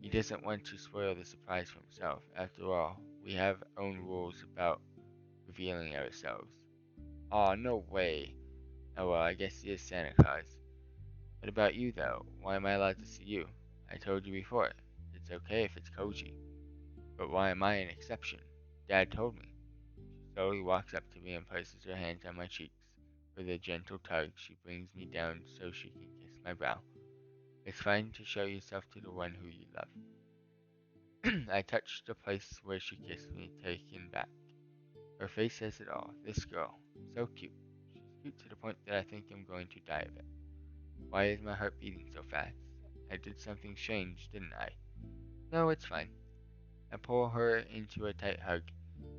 He doesn't want to spoil the surprise for himself. After all, we have our own rules about revealing ourselves. Aw, no way. Oh well, I guess he is Santa Claus. What about you, though? Why am I allowed to see you? I told you before. It's okay if it's Koji. But why am I an exception? Dad told me. She slowly walks up to me and places her hands on my cheeks. With a gentle tug, she brings me down so she can kiss my brow. It's fine to show yourself to the one who you love. I touch the place where she kissed me, taken back. Her face says it all. This girl, so cute. She's cute to the point that I think I'm going to die of it. Why is my heart beating so fast? I did something strange, didn't I? No, it's fine. I pull her into a tight hug,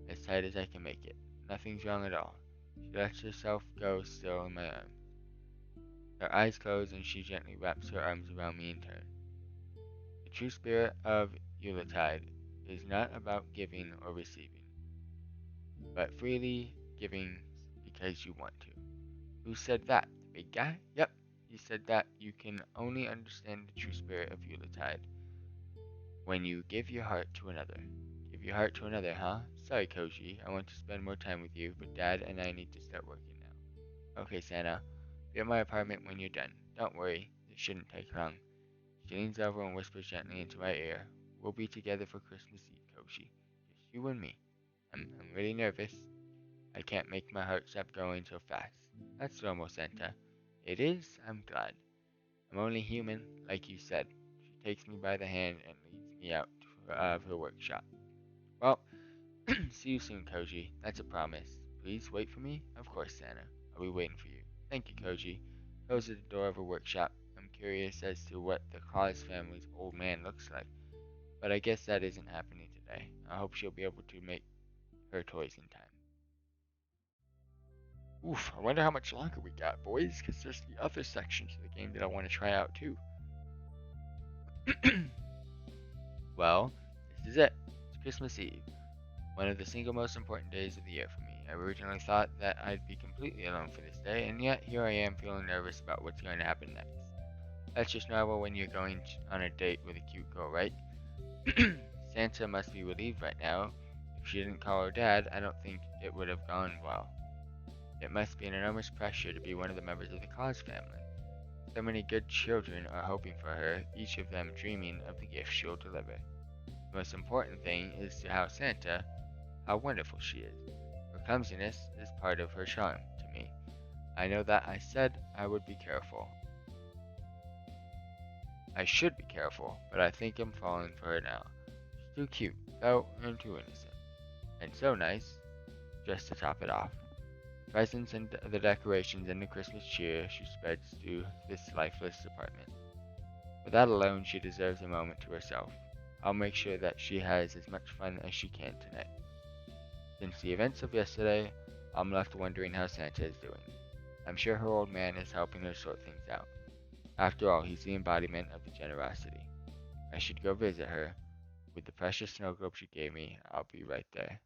as tight as I can make it. Nothing's wrong at all. She lets herself go still in my arms. Her eyes close and she gently wraps her arms around me in turn. The true spirit of Yuletide is not about giving or receiving, but freely giving because you want to. Who said that? The big guy? Yep, he said that you can only understand the true spirit of Yuletide when you give your heart to another. Give your heart to another, huh? Sorry, Koji, I want to spend more time with you, but Dad and I need to start working now. Okay, Santa, be at my apartment when you're done. Don't worry, it shouldn't take long. She leans over and whispers gently into my ear. We'll be together for Christmas Eve, Koji. Just you and me. I'm really nervous. I can't make my heart stop going so fast. That's normal, Santa. It is? I'm glad. I'm only human, like you said. She takes me by the hand and leads me out of her workshop. Well, see you soon, Koji. That's a promise. Please wait for me? Of course, Santa. I'll be waiting for you. Thank you, Koji. Closes the door of her workshop. I'm curious as to what the Claus family's old man looks like, but I guess that isn't happening today. I hope she'll be able to make her toys in time. Oof, I wonder how much longer we got, boys, because there's the other sections of the game that I want to try out too. Well, this is it. It's Christmas Eve, one of the single most important days of the year for me. I originally thought that I'd be completely alone for this day, and yet here I am feeling nervous about what's going to happen next. That's just normal when you're going on a date with a cute girl, right? Santa must be relieved right now. If she didn't call her dad, I don't think it would have gone well. It must be an enormous pressure to be one of the members of the Claus family. So many good children are hoping for her, each of them dreaming of the gift she'll deliver. The most important thing is to how Santa, how wonderful she is. Her clumsiness is part of her charm to me. I know that I said I would be careful. I should be careful, but I think I'm falling for her now. She's too cute, though, and too innocent. And so nice, just to top it off. The presents and the decorations and the Christmas cheer she spreads through this lifeless apartment. For that alone, she deserves a moment to herself. I'll make sure that she has as much fun as she can tonight. Since the events of yesterday, I'm left wondering how Santa is doing. I'm sure her old man is helping her sort things out. After all, he's the embodiment of the generosity. I should go visit her. With the precious snow globe she gave me, I'll be right there.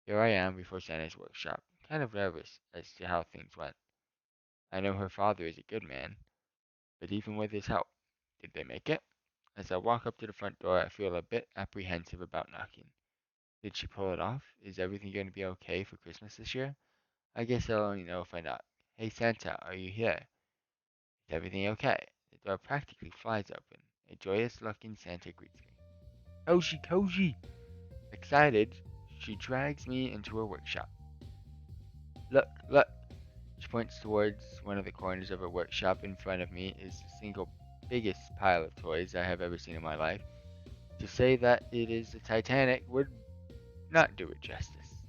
Here I am before Santa's workshop, kind of nervous as to how things went. I know her father is a good man, but even with his help, did they make it? As I walk up to the front door, I feel a bit apprehensive about knocking. Did she pull it off? Is everything going to be okay for Christmas this year? I guess I'll only know if I knock. Hey Santa, are you here? Is everything okay? The door practically flies open. A joyous looking Santa greets me. Koji, Koji! Excited, she drags me into her workshop. Look, look! She points towards one of the corners of her workshop. In front of me is the single biggest pile of toys I have ever seen in my life. To say that it is the Titanic would not do it justice.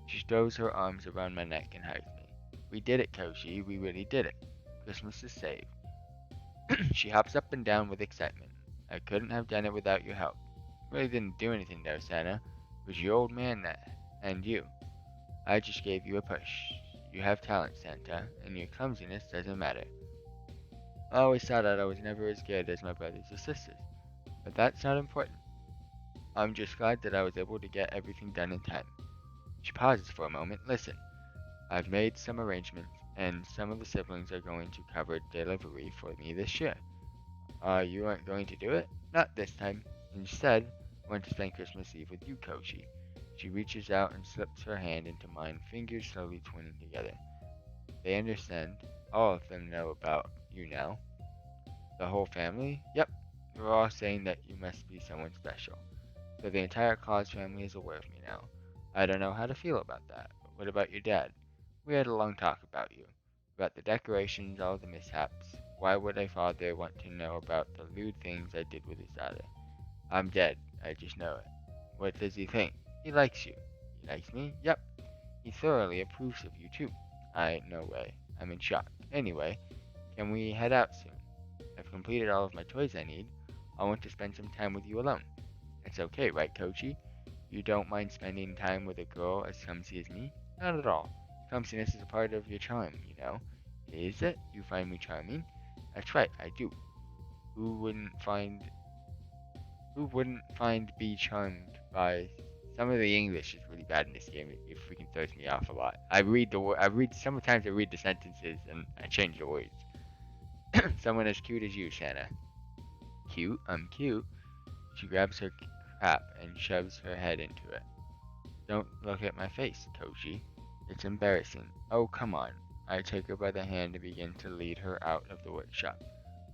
She throws her arms around my neck and hugs me. We did it, Koshi. We really did it. Christmas is saved. She hops up and down with excitement. I couldn't have done it without your help. Really didn't do anything though, Santa. It was your old man and you. I just gave you a push. You have talent, Santa, and your clumsiness doesn't matter. I always thought that I was never as good as my brothers or sisters, but that's not important. I'm just glad that I was able to get everything done in time. She pauses for a moment. Listen, I've made some arrangements, and some of the siblings are going to cover delivery for me this year. You aren't going to do it? Not this time. Instead, I want to spend Christmas Eve with you, Koshi. She reaches out and slips her hand into mine, fingers slowly twining together. They understand. All of them know about you now. The whole family? Yep. We're all saying that you must be someone special. So the entire Claus family is aware of me now. I don't know how to feel about that. But what about your dad? We had a long talk about you. About the decorations, all the mishaps. Why would a father want to know about the lewd things I did with his daughter? I'm dead. I just know it. What does he think? He likes you. He likes me? Yep. He thoroughly approves of you too. No way. I'm in shock. Anyway, can we head out soon? I've completed all of my toys I need. I want to spend some time with you alone. It's okay, right, Kochi? You don't mind spending time with a girl as clumsy as me? Not at all. Clumsiness is a part of your charm, you know. Is it? You find me charming? That's right, I do. Who wouldn't find be charmed by some of the English is really bad in this game. It freaking throws me off a lot. Sometimes I read the sentences and I change the words. Someone as cute as you, Shanna. Cute? I'm cute. She grabs her cap and shoves her head into it. Don't look at my face, Koji. It's embarrassing. Oh, come on. I take her by the hand and begin to lead her out of the workshop.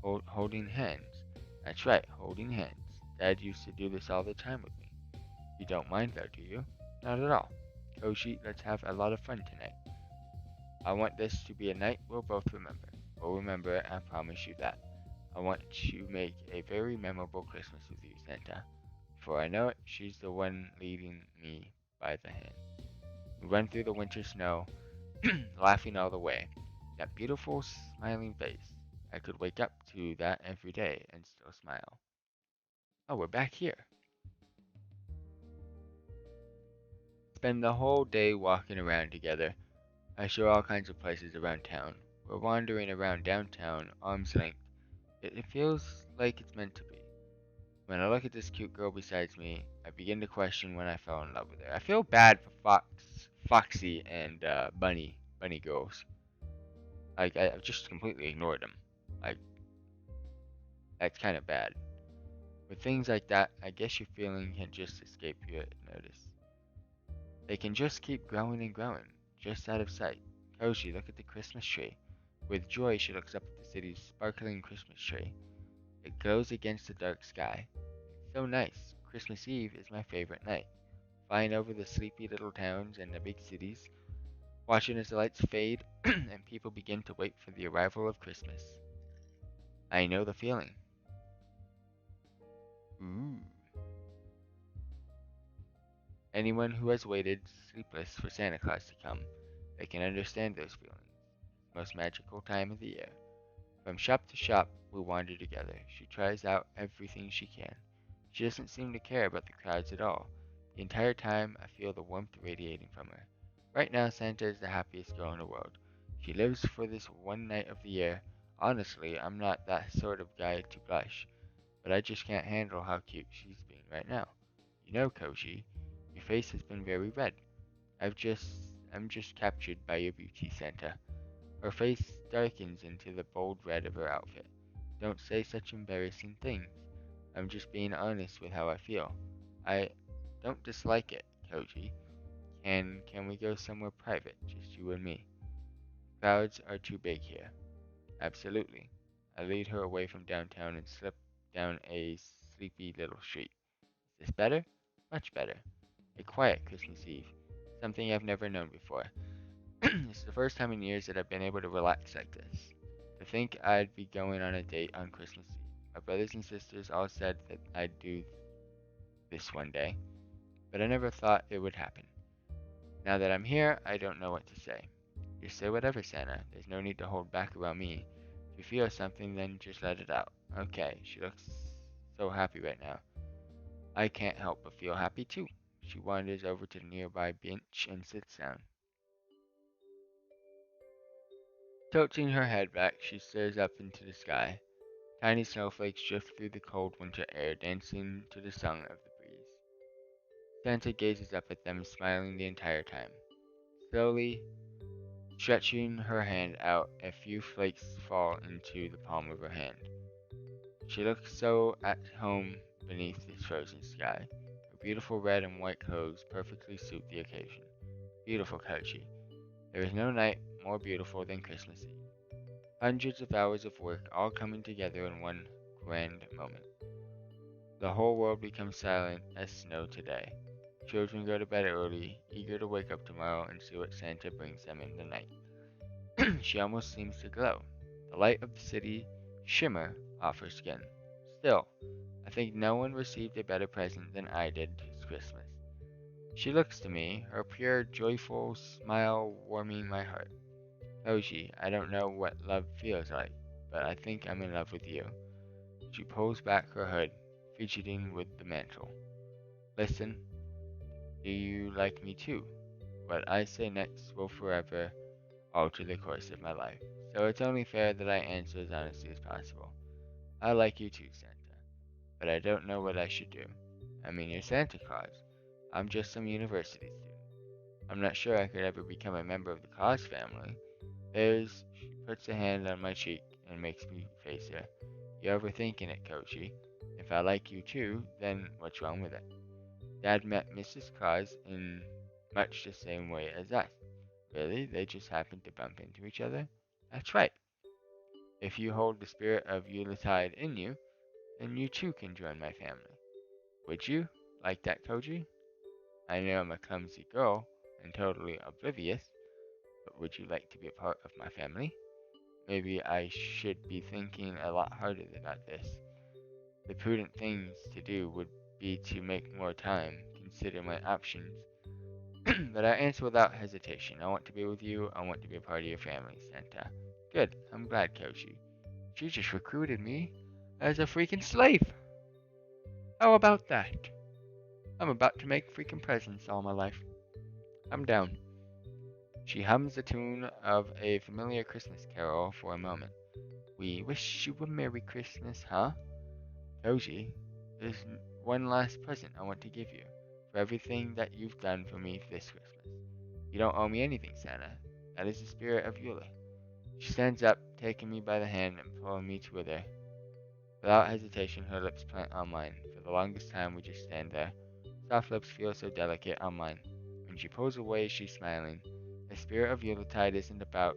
Holding hands. That's right, holding hands. Dad used to do this all the time with me. You don't mind though, do you? Not at all. Koji, let's have a lot of fun tonight. I want this to be a night we'll both remember. We'll remember it, I promise you that. I want to make a very memorable Christmas with you, Santa. Before I know it, she's the one leading me by the hand. We run through the winter snow, laughing all the way. That beautiful, smiling face. I could wake up to that every day and still smile. Oh, we're back here. Spend the whole day walking around together. I show all kinds of places around town. We're wandering around downtown, arm's length. It feels like it's meant to be. When I look at this cute girl beside me, I begin to question when I fell in love with her. I feel bad for Foxy, and Bunny girls. I've just completely ignored them. Like, that's kind of bad. With things like that, I guess your feeling can just escape your notice. They can just keep growing and growing, just out of sight. Koshi, look at the Christmas tree. With joy, she looks up at the city's sparkling Christmas tree. It glows against the dark sky. It's so nice. Christmas Eve is my favorite night. Flying over the sleepy little towns and the big cities, watching as the lights fade and people begin to wait for the arrival of Christmas. I know the feeling. Ooh. Anyone who has waited sleepless for Santa Claus to come, they can understand those feelings. It's the most magical time of the year. From shop to shop, we wander together. She tries out everything she can. She doesn't seem to care about the crowds at all. The entire time, I feel the warmth radiating from her. Right now, Santa is the happiest girl in the world. She lives for this one night of the year. Honestly, I'm not that sort of guy to blush, but I just can't handle how cute she's being right now. You know, Koji, your face has been very red. I'm just captured by your beauty, Santa. Her face darkens into the bold red of her outfit. Don't say such embarrassing things. I'm just being honest with how I feel. I don't dislike it, Koji. Can we go somewhere private, just you and me? Crowds are too big here. Absolutely. I lead her away from downtown and slip down a sleepy little street. Is this better? Much better. A quiet Christmas Eve. Something I've never known before. It's the first time in years that I've been able to relax like this. To think I'd be going on a date on Christmas Eve. My brothers and sisters all said that I'd do this one day, but I never thought it would happen. Now that I'm here, I don't know what to say. Just say whatever, Santa. There's no need to hold back around me. If you feel something, then just let it out. Okay, she looks so happy right now. I can't help but feel happy too. She wanders over to the nearby bench and sits down. Tilting her head back, she stares up into the sky. Tiny snowflakes drift through the cold winter air, dancing to the song of the breeze. Santa gazes up at them, smiling the entire time. Slowly, stretching her hand out, a few flakes fall into the palm of her hand. She looks so at home beneath this frozen sky. Her beautiful red and white clothes perfectly suit the occasion. Beautiful Kochi. There is no night more beautiful than Christmas Eve. Hundreds of hours of work all coming together in one grand moment. The whole world becomes silent as snow today. Children go to bed early, eager to wake up tomorrow and see what Santa brings them in the night. She almost seems to glow. The light of the city shimmer off her skin. Still, I think no one received a better present than I did this Christmas. She looks to me, her pure, joyful smile warming my heart. Koji, I don't know what love feels like, but I think I'm in love with you. She pulls back her hood, fidgeting with the mantle. Listen, do you like me too? What I say next will forever alter the course of my life, so it's only fair that I answer as honestly as possible. I like you too, Santa, but I don't know what I should do. I mean, you're Santa Claus. I'm just some university student. I'm not sure I could ever become a member of the Claus family. She puts a hand on my cheek and makes me face her. You're overthinking it, Kochi. If I like you too, then what's wrong with it? Dad met Mrs. Claus in much the same way as us. Really? They just happened to bump into each other? That's right. If you hold the spirit of Yuletide in you, then you too can join my family. Would you? Like that, Koji? I know I'm a clumsy girl and totally oblivious, but would you like to be a part of my family? Maybe I should be thinking a lot harder about this. The prudent things to do would be to make more time, consider my options. But I answer without hesitation. I want to be with you. I want to be a part of your family, Santa. Good. I'm glad, Koshi. She just recruited me as a freaking slave. How about that? I'm about to make freaking presents all my life. I'm down. She hums the tune of a familiar Christmas carol for a moment. We wish you a Merry Christmas, huh? Koji, there's one last present I want to give you for everything that you've done for me this Christmas. You don't owe me anything, Santa. That is the spirit of Yule. She stands up, taking me by the hand and pulling me to her. Without hesitation, her lips plant on mine. For the longest time, we just stand there. Soft lips feel so delicate on mine. When she pulls away, she's smiling. The spirit of Yuletide isn't about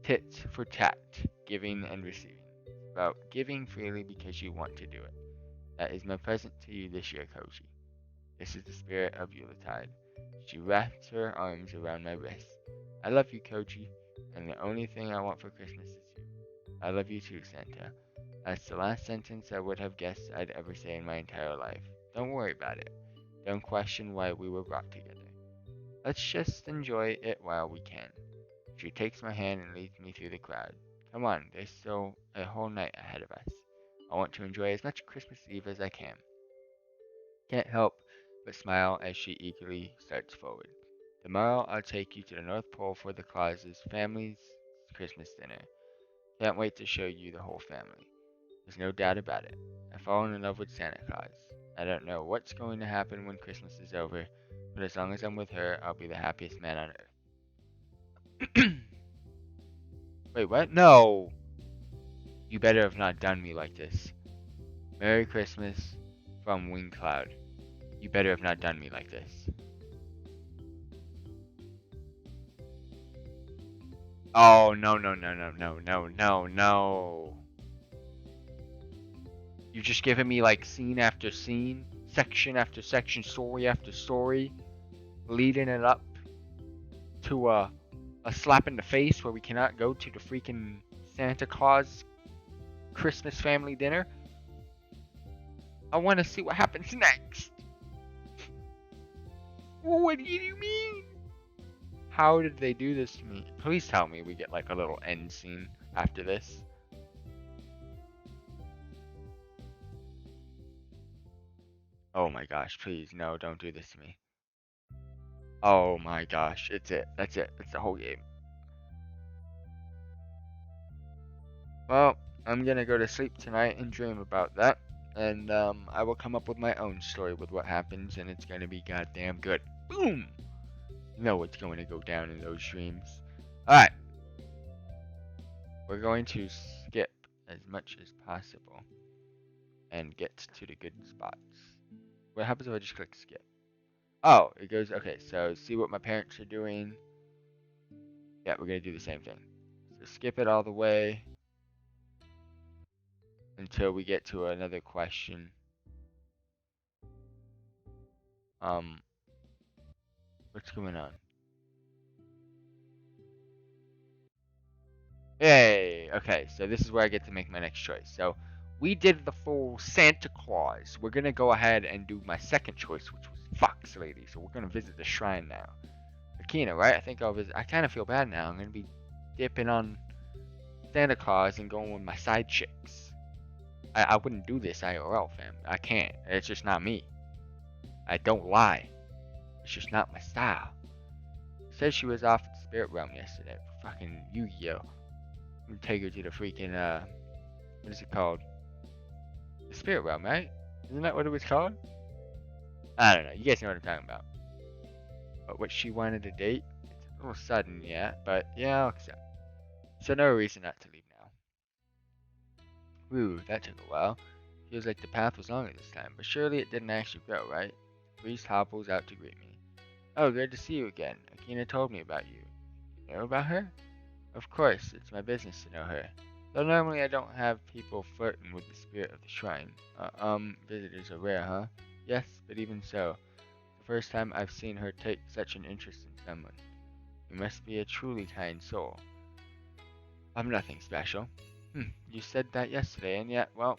tit for tat, giving and receiving. It's about giving freely because you want to do it. That is my present to you this year, Koji. This is the spirit of Yuletide. She wraps her arms around my wrist. I love you, Koji, and the only thing I want for Christmas is you. I love you too, Santa. That's the last sentence I would have guessed I'd ever say in my entire life. Don't worry about it. Don't question why we were brought together. Let's just enjoy it while we can. She takes my hand and leads me through the crowd. Come on, there's still a whole night ahead of us. I want to enjoy as much Christmas Eve as I can. Can't help but smile as she eagerly starts forward. Tomorrow I'll take you to the North Pole for the Claus's family's Christmas dinner. Can't wait to show you the whole family. There's no doubt about it. I've fallen in love with Santa Claus. I don't know what's going to happen when Christmas is over, but as long as I'm with her, I'll be the happiest man on earth. Wait, what? No! You better have not done me like this. Merry Christmas from Wing Cloud. You better have not done me like this. Oh, no, no, no, no, no, no, no, no. You've just given me like scene after scene, section after section, story after story, leading it up to a slap in the face where we cannot go to the freaking Santa Claus Christmas family dinner. I want to see what happens next. What do you mean? How did they do this to me? Please tell me we get like a little end scene after this. Oh my gosh, please, no, don't do this to me. Oh my gosh, it's it. That's it. That's the whole game. Well, I'm gonna go to sleep tonight and dream about that. And I will come up with my own story with what happens, and it's gonna be goddamn good. Boom! You know what's going to go down in those dreams. Alright. We're going to skip as much as possible and get to the good spots. What happens if I just click skip? Oh, it goes, okay, so see what my parents are doing. Yeah, we're going to do the same thing. So skip it all the way until we get to another question. What's going on? Yay! Okay, so this is where I get to make my next choice. So we did the full Santa Claus. We're gonna go ahead and do my second choice, which was Fox Lady. So we're gonna visit the shrine now. Akina, right? I think I'll visit. I kind of feel bad now. I'm gonna be dipping on Santa Claus and going with my side chicks. I wouldn't do this IRL, fam. I can't. It's just not me. I don't lie. It's just not my style. Said she was off at the spirit realm yesterday. Fucking Yu-Gi-Oh! Take her to the freaking what is it called? The spirit realm, right? Isn't that what it was called? I don't know. You guys know what I'm talking about. But what she wanted to date? It's a little sudden, yeah. But yeah, I'll accept. So no reason not to leave now. Ooh, that took a while. Feels like the path was longer this time, but surely it didn't actually grow, right? The priest hobbles out to greet me. Oh, good to see you again. Akina told me about you. You know about her? Of course, it's my business to know her. Though normally I don't have people flirting with the spirit of the shrine. Visitors are rare, huh? Yes, but even so, it's the first time I've seen her take such an interest in someone. You must be a truly kind soul. I'm nothing special. You said that yesterday, and yet, well,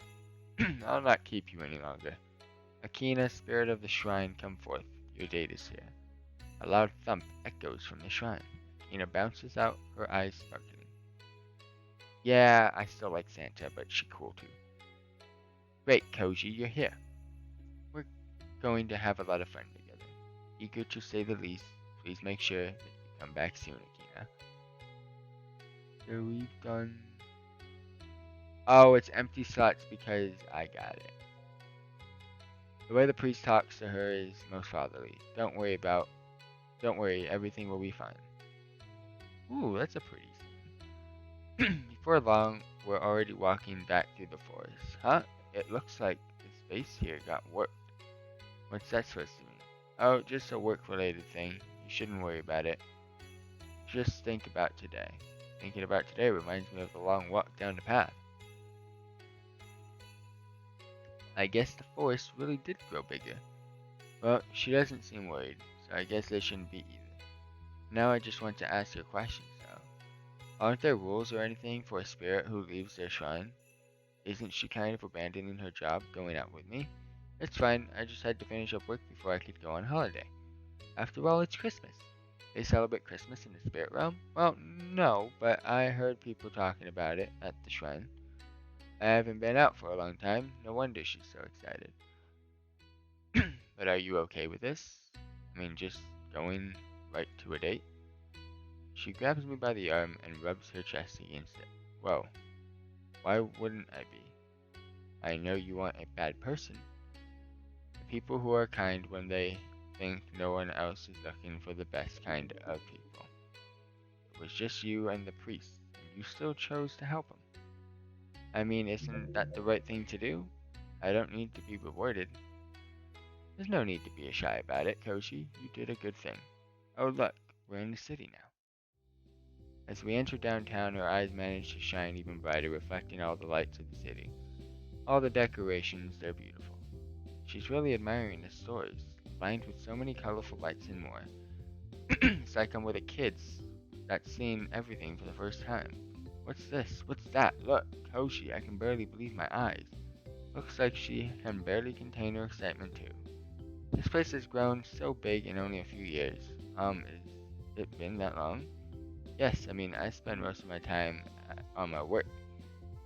I'll not keep you any longer. Akina, spirit of the shrine, come forth. Your date is here. A loud thump echoes from the shrine. Akina bounces out, her eyes sparkling. Yeah, I still like Santa, but she cool too. Great, Koji, you're here. We're going to have a lot of fun together. Eager to say the least, please make sure that you come back soon, Akina. So we've done... Oh, it's empty slots because I got it. The way the priest talks to her is most fatherly. Don't worry, everything will be fine. Ooh, that's a pretty scene. Before long, we're already walking back through the forest. Huh? It looks like the space here got warped. What's that supposed to mean? Oh, just a work-related thing. You shouldn't worry about it. Just think about today. Thinking about today reminds me of the long walk down the path. I guess the forest really did grow bigger. Well, she doesn't seem worried, so I guess they shouldn't be either. Now I just want to ask you a question, so. Aren't there rules or anything for a spirit who leaves their shrine? Isn't she kind of abandoning her job going out with me? It's fine, I just had to finish up work before I could go on holiday. After all, it's Christmas. They celebrate Christmas in the spirit realm? Well, no, but I heard people talking about it at the shrine. I haven't been out for a long time, no wonder she's so excited. But are you okay with this? I mean, just going right to a date? She grabs me by the arm and rubs her chest against it. Well, why wouldn't I be? I know you want a bad person. The people who are kind when they think no one else is looking for the best kind of people. It was just you and the priest, and you still chose to help him. I mean, isn't that the right thing to do? I don't need to be rewarded. There's no need to be shy about it, Koshi. You did a good thing. Oh look, we're in the city now. As we enter downtown, her eyes manage to shine even brighter, reflecting all the lights of the city. All the decorations, they're beautiful. She's really admiring the stores, lined with so many colorful lights and more. It's like I'm with a kid that's seeing everything for the first time. What's this? What's that? Look, Koshi, I can barely believe my eyes. Looks like she can barely contain her excitement too. This place has grown so big in only a few years. Has it been that long? Yes, I mean, I spend most of my time on my work.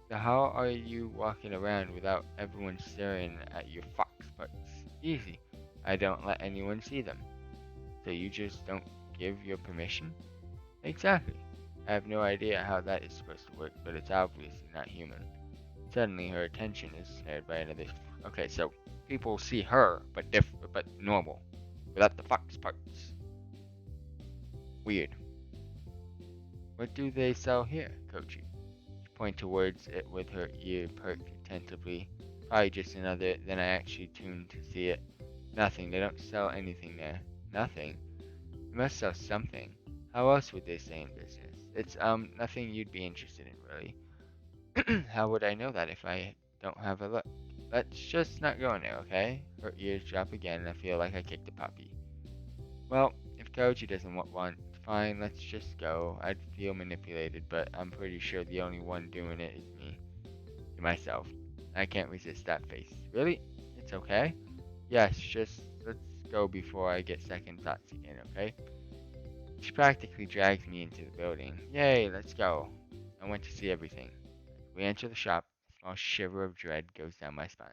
So how are you walking around without everyone staring at your fox butts? Easy. I don't let anyone see them. So you just don't give your permission? Exactly. I have no idea how that is supposed to work, but it's obviously not human. Suddenly her attention is snared by another. Okay, so people see her, but but normal, without the fox parts. Weird. What do they sell here, Kochi? She pointed towards it with her ear perked attentively. Probably just another. Then I actually tuned to see it. Nothing. They don't sell anything there. Nothing. They must sell something. How else would they stay in business? It's nothing you'd be interested in, really. How would I know that if I don't have a look? Let's just not go in there, okay? Her ears drop again and I feel like I kicked a puppy. Well, if Koji doesn't want, fine, let's just go. I'd feel manipulated, but I'm pretty sure the only one doing it is me. To myself. I can't resist that face. Really? It's okay? Yes, just let's go before I get second thoughts again, okay? She practically drags me into the building. Yay, let's go. I went to see everything. We enter the shop. A small shiver of dread goes down my spine.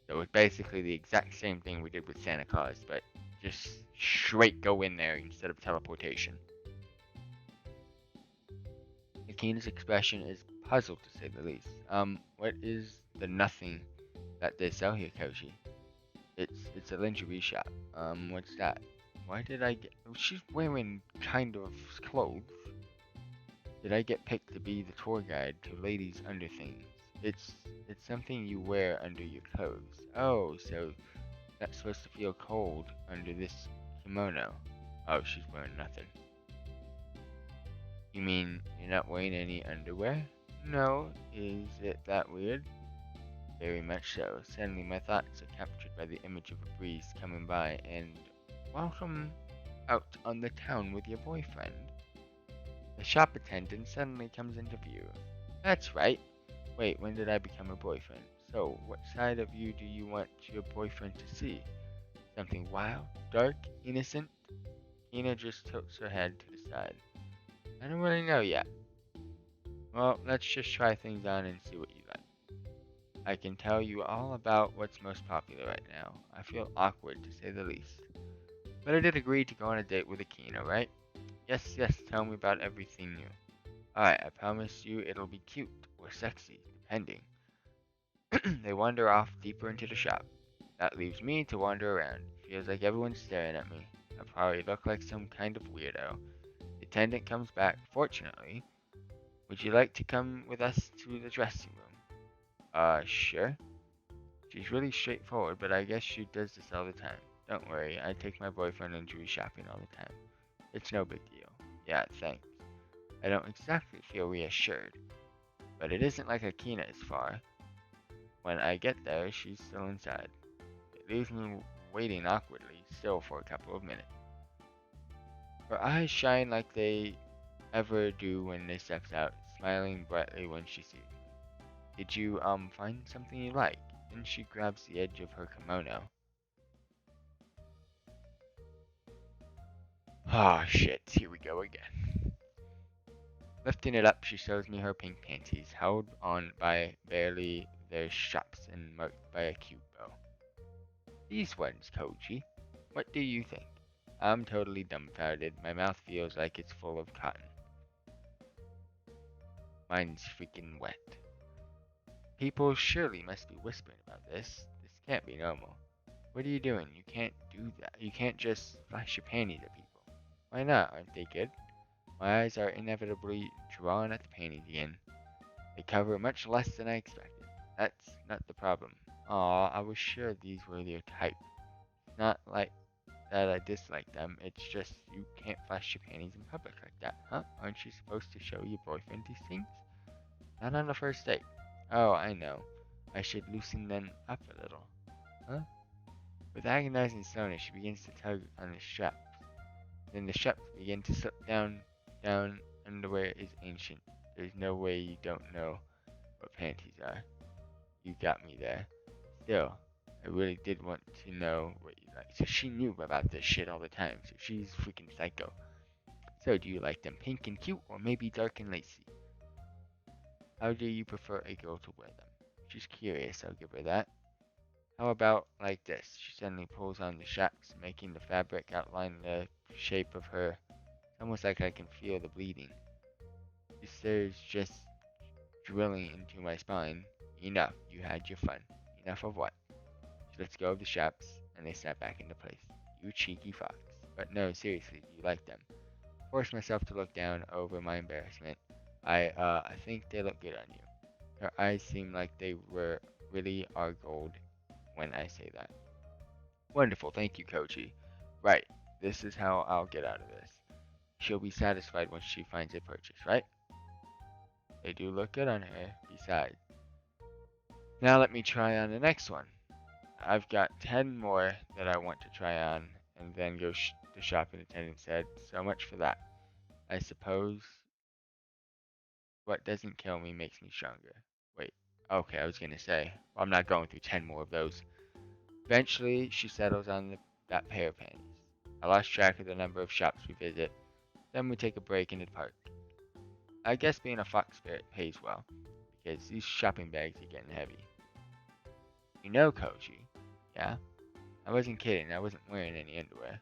So it was basically the exact same thing we did with Santa Claus, but just straight go in there instead of teleportation. Akina's expression is puzzled to say the least. What is the nothing that they sell here, Koji? It's a lingerie shop. What's that? Why did I get? She's wearing kind of clothes. Did I get picked to be the tour guide to ladies' underthings? It's something you wear under your clothes. Oh, so that's supposed to feel cold under this kimono. Oh, she's wearing nothing. You mean you're not wearing any underwear? No, is it that weird? Very much so. Suddenly my thoughts are captured by the image of a breeze coming by and welcome out on the town with your boyfriend. The shop attendant suddenly comes into view. That's right. Wait, when did I become a boyfriend? So, what side of you do you want your boyfriend to see? Something wild, dark, innocent? Ina just tilts her head to the side. I don't really know yet. Well, let's just try things on and see what you like. I can tell you all about what's most popular right now. I feel awkward to say the least. But I did agree to go on a date with Akina, right? Yes, yes, tell me about everything new. Alright, I promise you it'll be cute or sexy, depending. They wander off deeper into the shop. That leaves me to wander around. Feels like everyone's staring at me. I probably look like some kind of weirdo. The attendant comes back, fortunately. Would you like to come with us to the dressing room? Sure. She's really straightforward, but I guess she does this all the time. Don't worry, I take my boyfriend lingerie shopping all the time. It's no big deal. Yeah, thanks. I don't exactly feel reassured, but it isn't like Akina is far. When I get there, she's still inside. It leaves me waiting awkwardly still for a couple of minutes. Her eyes shine like they ever do when they steps out, smiling brightly when she sees me. Did you, find something you like? And she grabs the edge of her kimono. Ah, shit, here we go again. Lifting it up, she shows me her pink panties, held on by barely their straps and marked by a cute bow. These ones, Koji. What do you think? I'm totally dumbfounded. My mouth feels like it's full of cotton. Mine's freaking wet. People surely must be whispering about this. This can't be normal. What are you doing? You can't do that. You can't just flash your panties at people. Why not? Aren't they good? My eyes are inevitably drawn at the panties again. They cover much less than I expected. That's not the problem. Aw, I was sure these were your type. Not like that I dislike them, it's just you can't flash your panties in public like that, huh? Aren't you supposed to show your boyfriend these things? Not on the first date. Oh, I know. I should loosen them up a little. Huh? With agonizing slowness, she begins to tug on the straps. Then the straps begin to slip down. Underwear is ancient. There's no way you don't know what panties are. You got me there. Still, I really did want to know what you like. So she knew about this shit all the time. So she's freaking psycho. So do you like them pink and cute or maybe dark and lacy? How do you prefer a girl to wear them? She's curious, I'll give her that. How about like this? She suddenly pulls on the straps, making the fabric outline the shape of her. It's almost like I can feel the bleeding. She stares, just drilling into my spine. Enough, you had your fun. Enough of what? She lets go of the straps, and they snap back into place. You cheeky fox. But no, seriously, do you like them? Force myself to look down over my embarrassment. I think they look good on you. Her eyes seem like they really are gold when I say that. Wonderful, thank you, Koji. Right, this is how I'll get out of this. She'll be satisfied once she finds a purchase, right? They do look good on her, besides. Now let me try on the next one. I've got 10 more that I want to try on, and then the shopping attendant said, so much for that. I suppose what doesn't kill me makes me stronger. Wait, okay, I was gonna say, well, I'm not going through 10 more of those. Eventually, she settles on that pair of panties. I lost track of the number of shops we visit, then we take a break in the park. I guess being a fox spirit pays well, because these shopping bags are getting heavy. You know, Koji, yeah? I wasn't kidding, I wasn't wearing any underwear.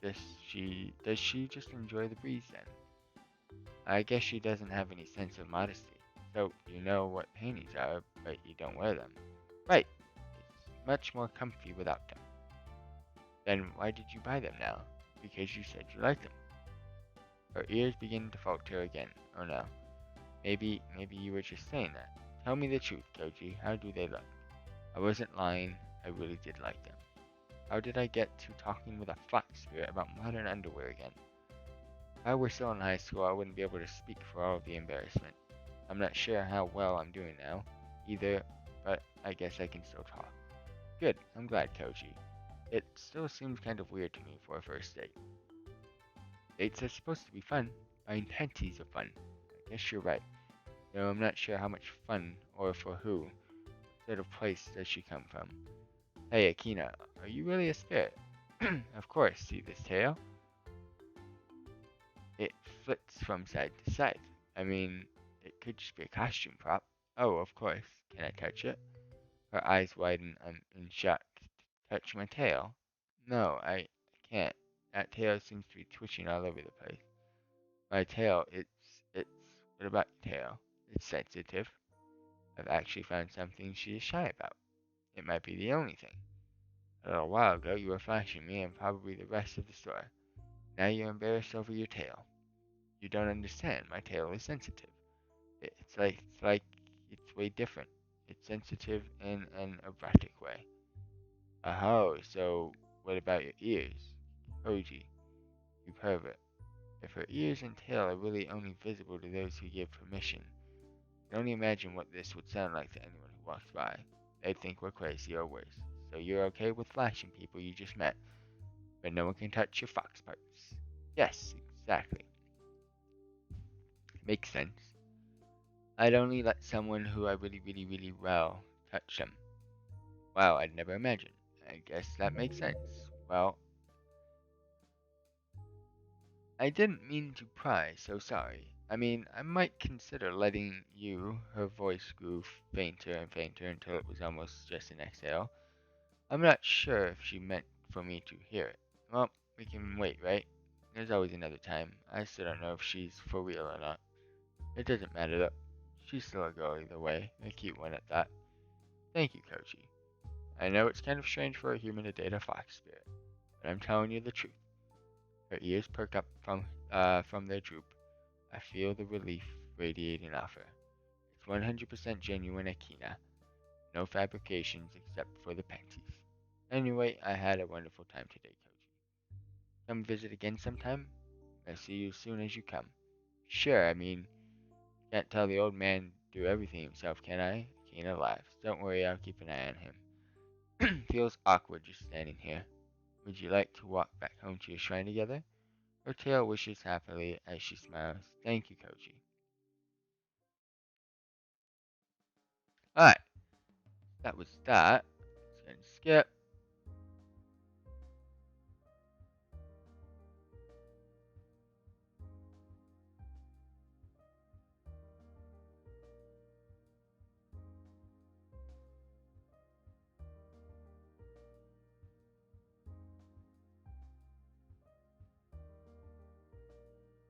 Does she just enjoy the breeze then? I guess she doesn't have any sense of modesty. So, you know what panties are, but you don't wear them. Right, it's much more comfy without them. Then why did you buy them now? Because you said you liked them. Her ears begin to falter again. Oh no. Maybe you were just saying that. Tell me the truth, Koji. How do they look? I wasn't lying. I really did like them. How did I get to talking with a fox spirit about modern underwear again? If I were still in high school, I wouldn't be able to speak for all of the embarrassment. I'm not sure how well I'm doing now, either, but I guess I can still talk. Good, I'm glad, Koji. It still seems kind of weird to me for a first date. Dates are supposed to be fun. Buying panties are fun. I guess you're right. Though I'm not sure how much fun, or for who. What sort of place does she come from? Hey, Akina, are you really a spirit? Of course, see this tail? It flips from side to side. I mean, it could just be a costume prop. Oh, of course. Can I touch it? Her eyes widen in shock. Touch my tail? No, I can't. That tail seems to be twitching all over the place. My tail, what about your tail? It's sensitive. I've actually found something she is shy about. It might be the only thing. A little while ago, you were flashing me and probably the rest of the store. Now you're embarrassed over your tail. You don't understand. My tail is sensitive. It's way different. It's sensitive in an erotic way. Oh, so what about your ears? Koji, you pervert. If her ears and tail are really only visible to those who give permission, I can only imagine what this would sound like to anyone who walks by. They'd think we're crazy or worse. So you're okay with flashing people you just met, but no one can touch your fox parts. Yes, exactly. Makes sense. I'd only let someone who I really well touch them. Wow, I'd never imagined. I guess that makes sense. Well, I didn't mean to pry, so sorry. I mean, I might consider letting you. Her voice grew fainter and fainter until it was almost just an exhale. I'm not sure if she meant for me to hear it. Well, we can wait, right? There's always another time. I still don't know if she's for real or not. It doesn't matter though. She's still a girl either way. A cute one at that. Thank you, Koji. I know it's kind of strange for a human to date a fox spirit, but I'm telling you the truth. Her ears perk up from their droop. I feel the relief radiating off her. It's 100% genuine Akina. No fabrications except for the panties. Anyway, I had a wonderful time today, Koji. Come visit again sometime? I'll see you as soon as you come. Sure, I mean, can't tell the old man do everything himself, can I? Akina laughs. Don't worry, I'll keep an eye on him. Feels awkward just standing here. Would you like to walk back home to your shrine together? Her tail wishes happily as she smiles. Thank you, Koji. Alright, that was that. Let's go and skip.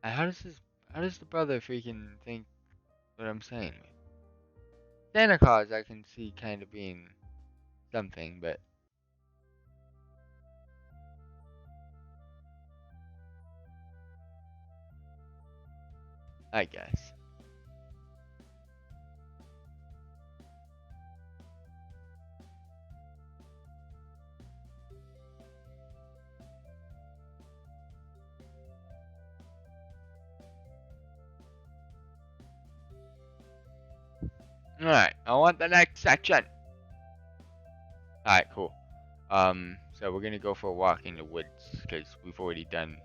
How does the brother freaking think what I'm saying? Santa Claus I can see kind of being something, but I guess. Alright, I want the next section. Alright, cool. So we're gonna go for a walk in the woods, because we've already done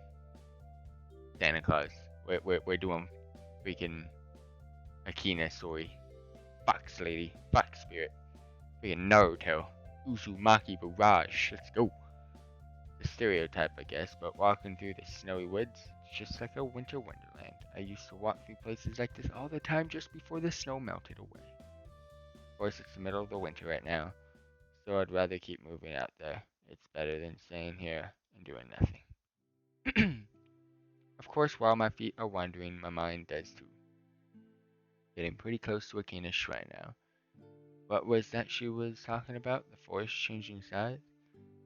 Santa Claus. We're doing freaking Akina story. Fox lady, fox spirit. Freaking Naruto. Uzumaki barrage. Let's go. The stereotype, I guess, but walking through the snowy woods, it's just like a winter wonderland. I used to walk through places like this all the time just before the snow melted away. Of course, it's the middle of the winter right now, so I'd rather keep moving out there. It's better than staying here and doing nothing. Of course, while my feet are wandering, my mind does too. Getting pretty close to Akina's shrine now. What was that she was talking about? The forest changing size?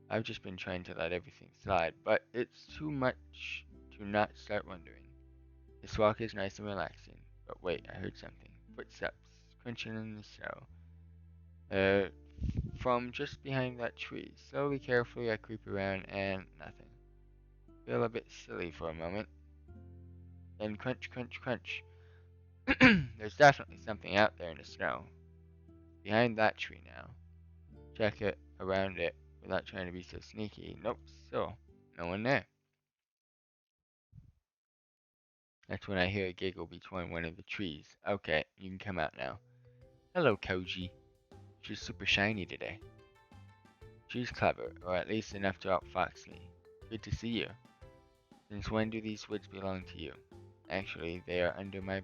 I've just been trying to let everything slide, but it's too much to not start wondering. This walk is nice and relaxing, but wait, I heard something. Footsteps, crunching in the snow. From just behind that tree. Slowly, carefully, I creep around and nothing. Feel a bit silly for a moment. Then crunch, crunch, crunch. There's definitely something out there in the snow. Behind that tree now. Check it around it without trying to be so sneaky. Nope, still no one there. That's when I hear a giggle between one of the trees. Okay, you can come out now. Hello, Koji. She's super shiny today. She's clever, or at least enough to outfox me. Good to see you. Since when do these woods belong to you? Actually, they are under my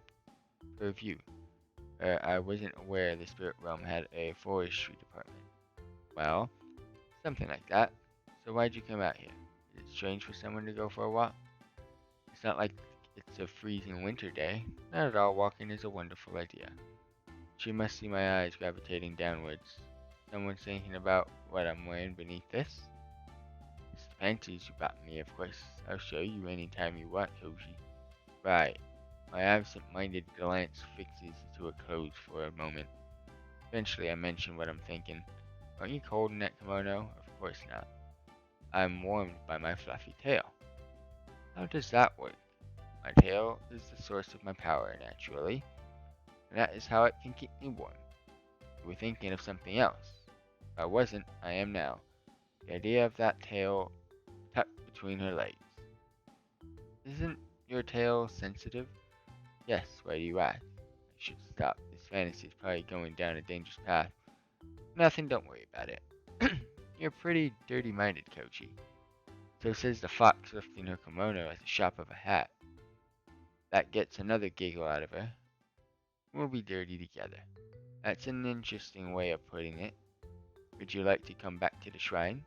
purview. I wasn't aware the spirit realm had a forestry department. Well, something like that. So why'd you come out here? Is it strange for someone to go for a walk? It's not like it's a freezing winter day. Not at all, walking is a wonderful idea. She must see my eyes gravitating downwards. Someone's thinking about what I'm wearing beneath this? It's the panties you bought me, of course. I'll show you anytime you want, Koji. Right. My absent-minded glance fixes to her clothes for a moment. Eventually I mention what I'm thinking. Aren't you cold in that kimono? Of course not. I'm warmed by my fluffy tail. How does that work? My tail is the source of my power, naturally, and that is how it can keep me warm. You were thinking of something else. If I wasn't, I am now. The idea of that tail tucked between her legs. Isn't your tail sensitive? Yes, why do you ask? I should stop. This fantasy is probably going down a dangerous path. Nothing, don't worry about it. You're pretty dirty-minded, Kochi. So says the fox lifting her kimono at the shop of a hat. That gets another giggle out of her. We'll be dirty together. That's an interesting way of putting it. Would you like to come back to the shrine?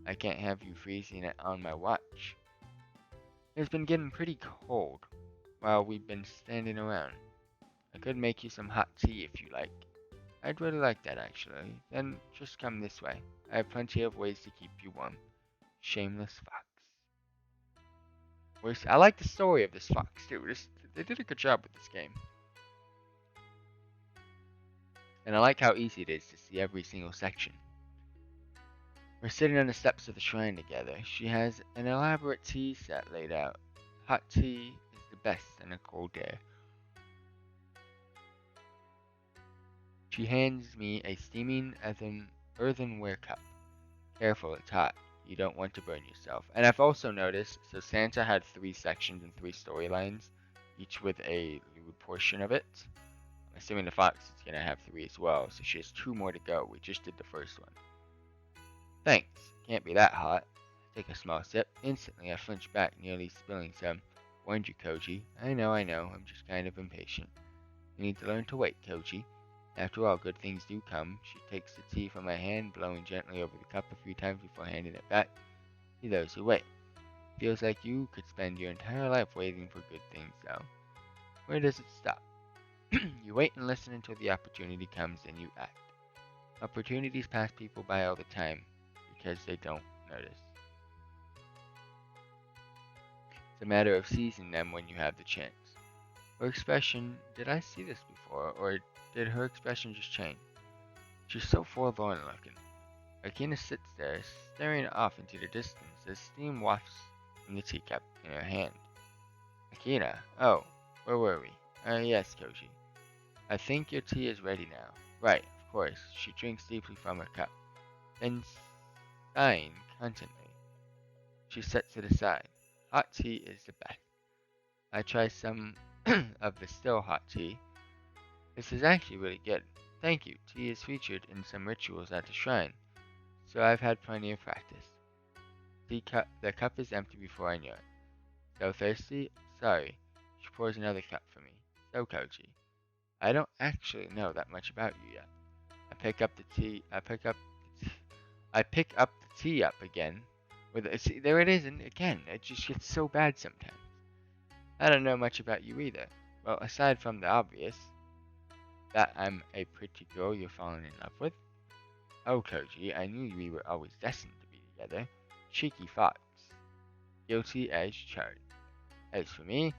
I can't have you freezing it on my watch. It's been getting pretty cold while we've been standing around. I could make you some hot tea if you like. I'd really like that actually. Then just come this way. I have plenty of ways to keep you warm. Shameless fox. I like the story of this fox too. They did a good job with this game. And I like how easy it is to see every single section. We're sitting on the steps of the shrine together. She has an elaborate tea set laid out. Hot tea is the best in a cold day. She hands me a steaming earthenware cup. Careful, it's hot. You don't want to burn yourself. And I've also noticed, so Santa had 3 sections and 3 storylines, each with a lewd portion of it. I'm assuming the fox is going to have 3 as well, so she has 2 more to go. We just did the first one. Thanks. Can't be that hot. Take a small sip. Instantly, I flinch back, nearly spilling some. Warned you, Koji. I know. I'm just kind of impatient. You need to learn to wait, Koji. After all, good things do come. She takes the tea from my hand, blowing gently over the cup a few times before handing it back. To those who wait. Feels like you could spend your entire life waiting for good things, though. Where does it stop? You wait and listen until the opportunity comes, and you act. Opportunities pass people by all the time, because they don't notice. It's a matter of seizing them when you have the chance. Her expression, did I see this before, or did her expression just change? She's so forlorn looking. Akina sits there, staring off into the distance as steam wafts from the teacup in her hand. Akina, oh, where were we? Yes, Koji. I think your tea is ready now. Right, of course. She drinks deeply from her cup, then sighing contently. She sets it aside. Hot tea is the best. I try some of the still hot tea. This is actually really good. Thank you. Tea is featured in some rituals at the shrine, so I've had plenty of practice. The cup is empty before I knew it. So thirsty? Sorry. She pours another cup for me. So, Koji, I don't actually know that much about you yet. I pick up the tea up again. See, there it is, and again, it just gets so bad sometimes. I don't know much about you either. Well, aside from the obvious, that I'm a pretty girl you're falling in love with. Oh, Koji, I knew we were always destined to be together. Cheeky fox. Guilty as charged. As for me,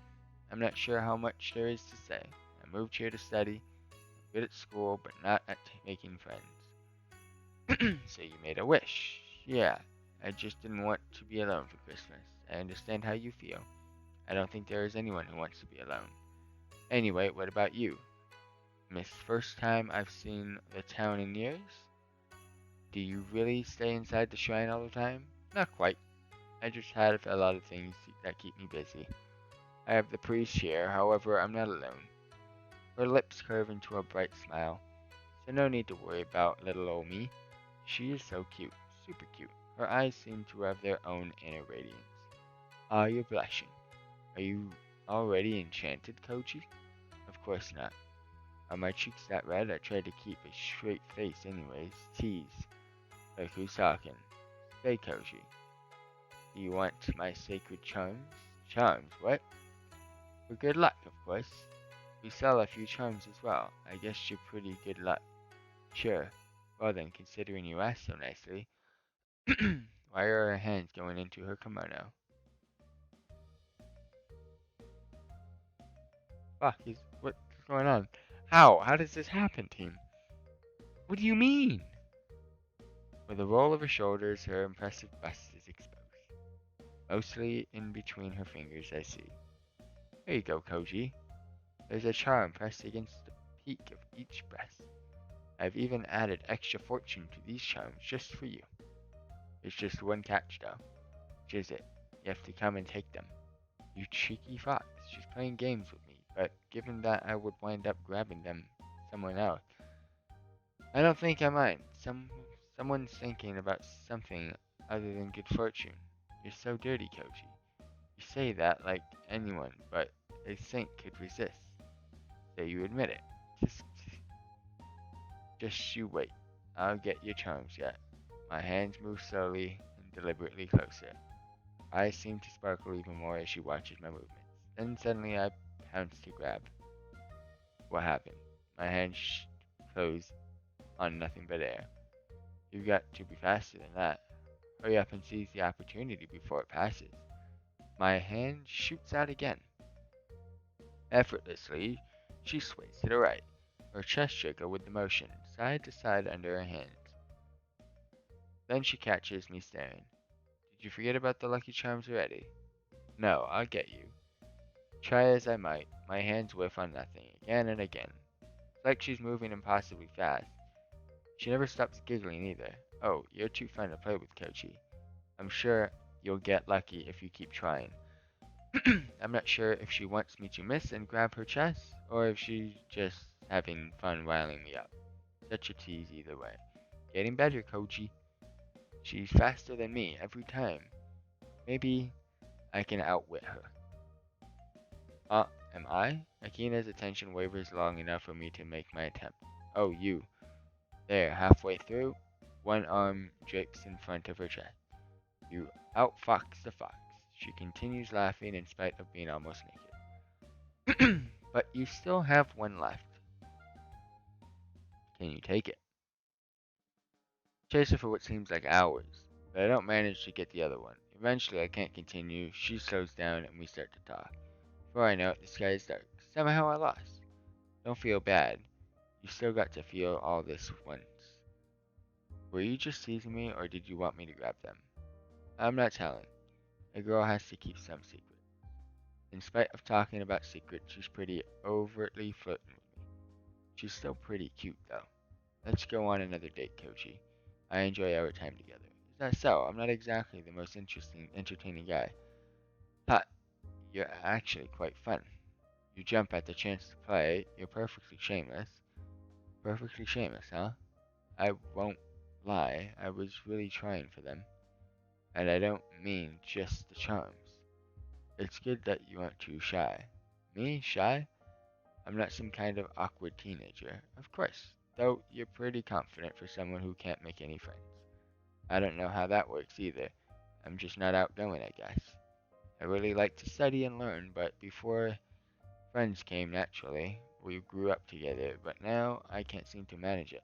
I'm not sure how much there is to say. I moved here to study. I'm good at school, but not at making friends. So you made a wish. Yeah, I just didn't want to be alone for Christmas. I understand how you feel. I don't think there is anyone who wants to be alone. Anyway, what about you? Miss first time I've seen the town in years? Do you really stay inside the shrine all the time? Not quite. I just have a lot of things that keep me busy. I have the priest here, however, I'm not alone. Her lips curve into a bright smile, so no need to worry about little old me. She is so cute, super cute. Her eyes seem to have their own inner radiance. Ah, you're blushing. Are you already enchanted, Koji? Of course not. Are my cheeks that red? I try to keep a straight face anyways. Tease. Like who's talking? Say, Koji. Do you want my sacred charms? Charms, what? For good luck, of course. We sell a few charms as well. I guess you're pretty good luck. Sure. Well then, considering you asked so nicely. Why are her hands going into her kimono? Fuck, what's going on? How? How does this happen, team? What do you mean? With a roll of her shoulders, her impressive bust is exposed. Mostly in between her fingers, I see. There you go, Koji. There's a charm pressed against the peak of each breast. I've even added extra fortune to these charms just for you. There's just one catch, though. Which is it? You have to come and take them. You cheeky fox. She's playing games with me, but given that I would wind up grabbing them someone else, I don't think I mind. Someone's thinking about something other than good fortune. You're so dirty, Koji. You say that like anyone but a saint could resist. So you admit it. Just you wait. I'll get your charms yet. My hands move slowly and deliberately closer. Eyes seem to sparkle even more as she watches my movements. Then suddenly I pounce to grab. What happened? My hand closed on nothing but air. You've got to be faster than that. Hurry up and seize the opportunity before it passes. My hand shoots out again. Effortlessly, she sways to the right, her chest jiggle with the motion, side to side under her hands. Then she catches me staring. Did you forget about the Lucky Charms already? No, I'll get you. Try as I might, my hands whiff on nothing, again and again. It's like she's moving impossibly fast. She never stops giggling either. Oh, you're too fun to play with, Kochi. I'm sure you'll get lucky if you keep trying. I'm not sure if she wants me to miss and grab her chest, or if she's just having fun riling me up. Such a tease either way. Getting better, Koji. She's faster than me every time. Maybe I can outwit her. Am I? Akina's attention wavers long enough for me to make my attempt. Oh, you. There, halfway through, one arm drapes in front of her chest. You outfox the fox. She continues laughing in spite of being almost naked. But you still have one left. Can you take it? Chase her for what seems like hours, but I don't manage to get the other one. Eventually, I can't continue. She slows down and we start to talk. Before I know it, the sky is dark. Somehow I lost. Don't feel bad. You still got to feel all this once. Were you just teasing me, or did you want me to grab them? I'm not telling. A girl has to keep some secret. In spite of talking about secrets, she's pretty overtly flirting with me. She's still pretty cute, though. Let's go on another date, Kochi. I enjoy our time together. Is that so? I'm not exactly the most entertaining guy. Ha! You're actually quite fun. You jump at the chance to play. You're perfectly shameless. Perfectly shameless, huh? I won't lie. I was really trying for them. And I don't mean just the charms. It's good that you aren't too shy. Me? Shy? I'm not some kind of awkward teenager. Of course. Though you're pretty confident for someone who can't make any friends. I don't know how that works either. I'm just not outgoing, I guess. I really like to study and learn, but before friends came naturally, we grew up together, but now I can't seem to manage it.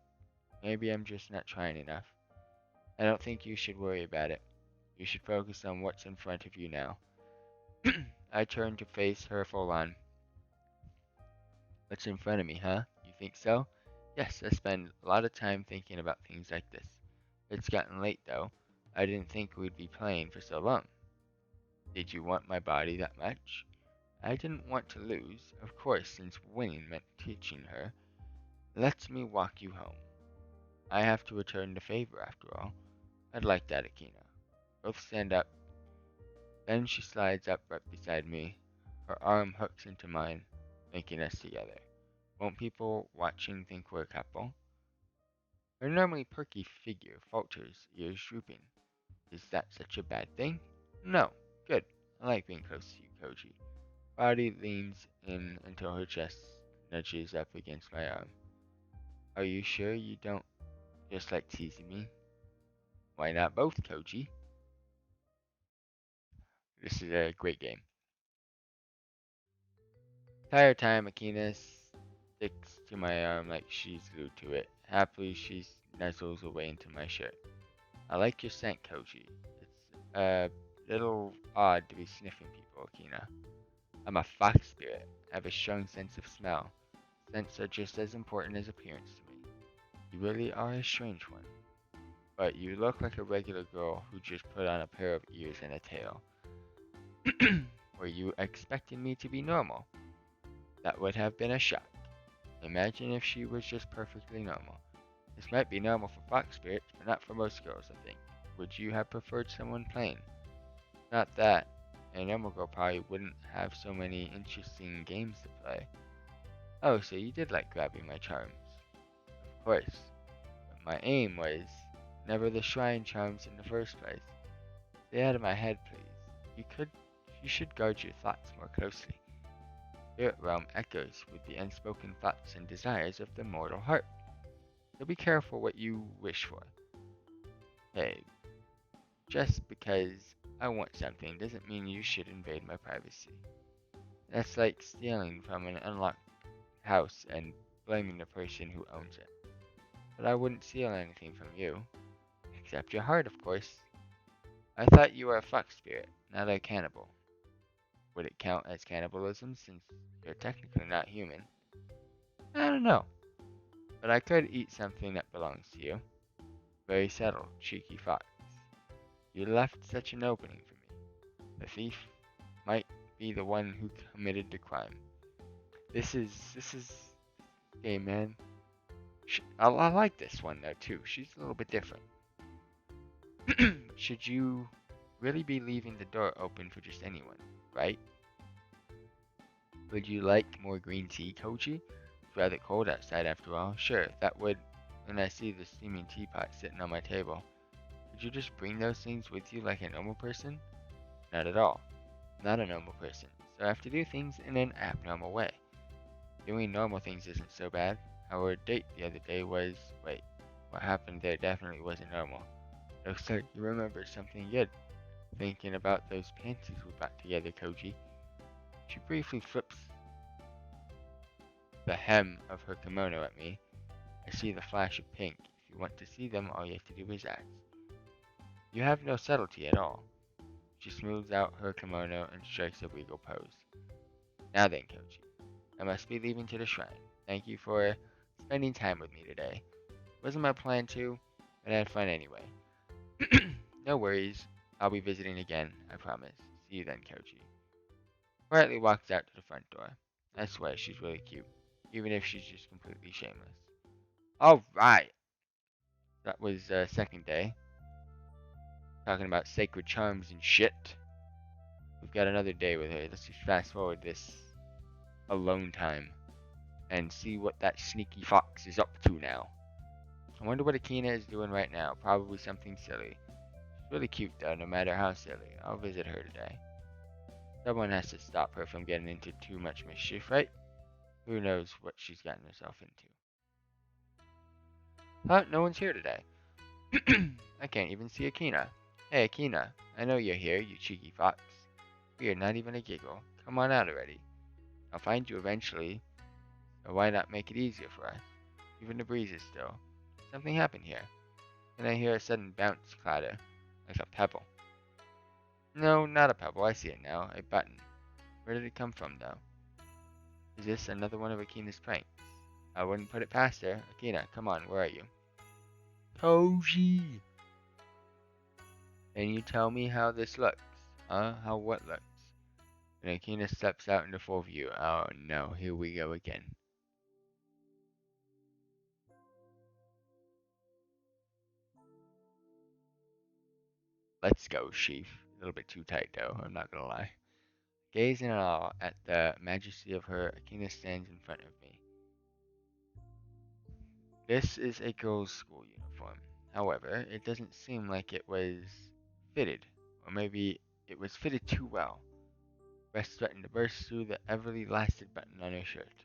Maybe I'm just not trying enough. I don't think you should worry about it. You should focus on what's in front of you now. I turned to face her full on. What's in front of me, huh? You think so? Yes, I spend a lot of time thinking about things like this. It's gotten late, though. I didn't think we'd be playing for so long. Did you want my body that much? I didn't want to lose, of course, since winning meant teaching her. Let me walk you home. I have to return the favor, after all. I'd like that, Akina. Both stand up. Then she slides up right beside me. Her arm hooks into mine, making us together. Won't people watching think we're a couple? Her normally perky figure falters, ears drooping. Is that such a bad thing? No. Good. I like being close to you, Koji. Body leans in until her chest nudges up against my arm. Are you sure you don't just like teasing me? Why not both, Koji? This is a great game. Entire time, Akina sticks to my arm like she's glued to it. Happily, she nuzzles away into my shirt. I like your scent, Koji. It's a little odd to be sniffing people, Akina. I'm a fox spirit. I have a strong sense of smell. Scents are just as important as appearance to me. You really are a strange one. But you look like a regular girl who just put on a pair of ears and a tail. Were you expecting me to be normal? That would have been a shock. Imagine if she was just perfectly normal. This might be normal for fox spirits, but not for most girls, I think. Would you have preferred someone plain? Not that. A normal girl probably wouldn't have so many interesting games to play. Oh, so you did like grabbing my charms. Of course. But my aim was never the shrine charms in the first place. Stay out of my head, please. You should guard your thoughts more closely. Spirit realm echoes with the unspoken thoughts and desires of the mortal heart. So be careful what you wish for. Hey, Just because I want something doesn't mean you should invade my privacy. That's like stealing from an unlocked house and blaming the person who owns it. But I wouldn't steal anything from you. Except your heart, of course. I thought you were a fox spirit, not a cannibal. Would it count as cannibalism since you're technically not human? I don't know. But I could eat something that belongs to you. Very subtle, cheeky fox. You left such an opening for me. The thief might be the one who committed the crime. This is hey man. I like this one though too. She's a little bit different. Should you really be leaving the door open for just anyone, right? Would you like more green tea, Koji? It's rather cold outside after all. Sure, that would. When I see the steaming teapot sitting on my table. Would you just bring those things with you like a normal person? Not at all. Not a normal person. So I have to do things in an abnormal way. Doing normal things isn't so bad. Our date the other day was... Wait, what happened there definitely wasn't normal. Looks like you remember something good. Thinking about those panties we bought together, Koji. She briefly flips the hem of her kimono at me. I see the flash of pink. If you want to see them, all you have to do is ask. You have no subtlety at all. She smooths out her kimono and strikes a regal pose. Now then, Koji. I must be leaving to the shrine. Thank you for spending time with me today. Wasn't my plan to, but I had fun anyway. No worries. I'll be visiting again, I promise. See you then, Koji. Quietly walks out to the front door. I swear she's really cute, even if she's just completely shameless. Alright! That was second day. Talking about sacred charms and shit. We've got another day with her. Let's just fast forward this alone time and see what that sneaky fox is up to now. I wonder what Akina is doing right now. Probably something silly. She's really cute though, no matter how silly. I'll visit her today. Someone has to stop her from getting into too much mischief, right? Who knows what she's gotten herself into. Huh? No one's here today. I can't even see Akina. Hey Akina, I know you're here, you cheeky fox. Weird, not even a giggle. Come on out already. I'll find you eventually, so why not make it easier for us? Even the breeze is still. Something happened here. Then I hear a sudden bounce clatter, like a pebble. No, not a pebble, I see it now. A button. Where did it come from, though? Is this another one of Akina's pranks? I wouldn't put it past her. Akina, come on, where are you? Koji! Can you tell me how this looks? Huh? How what looks? And Akina steps out into full view. Oh no, here we go again. Let's go, Sheaf. A little bit too tight though, I'm not gonna lie. Gazing in awe at the majesty of her, Akina stands in front of me. This is a girl's school uniform. However, it doesn't seem like it was fitted. Or maybe it was fitted too well. Breast threatened to burst through the everly-lasted button on her shirt.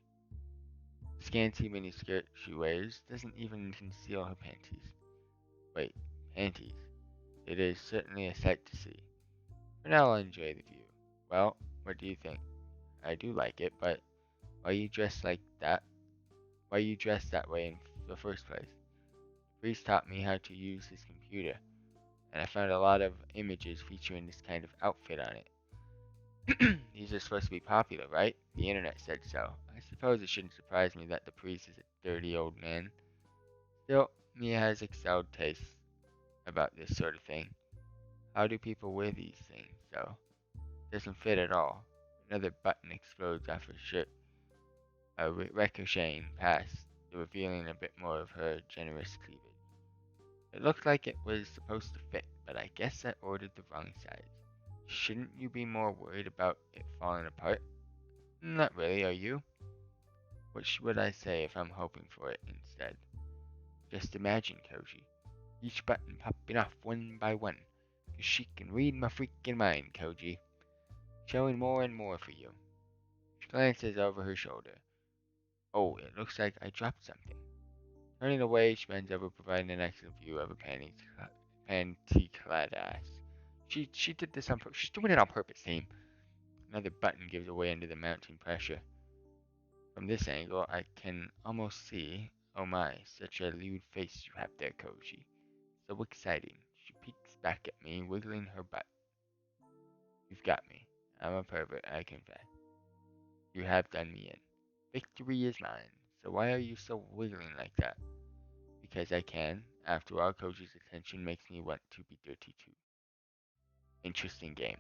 The scanty miniskirt she wears doesn't even conceal her panties. Wait, panties. It is certainly a sight to see. For now I'll enjoy the view. Well, what do you think? I do like it, but why you dressed like that? Why you dressed that way in the first place? The priest taught me how to use his computer, and I found a lot of images featuring this kind of outfit on it. These are supposed to be popular, right? The internet said so. I suppose it shouldn't surprise me that the priest is a dirty old man. Still, Mia has excelled taste about this sort of thing. How do people wear these things, though? Doesn't fit at all. Another button explodes off her shirt, ricocheting past, revealing a bit more of her generous cleavage. It looked like it was supposed to fit, but I guess I ordered the wrong size. Shouldn't you be more worried about it falling apart? Not really, are you? What would I say if I'm hoping for it instead? Just imagine, Koji. Each button popping off one by one. 'Cause she can read my freaking mind, Koji. Showing more and more for you. She glances over her shoulder. Oh, it looks like I dropped something. Turning away, she bends over, providing an excellent view of her panty-clad ass. She did this on purpose. She's doing it on purpose, team. Another button gives away under the mounting pressure. From this angle, I can almost see. Oh my, such a lewd face you have there, Koji. So exciting. She peeks back at me, wiggling her butt. You've got me. I'm a pervert, I confess. You have done me in. Victory is mine. So why are you so wiggling like that? Because I can. After all, Koji's attention makes me want to be dirty too. Interesting game.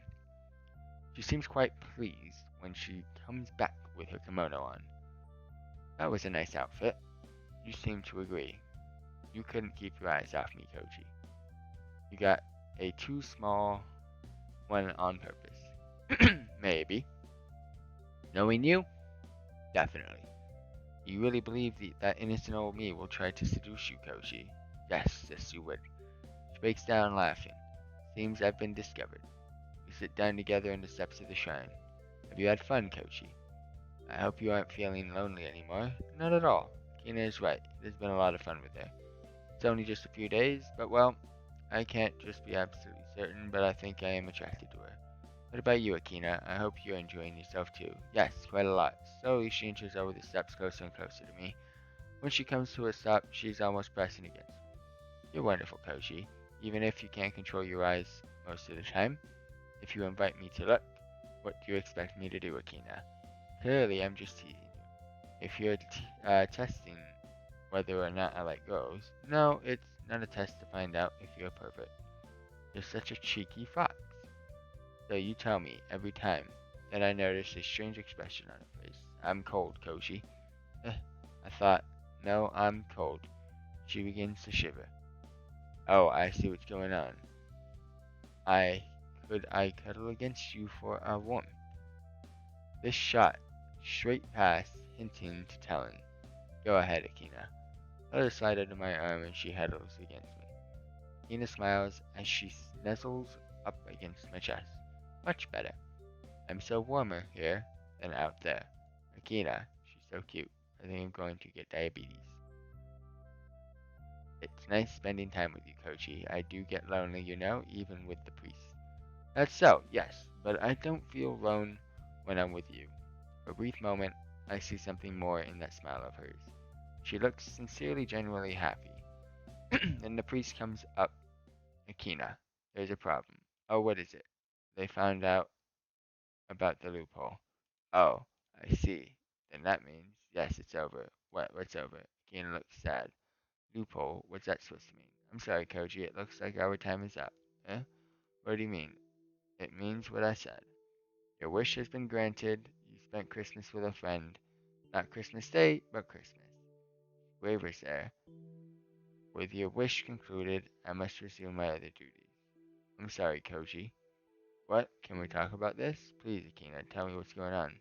She seems quite pleased when she comes back with her kimono on. That was a nice outfit. You seem to agree. You couldn't keep your eyes off me, Koji. You got a too small one on purpose. Maybe. Knowing you? Definitely. You really believe that innocent old me will try to seduce you, Koji? Yes, you would. She breaks down laughing. Seems I've been discovered. We sit down together in the steps of the shrine. Have you had fun, Koji? I hope you aren't feeling lonely anymore. Not at all. Kina is right. It has been a lot of fun with her. It's only just a few days, but well, I can't just be absolutely certain, but I think I am attracted to her. What about you, Akina? I hope you're enjoying yourself too. Yes, quite a lot. Slowly she inches over the steps closer and closer to me. When she comes to a stop, she's almost pressing against me. You're wonderful, Koji. Even if you can't control your eyes most of the time. If you invite me to look, what do you expect me to do, Akina? Clearly, I'm just teasing you. If you're testing whether or not I like girls, no, it's not a test to find out if you're a pervert. You're such a cheeky fox. So you tell me every time. Then I notice a strange expression on her face. I'm cold, Koji. I thought, no, I'm cold. She begins to shiver. Oh, I see what's going on. Could I cuddle against you for a warmth? This shot straight past, hinting to telling. Go ahead, Akina. Let her slide under my arm and she huddles against me. Akina smiles as she snuzzles up against my chest. Much better. I'm so warmer here than out there. Akina, she's so cute. I think I'm going to get diabetes. It's nice spending time with you, Koji. I do get lonely, you know, even with the priest. That's so, yes, but I don't feel alone when I'm with you. For a brief moment, I see something more in that smile of hers. She looks sincerely, genuinely happy. Then the priest comes up. Akina, there's a problem. Oh, what is it? They found out about the loophole. Oh, I see. Then that means, yes, it's over. What's over? Akina looks sad. Loophole? What's that supposed to mean? I'm sorry, Koji. It looks like our time is up. Eh? What do you mean? It means what I said. Your wish has been granted. You spent Christmas with a friend. Not Christmas Day, but Christmas. Waivers there. With your wish concluded, I must resume my other duties. I'm sorry, Koji. What? Can we talk about this? Please, Akina, tell me what's going on.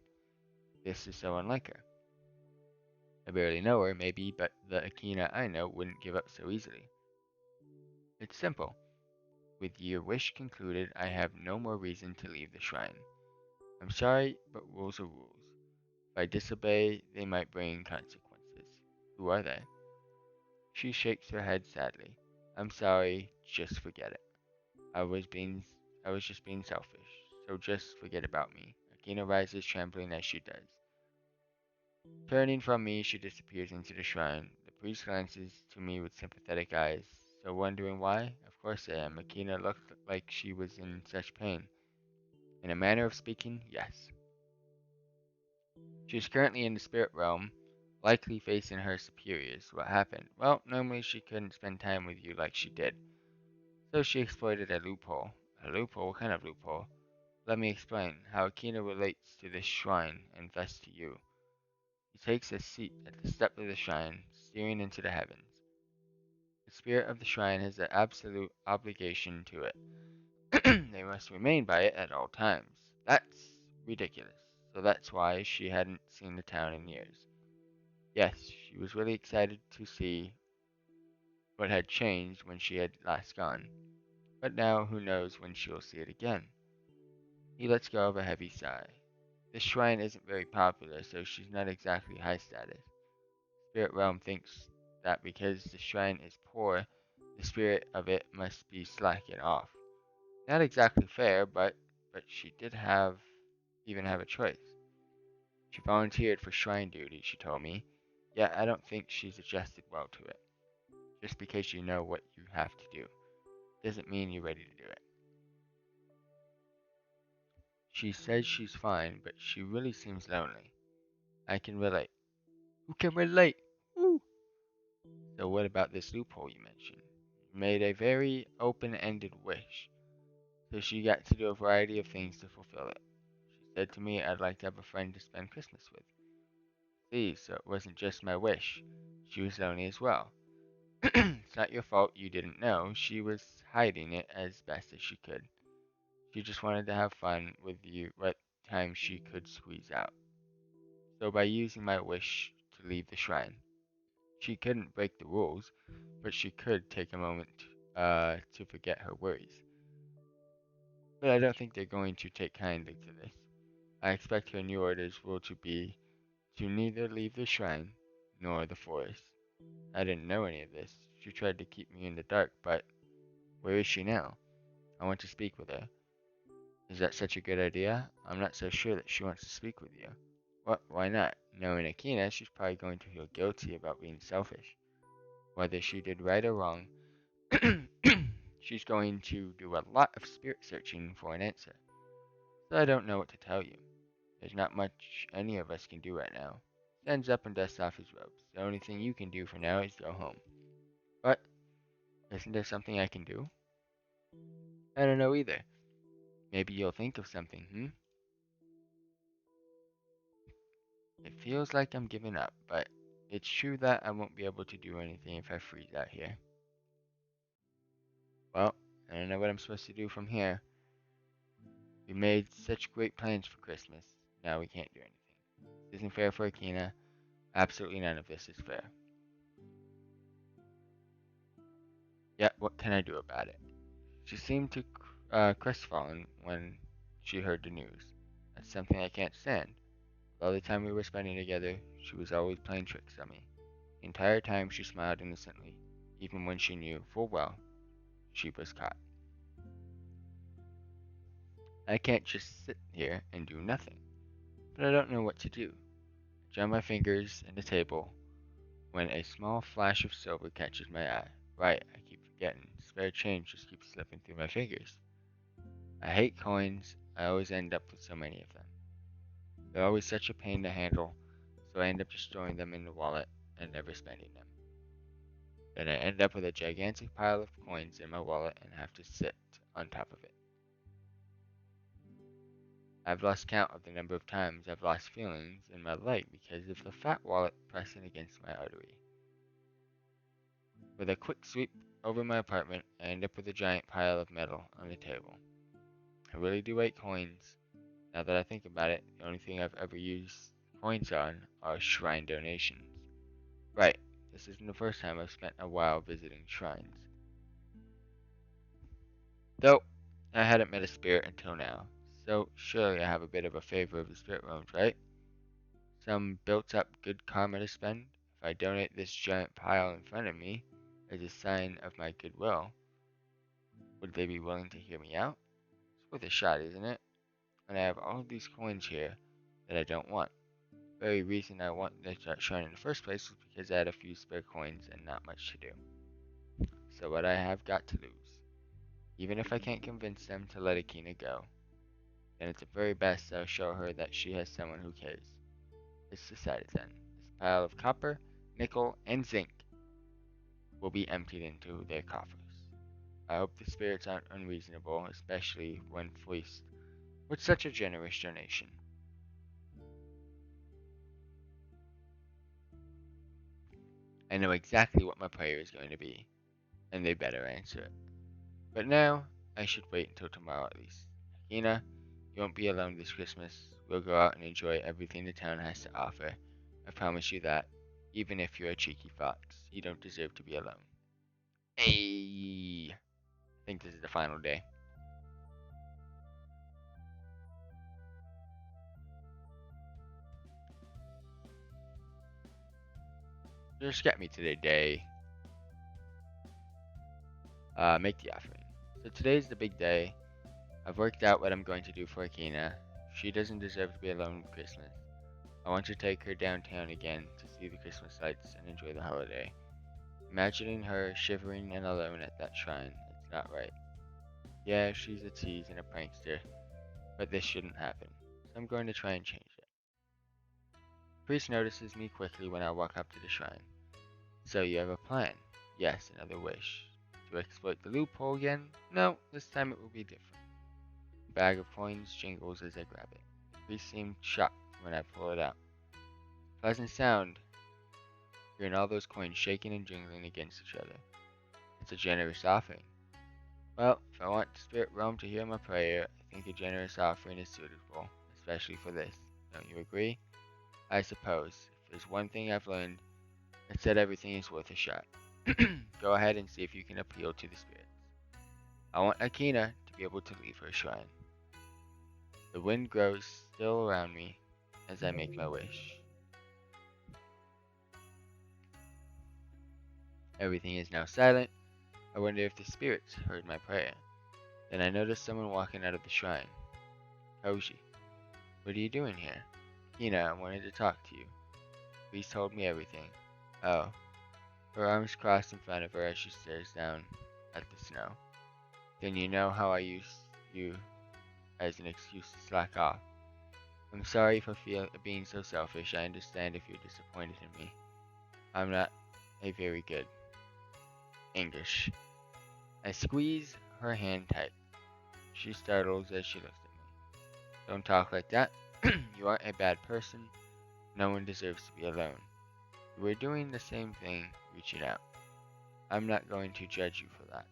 This is so unlike her. I barely know her, maybe, but the Akina I know wouldn't give up so easily. It's simple. With your wish concluded, I have no more reason to leave the shrine. I'm sorry, but rules are rules. If I disobey, they might bring consequences. Who are they? She shakes her head sadly. I'm sorry, just forget it. I was just being selfish, so just forget about me. Akina rises, trembling as she does. Turning from me, she disappears into the shrine. The priest glances to me with sympathetic eyes. So wondering why? Of course I am. Akina looked like she was in such pain. In a manner of speaking, yes. She is currently in the spirit realm, likely facing her superiors. What happened? Well, normally she couldn't spend time with you like she did. So she exploited a loophole. A loophole? What kind of loophole? Let me explain how Akina relates to this shrine and thus to you. He takes a seat at the step of the shrine, staring into the heavens. The spirit of the shrine has an absolute obligation to it. They must remain by it at all times. That's ridiculous. So that's why she hadn't seen the town in years. Yes, she was really excited to see what had changed when she had last gone. But now, who knows when she'll see it again? He lets go of a heavy sigh. This shrine isn't very popular, so she's not exactly high status. Spirit Realm thinks that because the shrine is poor, the spirit of it must be slacking off. Not exactly fair, but she did even have a choice. She volunteered for shrine duty, she told me. Yet I don't think she's adjusted well to it. Just because you know what you have to do doesn't mean you're ready to do it. She says she's fine, but she really seems lonely. I can relate. Who can relate? Woo! So what about this loophole you mentioned? You made a very open-ended wish, so she got to do a variety of things to fulfill it. She said to me I'd like to have a friend to spend Christmas with. See, so it wasn't just my wish. She was lonely as well. It's not your fault you didn't know. She was hiding it as best as she could. She just wanted to have fun with you what time she could squeeze out. So by using my wish to leave the shrine, she couldn't break the rules, but she could take a moment to forget her worries. But I don't think they're going to take kindly to this. I expect her new orders will to be to neither leave the shrine nor the forest. I didn't know any of this. She tried to keep me in the dark, but where is she now? I want to speak with her. Is that such a good idea? I'm not so sure that she wants to speak with you. What? Why not? Knowing Akina, she's probably going to feel guilty about being selfish. Whether she did right or wrong, she's going to do a lot of spirit searching for an answer. So I don't know what to tell you. There's not much any of us can do right now. Stands up and dusts off his robes. The only thing you can do for now is go home. But isn't there something I can do? I don't know either. Maybe you'll think of something, hmm? It feels like I'm giving up, but it's true that I won't be able to do anything if I freeze out here. Well, I don't know what I'm supposed to do from here. We made such great plans for Christmas. Now we can't do anything. This isn't fair for Akina. Absolutely none of this is fair. Yet, what can I do about it? She seemed to crestfallen when she heard the news. That's something I can't stand. All the time we were spending together, she was always playing tricks on me. The entire time she smiled innocently, even when she knew full well she was caught. I can't just sit here and do nothing, but I don't know what to do. I jam my fingers in the table when a small flash of silver catches my eye. Right, I keep forgetting. Spare change just keeps slipping through my fingers. I hate coins. I always end up with so many of them. They're always such a pain to handle, so I end up just throwing them in the wallet and never spending them. Then I end up with a gigantic pile of coins in my wallet and have to sit on top of it. I've lost count of the number of times I've lost feelings in my leg because of the fat wallet pressing against my artery. With a quick sweep over my apartment, I end up with a giant pile of metal on the table. I really do hate coins. Now that I think about it, the only thing I've ever used coins on are shrine donations. Right, this isn't the first time I've spent a while visiting shrines. Though, I hadn't met a spirit until now, so surely I have a bit of a favor of the spirit realms, right? Some built up good karma to spend. If I donate this giant pile in front of me as a sign of my goodwill, would they be willing to hear me out? It's worth a shot, isn't it? And I have all of these coins here that I don't want. The very reason I wanted to start shrine in the first place was because I had a few spare coins and not much to do. So what I have got to lose. Even if I can't convince them to let Akina go, then at the very best I'll show her that she has someone who cares. It's decided then. This pile of copper, nickel, and zinc will be emptied into their coffers. I hope the spirits aren't unreasonable, especially when fleeced with such a generous donation. I know exactly what my prayer is going to be, and they better answer it. But now, I should wait until tomorrow at least. Akina, you won't be alone this Christmas. We'll go out and enjoy everything the town has to offer. I promise you that. Even if you're a cheeky fox, you don't deserve to be alone. Hey, I think this is the final day. Just get me today, day. Make the offering. So today's the big day. I've worked out what I'm going to do for Akina. She doesn't deserve to be alone with Christmas. I want to take her downtown again to see the Christmas lights and enjoy the holiday. Imagining her shivering and alone at that shrine, it's not right. Yeah, she's a tease and a prankster, but this shouldn't happen, so I'm going to try and change it. The priest notices me quickly when I walk up to the shrine. So you have a plan? Yes, another wish. To exploit the loophole again? No, this time it will be different. The bag of coins jingles as I grab it. The priest seemed shocked when I pull it out. Pleasant sound. Hearing all those coins shaking and jingling against each other. It's a generous offering. Well, if I want Spirit Realm to hear my prayer, I think a generous offering is suitable, especially for this. Don't you agree? I suppose. If there's one thing I've learned, it's that everything is worth a shot. Go ahead and see if you can appeal to the spirits. I want Akina to be able to leave her shrine. The wind grows still around me as I make my wish. Everything is now silent. I wonder if the spirits heard my prayer. Then I notice someone walking out of the shrine. Koji, what are you doing here? Akina, I wanted to talk to you. Please told me everything. Oh. Her arms crossed in front of her as she stares down at the snow. Then you know how I use you as an excuse to slack off. I'm sorry for being so selfish. I understand if you're disappointed in me. I'm not a very good English. I squeeze her hand tight. She startles as she looks at me. Don't talk like that. You aren't a bad person. No one deserves to be alone. You were doing the same thing, reaching out. I'm not going to judge you for that.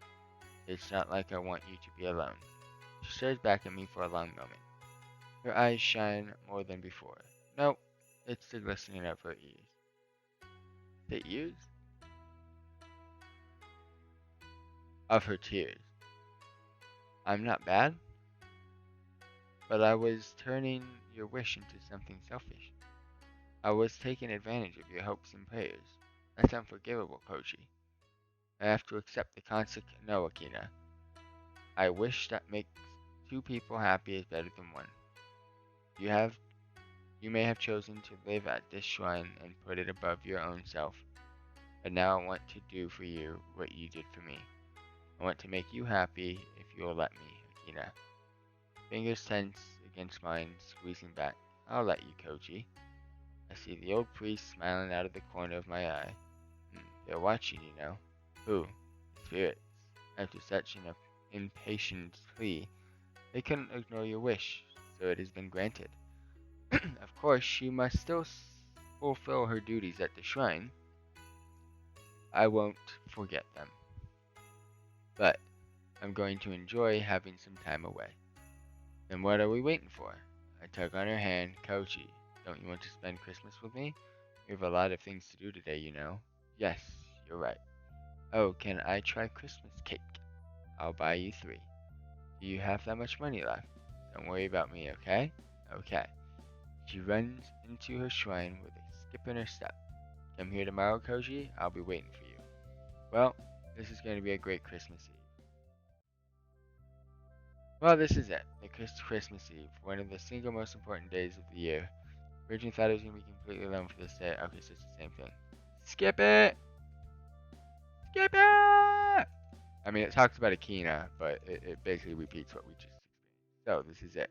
It's not like I want you to be alone. She stares back at me for a long moment. Her eyes shine more than before. No, it's the glistening of her ears. The ears? Of her tears. I'm not bad, but I was turning your wish into something selfish. I was taking advantage of your hopes and prayers. That's unforgivable, Koji. I have to accept the consequence. No, Akina. I wish that makes two people happy is better than one. You may have chosen to live at this shrine and put it above your own self, but now I want to do for you what you did for me. I want to make you happy if you'll let me, Akina. Fingers tense against mine, squeezing back. I'll let you, Koji. I see the old priest smiling out of the corner of my eye. They're watching, you know. Who? Spirits. After such an impatient plea, they couldn't ignore your wish, so it has been granted. Of course, she must still fulfill her duties at the shrine. I won't forget them. But I'm going to enjoy having some time away. Then what are we waiting for? I tug on her hand. Koji, don't you want to spend Christmas with me? We have a lot of things to do today, you know. Yes, you're right. Oh, can I try Christmas cake? I'll buy you 3. Do you have that much money left? Don't worry about me, okay? Okay. She runs into her shrine with a skip in her step. Come here tomorrow, Koji. I'll be waiting for you. Well, this is going to be a great Christmas Eve. Well, this is it. The Christmas Eve. One of the single most important days of the year. Originally thought I was going to be completely alone for this day. Okay, so it's the same thing. Skip it! Skip it! I mean, it talks about Akina, but it basically repeats what we just experienced. So, this is it.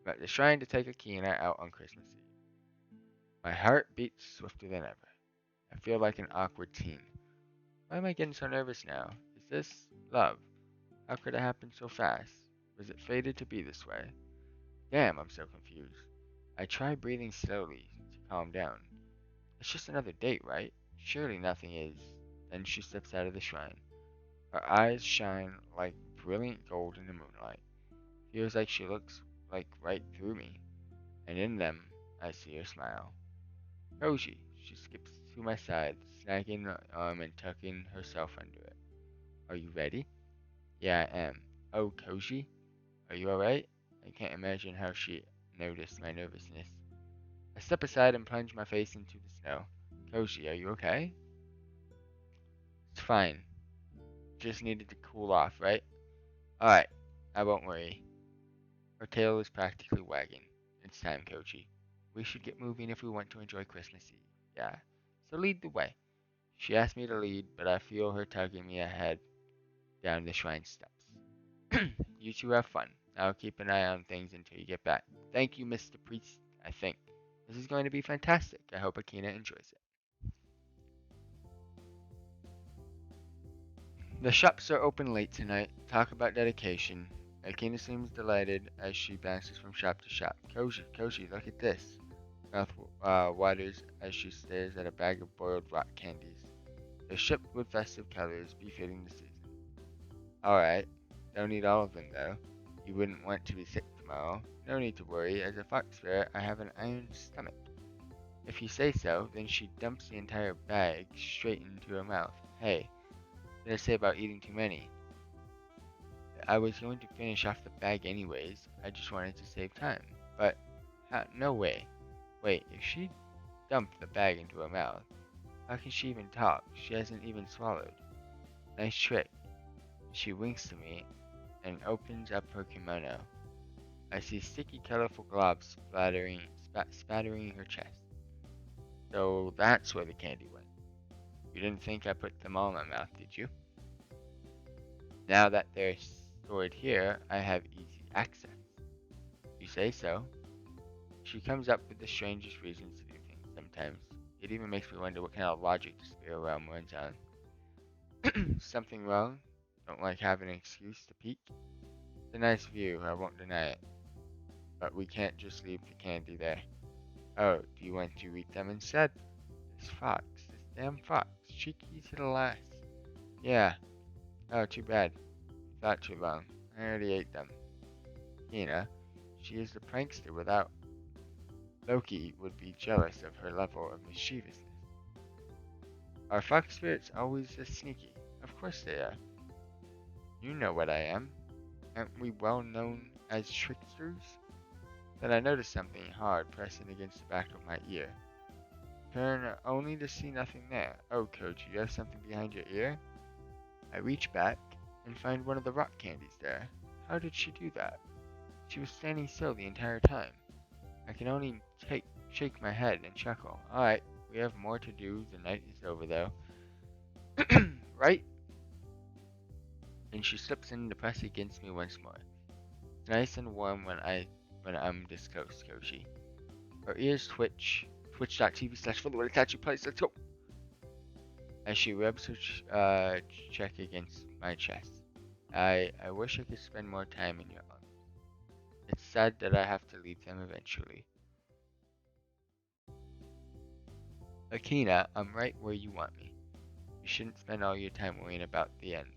I'm at the shrine to take Akina out on Christmas Eve. My heart beats swifter than ever. I feel like an awkward teen. Why am I getting so nervous now? Is this love? How could it happen so fast? Was it fated to be this way? Damn, I'm so confused. I try breathing slowly to calm down. It's just another date, right? Surely nothing is. Then she steps out of the shrine. Her eyes shine like brilliant gold in the moonlight. Feels like she looks like right through me. And in them, I see her smile. Koji, she skips to my side, snagging the arm and tucking herself under it. Are you ready? Yeah, I am. Oh, Koji, are you alright? I can't imagine how she noticed my nervousness. I step aside and plunge my face into the snow. Koji, are you okay? It's fine. Just needed to cool off, right? Alright, I won't worry. Her tail is practically wagging. It's time, Koji. We should get moving if we want to enjoy Christmas Eve. Yeah. So lead the way. She asked me to lead, but I feel her tugging me ahead down the shrine steps. You two have fun. I'll keep an eye on things until you get back. Thank you, Mr. Priest, I think. This is going to be fantastic. I hope Akina enjoys it. The shops are open late tonight. Talk about dedication. Akina seems delighted as she bounces from shop to shop. Koji, look at this. Mouth waters as she stares at a bag of boiled rock candies. They're shipped with festive colors befitting the season. Alright, don't eat all of them though. You wouldn't want to be sick tomorrow. No need to worry, as a fox bear, I have an iron stomach. If you say so, then she dumps the entire bag straight into her mouth. Hey, what did I say about eating too many? I was going to finish off the bag anyways, I just wanted to save time. But, no way. Wait, if she dumped the bag into her mouth, how can she even talk? She hasn't even swallowed. Nice trick. She winks to me and opens up her kimono. I see sticky, colorful globs spattering her chest. So that's where the candy went. You didn't think I put them all in my mouth, did you? Now that they're stored here, I have easy access. You say so. She comes up with the strangest reasons to do things sometimes. It even makes me wonder what kind of logic the spirit realm runs on. Something wrong? Don't like having an excuse to peek? It's a nice view, I won't deny it. But we can't just leave the candy there. Oh, do you want to eat them instead? This fox, this damn fox, cheeky to the last. Yeah. Oh, too bad. Thought too long. I already ate them. Hina, she is the prankster without. Loki would be jealous of her level of mischievousness. Are fox spirits always this sneaky? Of course they are. You know what I am. Aren't we well known as tricksters? Then I noticed something hard pressing against the back of my ear. Turn only to see nothing there. Oh, Koji, you have something behind your ear? I reach back and find one of the rock candies there. How did she do that? She was standing still the entire time. I can only shake my head and chuckle. Alright, we have more to do. The night is over, though. Right? And she slips in to press against me once more. It's nice and warm when I'm this close, Koji. Her ears twitch. Twitch.tv/FTWitachiPlays. Let's go! As she rubs her cheek against my chest. I wish I could spend more time in your arms. It's sad that I have to leave them eventually. Akina, I'm right where you want me. You shouldn't spend all your time worrying about the end,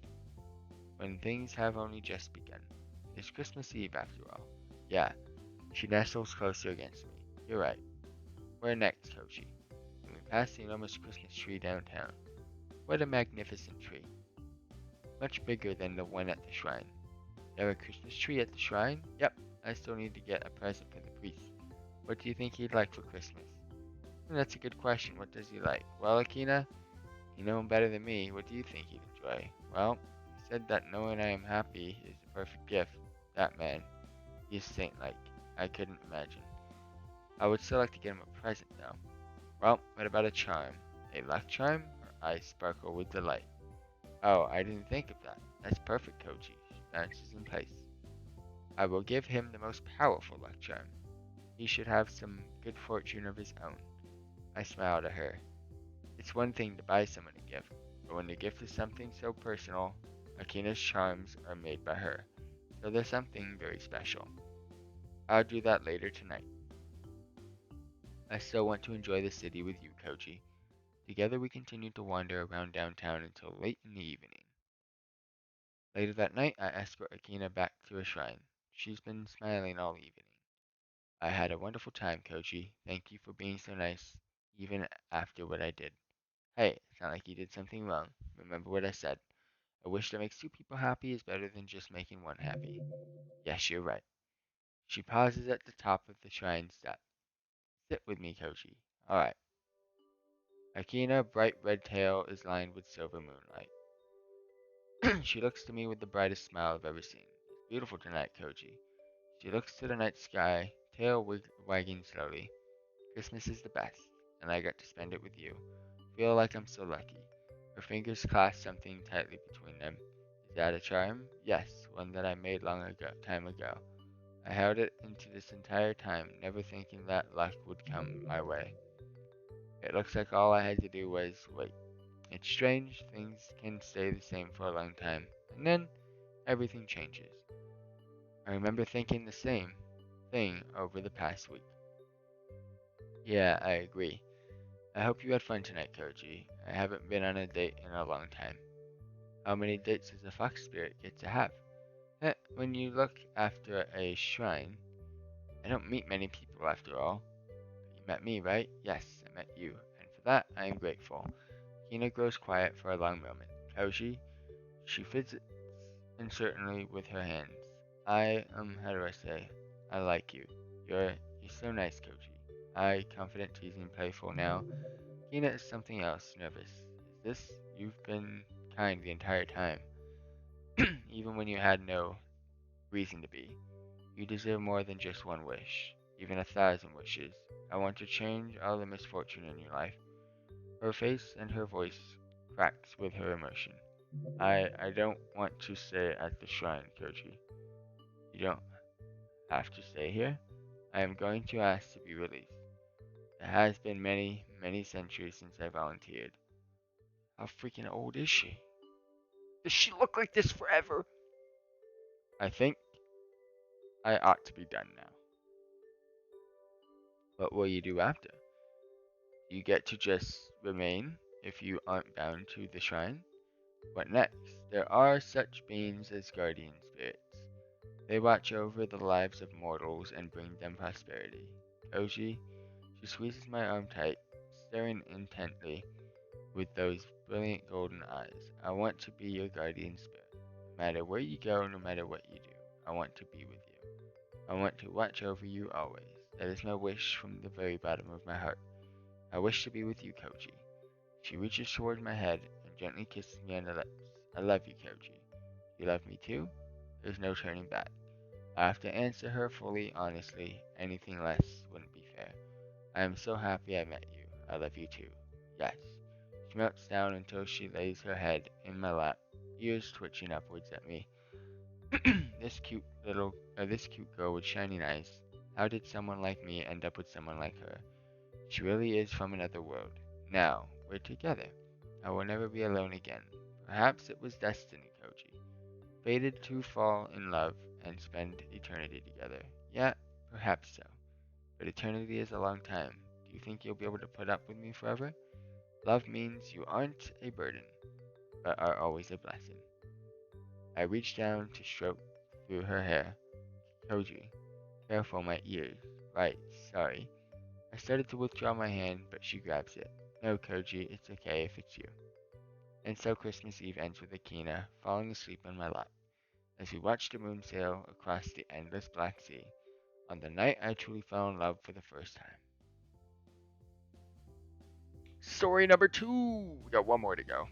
when things have only just begun. It's Christmas Eve after all. Yeah, she nestles closer against me. You're right. Where next, Koji? And we pass the enormous Christmas tree downtown. What a magnificent tree. Much bigger than the one at the shrine. You have a Christmas tree at the shrine? Yep, I still need to get a present for the priest. What do you think he'd like for Christmas? That's a good question. What does he like? Well, Akina, you know him better than me. What do you think he'd enjoy? Well, he said that knowing I am happy is the perfect gift. That man, he's saint-like. I couldn't imagine. I would still like to get him a present, though. Well, what about a charm? A luck charm? Her eyes sparkle with delight. Oh, I didn't think of that. That's perfect, Koji. She bounces in place. I will give him the most powerful luck charm. He should have some good fortune of his own. I smiled at her. It's one thing to buy someone a gift, but when the gift is something so personal, Akina's charms are made by her, so there's something very special. I'll do that later tonight. I still want to enjoy the city with you, Koji. Together we continued to wander around downtown until late in the evening. Later that night, I escort Akina back to her shrine. She's been smiling all evening. I had a wonderful time, Koji. Thank you for being so nice, even after what I did. Hey, it's not like you did something wrong. Remember what I said. A wish that makes two people happy is better than just making one happy. Yes, you're right. She pauses at the top of the shrine step. Sit with me, Koji. Alright. Akina's bright red tail is lined with silver moonlight. She looks to me with the brightest smile I've ever seen. It's beautiful tonight, Koji. She looks to the night sky, tail wagging slowly. Christmas is the best, and I got to spend it with you. Feel like I'm so lucky. Her fingers clasp something tightly between them. Is that a charm? Yes, one that I made time ago. I held it into this entire time, never thinking that luck would come my way. It looks like all I had to do was wait. It's strange, things can stay the same for a long time, and then everything changes. I remember thinking the same thing over the past week. Yeah, I agree. I hope you had fun tonight, Koji. I haven't been on a date in a long time. How many dates does a fox spirit get to have? When you look after a shrine, I don't meet many people after all. But you met me, right? Yes, I met you, and for that I am grateful. Hina grows quiet for a long moment. Koji, she fidgets uncertainly with her hands. How do I say? I like you. You're so nice, Koji. Confident, teasing, playful now. Hina is something else, nervous. Is this? You've been kind the entire time, even when you had no reason to be. You deserve more than just one wish, even 1,000 wishes. I want to change all the misfortune in your life. Her face and her voice cracks with her emotion. I don't want to stay at the shrine, Koji. You don't have to stay here. I am going to ask to be released. It has been many, many centuries since I volunteered. How freaking old is she? Does she look like this forever? I think I ought to be done now. What will you do after? You get to just remain if you aren't bound to the shrine? What next? There are such beings as guardian spirits. They watch over the lives of mortals and bring them prosperity. Koji, she squeezes my arm tight, staring intently with those brilliant golden eyes. I want to be your guardian spirit. No matter where you go, no matter what you do, I want to be with you. I want to watch over you always. That is my wish from the very bottom of my heart. I wish to be with you, Koji. She reaches toward my head and gently kisses me on the lips. I love you, Koji. You love me too? There's no turning back. I have to answer her fully, honestly. Anything less wouldn't be fair. I am so happy I met you. I love you too. Yes. She melts down until she lays her head in my lap, ears twitching upwards at me. This cute girl with shining eyes. How did someone like me end up with someone like her? She really is from another world. Now, we're together. I will never be alone again. Perhaps it was destiny, Koji. Fated to fall in love and spend eternity together. Yeah, perhaps so. But eternity is a long time. Do you think you'll be able to put up with me forever? Love means you aren't a burden, but are always a blessing. I reach down to stroke through her hair. Koji, careful my ears. Right, sorry. I started to withdraw my hand, but she grabs it. No, Koji, it's okay if it's you. And so Christmas Eve ends with Akina falling asleep in my lap, as we watch the moon sail across the endless black sea, on the night I truly fell in love for the first time. Story number 2! We got one more to go.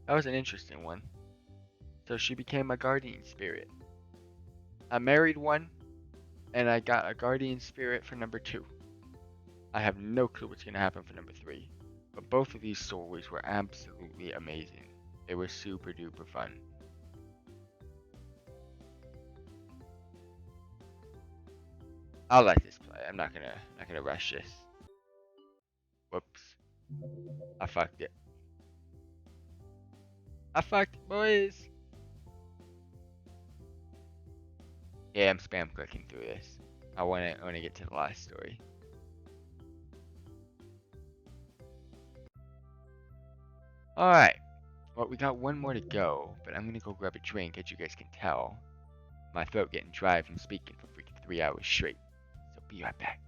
That was an interesting one. So she became a guardian spirit. I married one, and I got a guardian spirit for number 2. I have no clue what's going to happen for number 3, but both of these stories were absolutely amazing. They were super duper fun. I'll let this play. I'm not gonna rush this. Whoops. I fucked it. I fucked it, boys. Yeah, I'm spam clicking through this. I wanna get to the last story. Alright. Well, we got one more to go, but I'm gonna go grab a drink. As you guys can tell, my throat getting dry from speaking for freaking 3 hours straight. So be right back.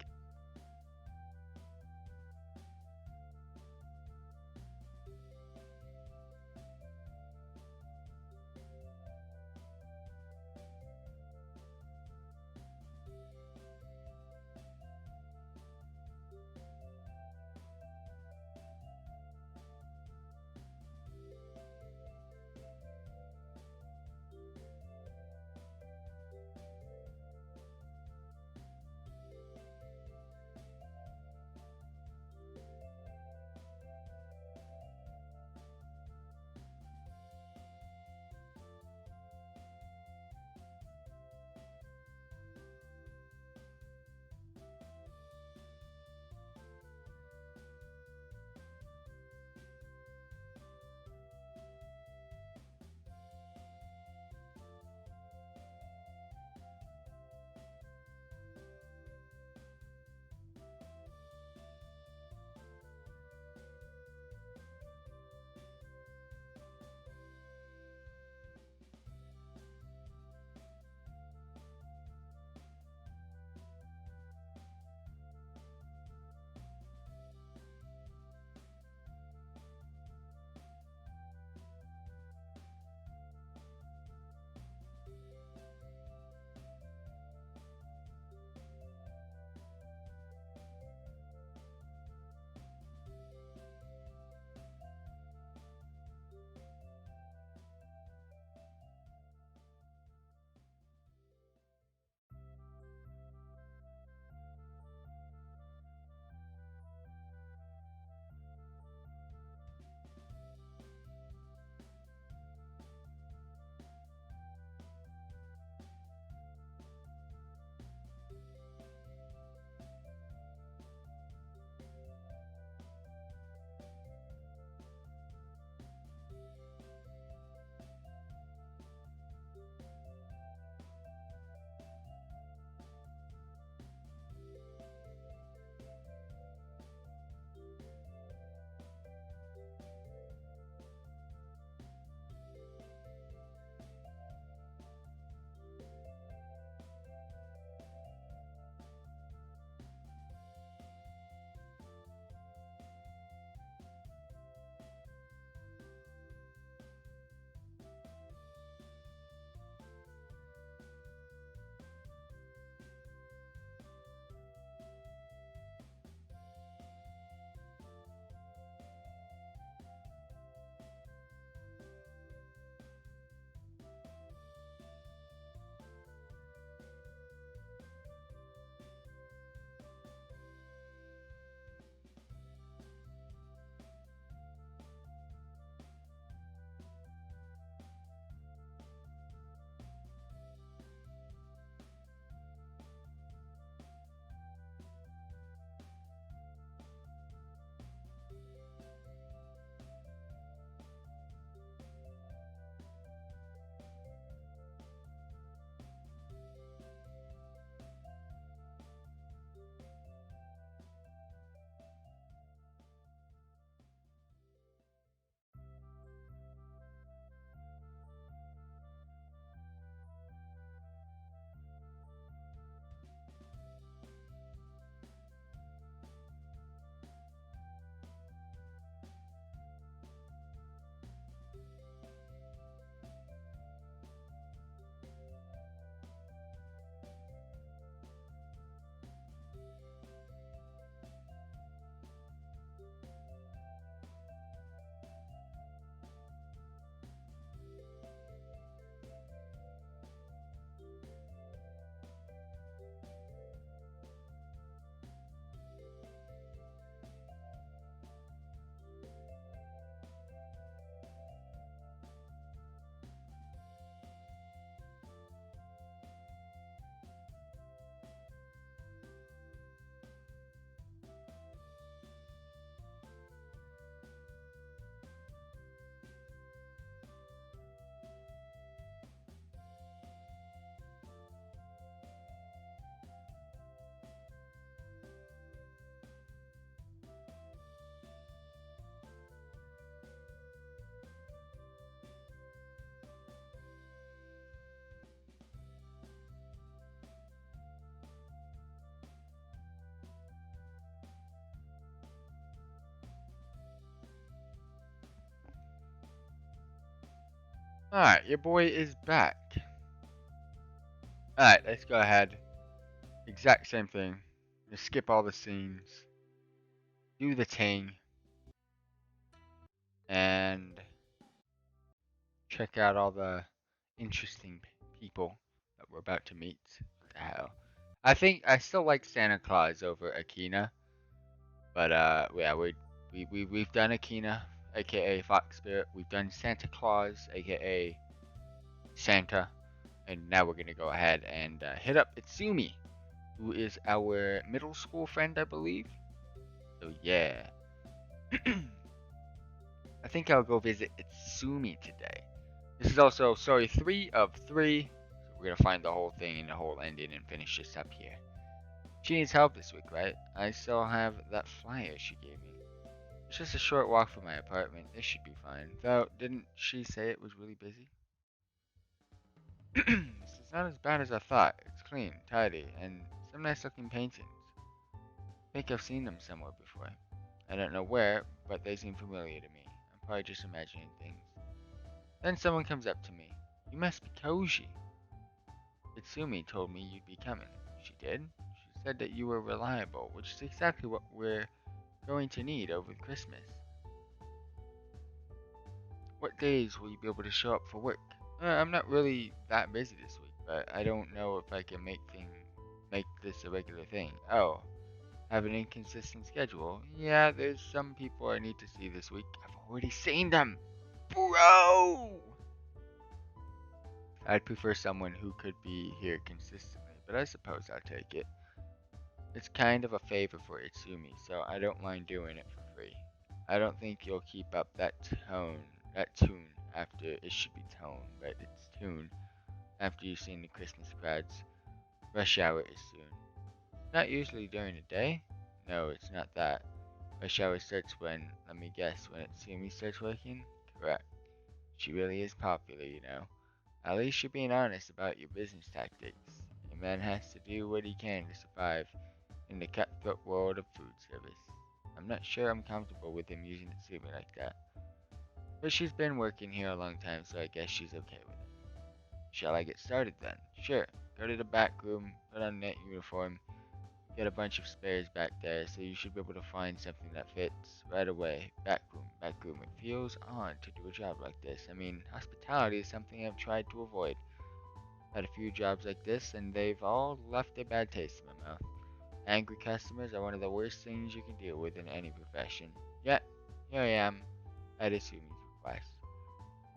Alright, your boy is back. Alright, let's go ahead. Exact same thing. Just skip all the scenes. Do the ting. And check out all the interesting people that we're about to meet. What the hell? I think I still like Santa Claus over Akina. But yeah, we've done Akina, aka Fox Spirit. We've done Santa Claus, aka Santa. And now we're gonna go ahead and hit up Itsumi, who is our middle school friend, I believe. So yeah. I think I'll go visit Itsumi today. This is also story 3 of 3. So we're gonna find the whole thing and the whole ending and finish this up here. She needs help this week, right? I still have that flyer she gave me. It's just a short walk from my apartment. This should be fine. Though, didn't she say it was really busy? It's not as bad as I thought. It's clean, tidy, and some nice looking paintings. I think I've seen them somewhere before. I don't know where, but they seem familiar to me. I'm probably just imagining things. Then someone comes up to me. You must be Koji. Itsumi told me you'd be coming. She did? She said that you were reliable, which is exactly what we're going to need over Christmas. What days will you be able to show up for work? I'm not really that busy this week, but I don't know if I can make this a regular thing. Oh, have an inconsistent schedule? Yeah, there's some people I need to see this week. I've already seen them! Bro! I'd prefer someone who could be here consistently, but I suppose I'll take it. It's kind of a favor for Itsumi, so I don't mind doing it for free. I don't think you'll keep up that tune after, it should be tone, but it's tune, after you've seen the Christmas crowds. Rush hour is soon. Not usually during the day? No, it's not that. Rush hour starts when, let me guess, when Itsumi starts working? Correct. She really is popular, you know. At least you're being honest about your business tactics. A man has to do what he can to survive in the cutthroat world of food service. I'm not sure I'm comfortable with him using Itsumi like that. But she's been working here a long time, so I guess she's okay with it. Shall I get started then? Sure. Go to the back room, put on that uniform, get a bunch of spares back there, so you should be able to find something that fits right away. Back room. It feels odd to do a job like this. I mean, hospitality is something I've tried to avoid. Had a few jobs like this, and they've all left a bad taste in my mouth. Angry customers are one of the worst things you can deal with in any profession. Yet, here I am, at Isumi's request.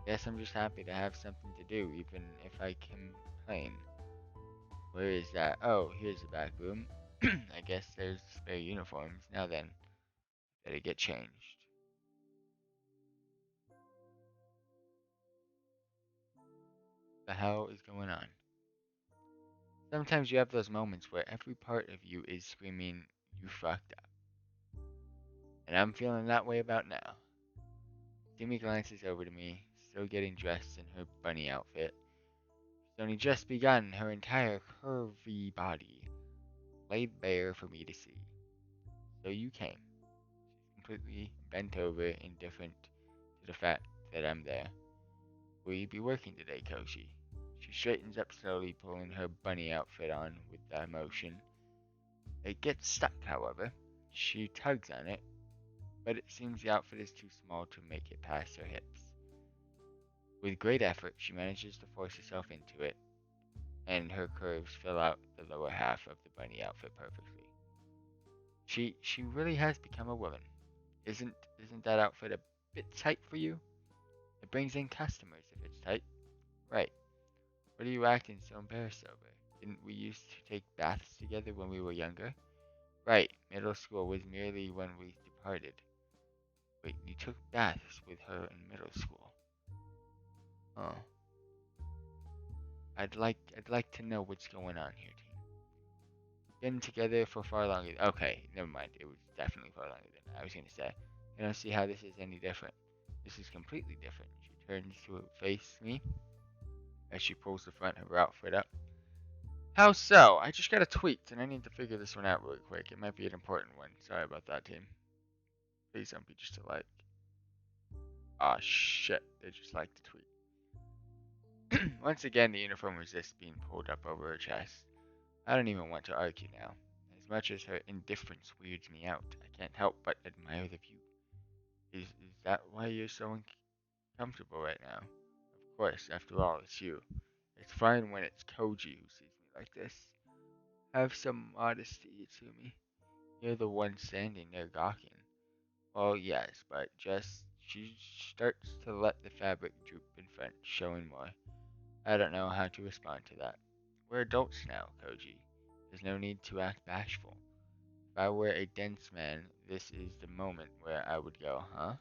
Guess I'm just happy to have something to do, even if I complain. Where is that? Oh, here's the back room. I guess there's spare uniforms. Now then, better get changed. The hell is going on? Sometimes you have those moments where every part of you is screaming, you fucked up. And I'm feeling that way about now. Timmy glances over to me, still getting dressed in her bunny outfit. She's only just begun, her entire curvy body laid bare for me to see. So you came. She's completely bent over, indifferent to the fact that I'm there. Will you be working today, Koshi? She straightens up slowly, pulling her bunny outfit on with the motion. It gets stuck, however. She tugs on it, but it seems the outfit is too small to make it past her hips. With great effort, she manages to force herself into it, and her curves fill out the lower half of the bunny outfit perfectly. She really has become a woman. Isn't that outfit a bit tight for you? It brings in customers if it's tight. Right. What are you acting so embarrassed over? Didn't we used to take baths together when we were younger? Right. Middle school was merely when we departed. Wait, you took baths with her in middle school? Oh. I'd like to know what's going on here, team. Been together for far longer. Okay, never mind. It was definitely far longer than I was gonna say. I don't see how this is any different. This is completely different. She turns to face me as she pulls the front of her outfit up. How so? I just got a tweet and I need to figure this one out really quick. It might be an important one. Sorry about that, team. Please don't be just a like. Aw, shit. They just liked the tweet. Once again, the uniform resists being pulled up over her chest. I don't even want to argue now. As much as her indifference weirds me out, I can't help but admire the view. Is that why you're so uncomfortable right now? Of course, after all, it's you. It's fine when it's Koji who sees me like this. Have some modesty, Itsumi. You're the one standing there gawking. Well, yes, but just she starts to let the fabric droop in front, showing more. I don't know how to respond to that. We're adults now, Koji. There's no need to act bashful. If I were a dense man, this is the moment where I would go, huh?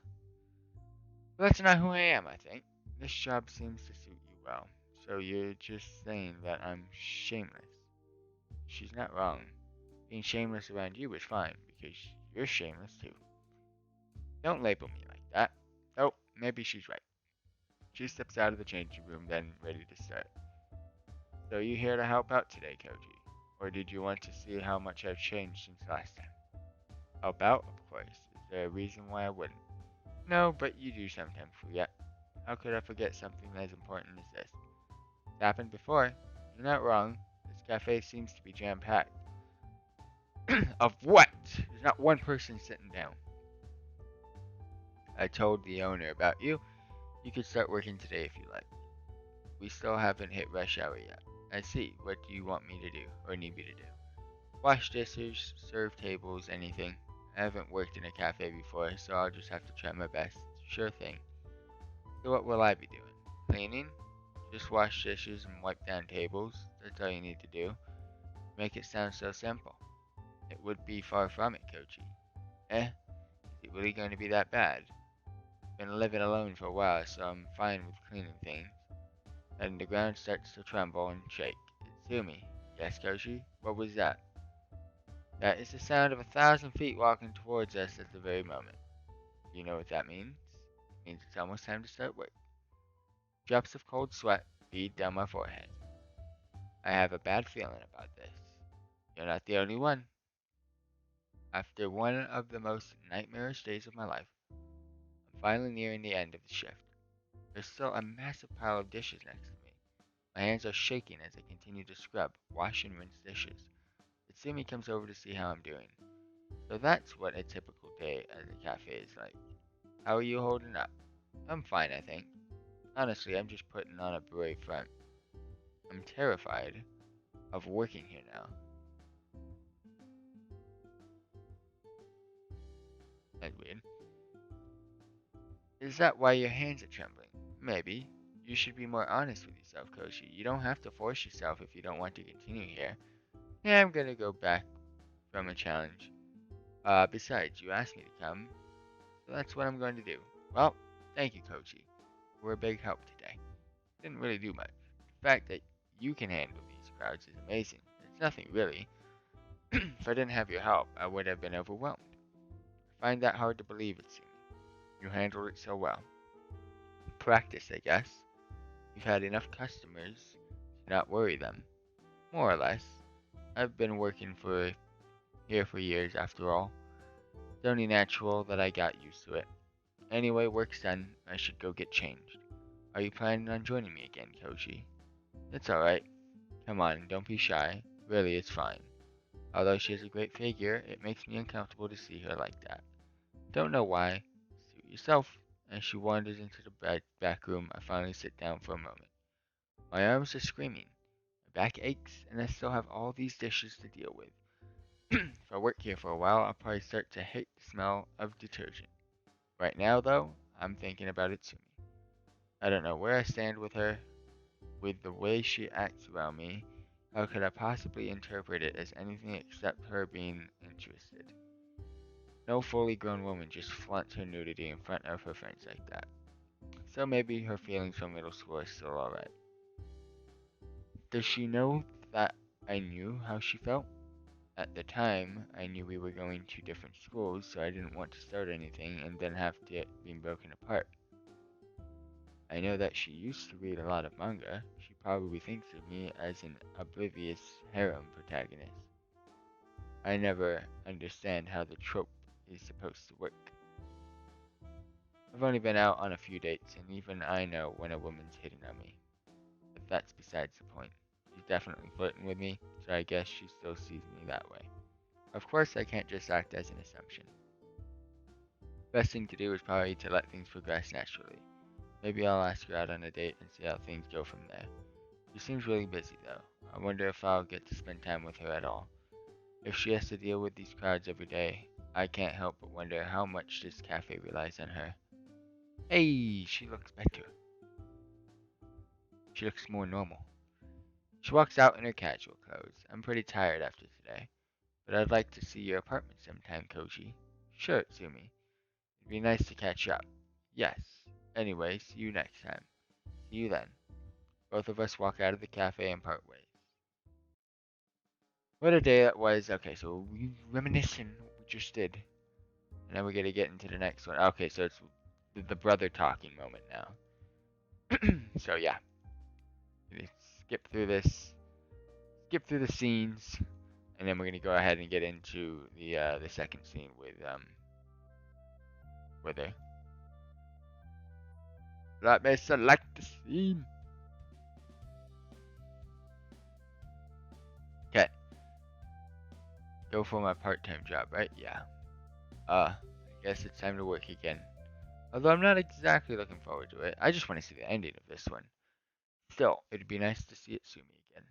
But that's not who I am, I think. This job seems to suit you well. So you're just saying that I'm shameless. She's not wrong. Being shameless around you is fine, because you're shameless too. Don't label me like that. Oh, maybe she's right. She steps out of the changing room, then ready to start. So you here to help out today, Koji? Or did you want to see how much I've changed since last time? Help out, of course. Is there a reason why I wouldn't? No, but you do sometimes forget. How could I forget something as important as this? It's happened before. You're not wrong. This cafe seems to be jam-packed. Of what? There's not one person sitting down. I told the owner about you. You could start working today if you like. We still haven't hit rush hour yet. I see. What do you want me to do, or need me to do? Wash dishes, serve tables, anything. I haven't worked in a cafe before, so I'll just have to try my best. Sure thing. So what will I be doing? Cleaning? Just wash dishes and wipe down tables. That's all you need to do. Make it sound so simple. It would be far from it, Kochi. Is it really going to be that bad? Been living alone for a while, so I'm fine with cleaning things. Then the ground starts to tremble and shake. Itsumi. Yes, Koshi? What was that? That is the sound of 1,000 feet walking towards us at the very moment. You know what that means? It means it's almost time to start work. Drops of cold sweat bead down my forehead. I have a bad feeling about this. You're not the only one. After one of the most nightmarish days of my life, I'm finally nearing the end of the shift. There's still a massive pile of dishes next to me. My hands are shaking as I continue to scrub, wash, and rinse dishes. Itsumi comes over to see how I'm doing. So that's what a typical day at the cafe is like. How are you holding up? I'm fine, I think. Honestly, I'm just putting on a brave front. I'm terrified of working here now. That's weird. Is that why your hands are trembling? Maybe. You should be more honest with yourself, Koshi. You don't have to force yourself if you don't want to continue here. Yeah, I'm gonna go back from a challenge. Besides, you asked me to come, so that's what I'm going to do. Well, thank you, Kochi. You were a big help today. Didn't really do much. The fact that you can handle these crowds is amazing. It's nothing really. If I didn't have your help, I would have been overwhelmed. I find that hard to believe, it seems. You handled it so well. Practice, I guess. You've had enough customers to not worry them. More or less. I've been working here for years after all. It's only natural that I got used to it. Anyway, work's done. I should go get changed. Are you planning on joining me again, Koshi? It's alright. Come on, don't be shy. Really, it's fine. Although she has a great figure, it makes me uncomfortable to see her like that. Don't know why. Suit yourself. As she wanders into the back room, I finally sit down for a moment. My arms are screaming. My back aches, and I still have all these dishes to deal with. If I work here for a while, I'll probably start to hate the smell of detergent. Right now, though, I'm thinking about Itsumi. I don't know where I stand with her. With the way she acts around me, how could I possibly interpret it as anything except her being interested? No fully grown woman just flaunts her nudity in front of her friends like that. So maybe her feelings from middle school are still alright. Does she know that I knew how she felt? At the time, I knew we were going to different schools, so I didn't want to start anything and then have to be broken apart. I know that she used to read a lot of manga. She probably thinks of me as an oblivious harem protagonist. I never understand how the trope is supposed to work. I've only been out on a few dates, and even I know when a woman's hitting on me. that's besides the point. She's definitely flirting with me, so I guess she still sees me that way. Of course, I can't just act as an assumption. Best thing to do is probably to let things progress naturally. Maybe I'll ask her out on a date and see how things go from there. She seems really busy though. I wonder if I'll get to spend time with her at all. If she has to deal with these crowds every day, I can't help but wonder how much this cafe relies on her. Hey, she looks better. She looks more normal. She walks out in her casual clothes. I'm pretty tired after today, but I'd like to see your apartment sometime, Koji. Sure, Tsumi. It'd be nice to catch up. Yes. Anyway, see you next time. See you then. Both of us walk out of the cafe and part ways. What a day that was. Okay, so we reminiscing what we just did. And then we're gonna get into the next one. Okay, so it's the brother talking moment now. So yeah. Skip through this. Skip through the scenes. And then we're gonna go ahead and get into the second scene with her. Let me select the scene. Okay. Go for my part-time job, right? Yeah. I guess it's time to work again. Although I'm not exactly looking forward to it. I just want to see the ending of this one. Still, it'd be nice to see Itsumi again.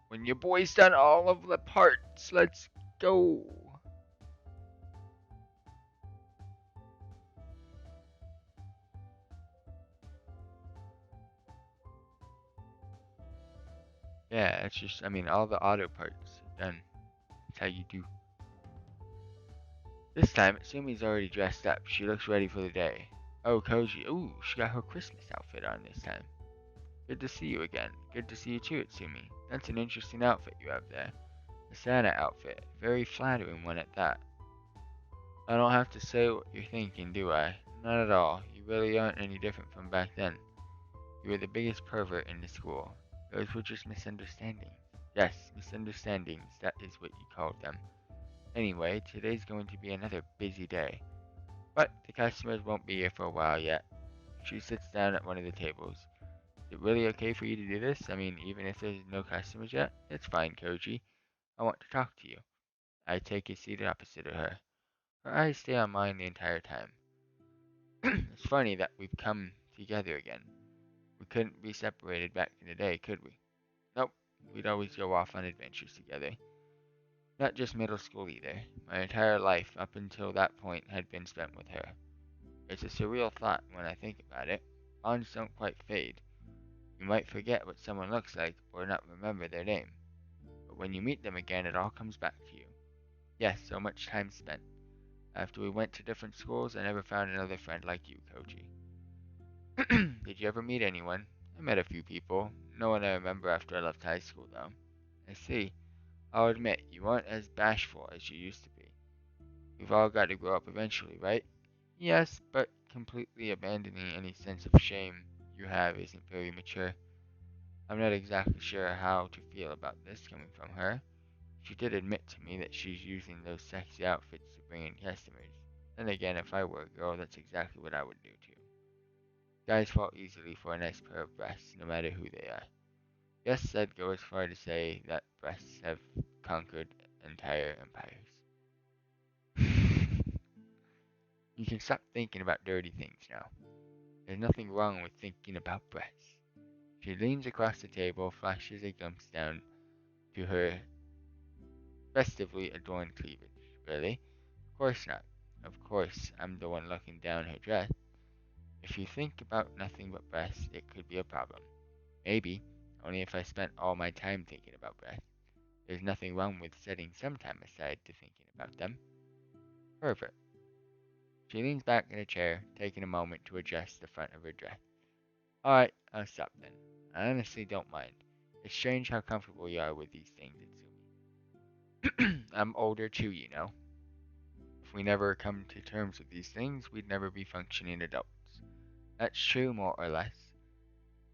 When your boy's done all of the parts, let's go. Yeah, it's just, I mean, all the auto parts done. That's how you do. This time, Itsumi's already dressed up. She looks ready for the day. Oh, Koji. Ooh, she got her Christmas outfit on this time. Good to see you again. Good to see you too, Itsumi. That's an interesting outfit you have there. The Santa outfit. Very flattering one at that. I don't have to say what you're thinking, do I? Not at all. You really aren't any different from back then. You were the biggest pervert in the school. Those were just misunderstandings. Yes, misunderstandings. That is what you called them. Anyway, today's going to be another busy day. But the customers won't be here for a while yet. She sits down at one of the tables. Is it really okay for you to do this? I mean, even if there's no customers yet? It's fine, Koji. I want to talk to you. I take a seat opposite of her. Her eyes stay on mine the entire time. It's funny that we've come together again. We couldn't be separated back in the day, could we? Nope. We'd always go off on adventures together. Not just middle school either. My entire life up until that point had been spent with her. It's a surreal thought when I think about it. Bonds don't quite fade. You might forget what someone looks like or not remember their name. But when you meet them again, it all comes back to you. Yes, so much time spent. After we went to different schools, I never found another friend like you, Koji. Did you ever meet anyone? I met a few people. No one I remember after I left high school, though. I see. I'll admit, you aren't as bashful as you used to be. We've all got to grow up eventually, right? Yes, but completely abandoning any sense of shame you have isn't very mature. I'm not exactly sure how to feel about this coming from her. She did admit to me that she's using those sexy outfits to bring in customers. Then again, if I were a girl, that's exactly what I would do too. Guys fall easily for a nice pair of breasts, no matter who they are. Yes, I'd go as far to say that breasts have conquered entire empires. You can stop thinking about dirty things now. There's nothing wrong with thinking about breasts. She leans across the table, flashes a glimpse down to her festively adorned cleavage. Really? Of course not. Of course, I'm the one looking down her dress. If you think about nothing but breasts, it could be a problem. Maybe, only if I spent all my time thinking about breasts. There's nothing wrong with setting some time aside to thinking about them. Perfect. She leans back in a chair, taking a moment to adjust the front of her dress. Alright, I'll stop then. I honestly don't mind. It's strange how comfortable you are with these things, Itsumi. I'm older too, you know. If we never come to terms with these things, we'd never be functioning adults. That's true, more or less.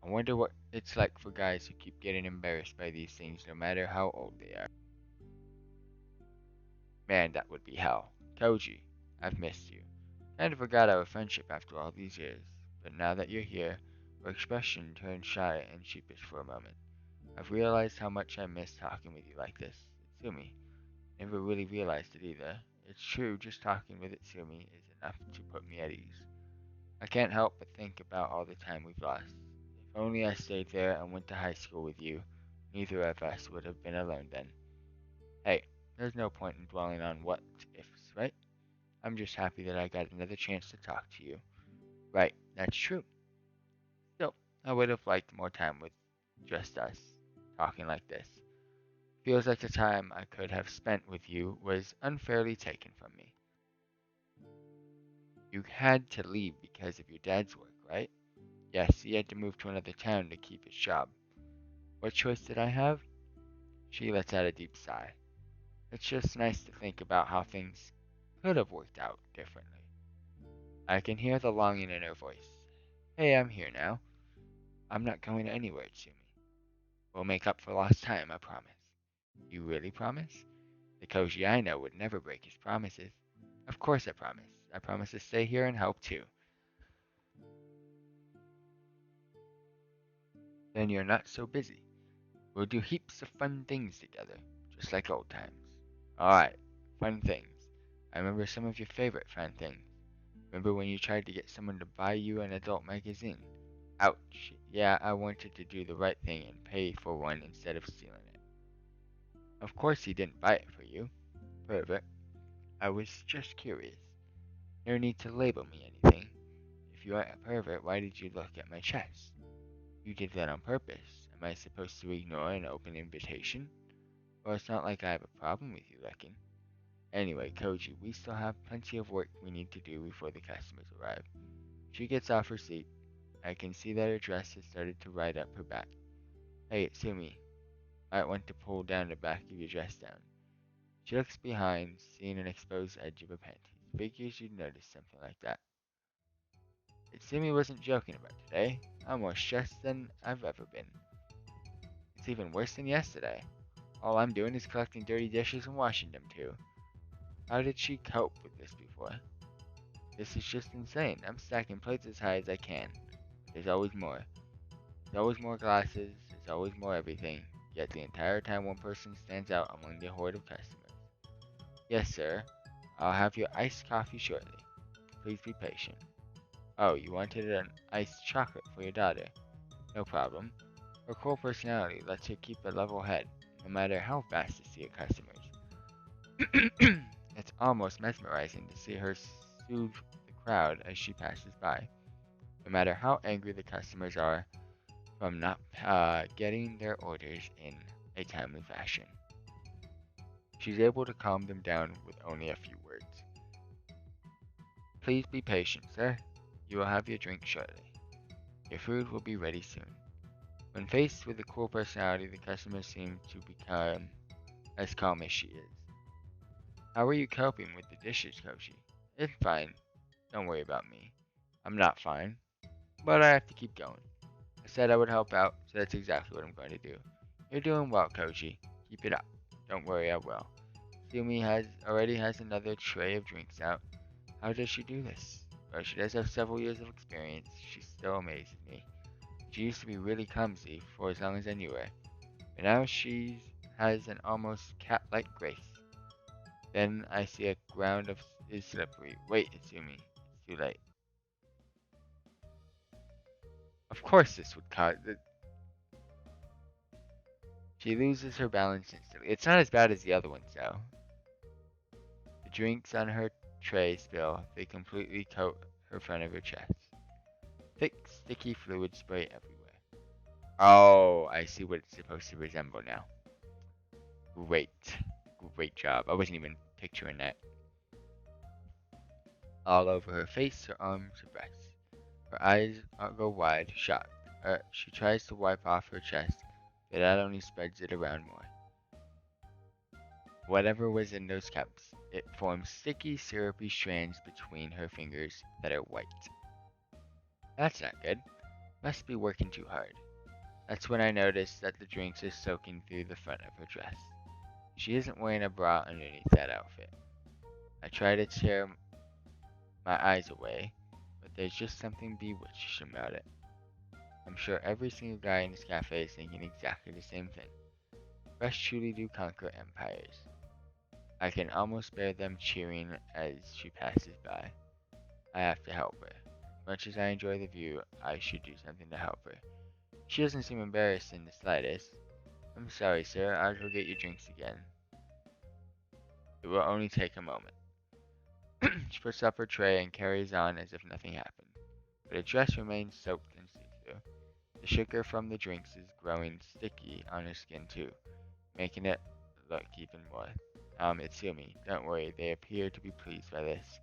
I wonder what it's like for guys who keep getting embarrassed by these things no matter how old they are. Man, that would be hell. Koji, I've missed you. Kind of forgot our friendship after all these years, but now that you're here, her expression turned shy and sheepish for a moment. I've realized how much I miss talking with you like this. Itsumi. Never really realized it either. It's true, just talking with Itsumi is enough to put me at ease. I can't help but think about all the time we've lost. If only I stayed there and went to high school with you, neither of us would have been alone then. Hey, there's no point in dwelling on what ifs, right? I'm just happy that I got another chance to talk to you. Right, that's true. Still, I would have liked more time with just us, talking like this. Feels like the time I could have spent with you was unfairly taken from me. You had to leave because of your dad's work, right? Yes, he had to move to another town to keep his job. What choice did I have? She lets out a deep sigh. It's just nice to think about how things could have worked out differently. I can hear the longing in her voice. Hey, I'm here now. I'm not going anywhere, Tsumi. We'll make up for lost time, I promise. You really promise? The Koji I know would never break his promises. Of course I promise. I promise to stay here and help too. Then you're not so busy. We'll do heaps of fun things together, just like old times. Alright, fun things. I remember some of your favorite fun things. Remember when you tried to get someone to buy you an adult magazine? Ouch. Yeah, I wanted to do the right thing and pay for one instead of stealing it. Of course he didn't buy it for you. Pervert. I was just curious. No need to label me anything. If you aren't a pervert, why did you look at my chest? You did that on purpose. Am I supposed to ignore an open invitation? Well, it's not like I have a problem with you looking. Anyway, Koji, we still have plenty of work we need to do before the customers arrive. She gets off her seat. I can see that her dress has started to ride up her back. Hey, Itsumi, might want to pull down the back of your dress down. She looks behind, seeing an exposed edge of her panties. Figures you'd notice something like that. Itsumi wasn't joking about today. I'm more stressed than I've ever been. It's even worse than yesterday. All I'm doing is collecting dirty dishes and washing them too. How did she cope with this before? This is just insane. I'm stacking plates as high as I can. There's always more. There's always more glasses. There's always more everything. Yet the entire time one person stands out among the horde of customers. Yes, sir. I'll have your iced coffee shortly. Please be patient. Oh, you wanted an iced chocolate for your daughter. No problem. Her cool personality lets her keep a level head, no matter how fast to see her customers. It's almost mesmerizing to see her soothe the crowd as she passes by, no matter how angry the customers are from not getting their orders in a timely fashion. She's able to calm them down with only a few words. Please be patient, sir. You will have your drink shortly. Your food will be ready soon. When faced with a cool personality, the customers seem to become as calm as she is. How are you coping with the dishes, Koji? It's fine. Don't worry about me. I'm not fine. But I have to keep going. I said I would help out, so that's exactly what I'm going to do. You're doing well, Koji. Keep it up. Don't worry, I will. Sumi already has another tray of drinks out. How does she do this? Well, she does have several years of experience. She still amazes me. She used to be really clumsy for as long as I knew her, but now she has an almost cat-like grace. Then I see a ground is slippery. Wait, Itsumi. It's too late. Of course this would cause it. She loses her balance instantly. It's not as bad as the other ones, though. The drinks on her tray spill. They completely coat her front of her chest. Thick, sticky fluid spray everywhere. Oh, I see what it's supposed to resemble now. Great. Great job. I wasn't even picturing that. All over her face, her arms, her breasts. Her eyes go wide, shocked. She tries to wipe off her chest, but that only spreads it around more. Whatever was in those cups, it forms sticky, syrupy strands between her fingers that are white. That's not good. Must be working too hard. That's when I notice that the drinks are soaking through the front of her dress. She isn't wearing a bra underneath that outfit. I try to tear my eyes away, but there's just something bewitching about it. I'm sure every single guy in this cafe is thinking exactly the same thing. Fresh truly do conquer empires. I can almost bear them cheering as she passes by. I have to help her. As much as I enjoy the view, I should do something to help her. She doesn't seem embarrassed in the slightest. I'm sorry, sir. I'll go get your drinks again. It will only take a moment. She puts up her tray and carries on as if nothing happened. But her dress remains soaked and see-through. The sugar from the drinks is growing sticky on her skin too, making it look even more. Itsumi, don't worry, they appear to be pleased by this.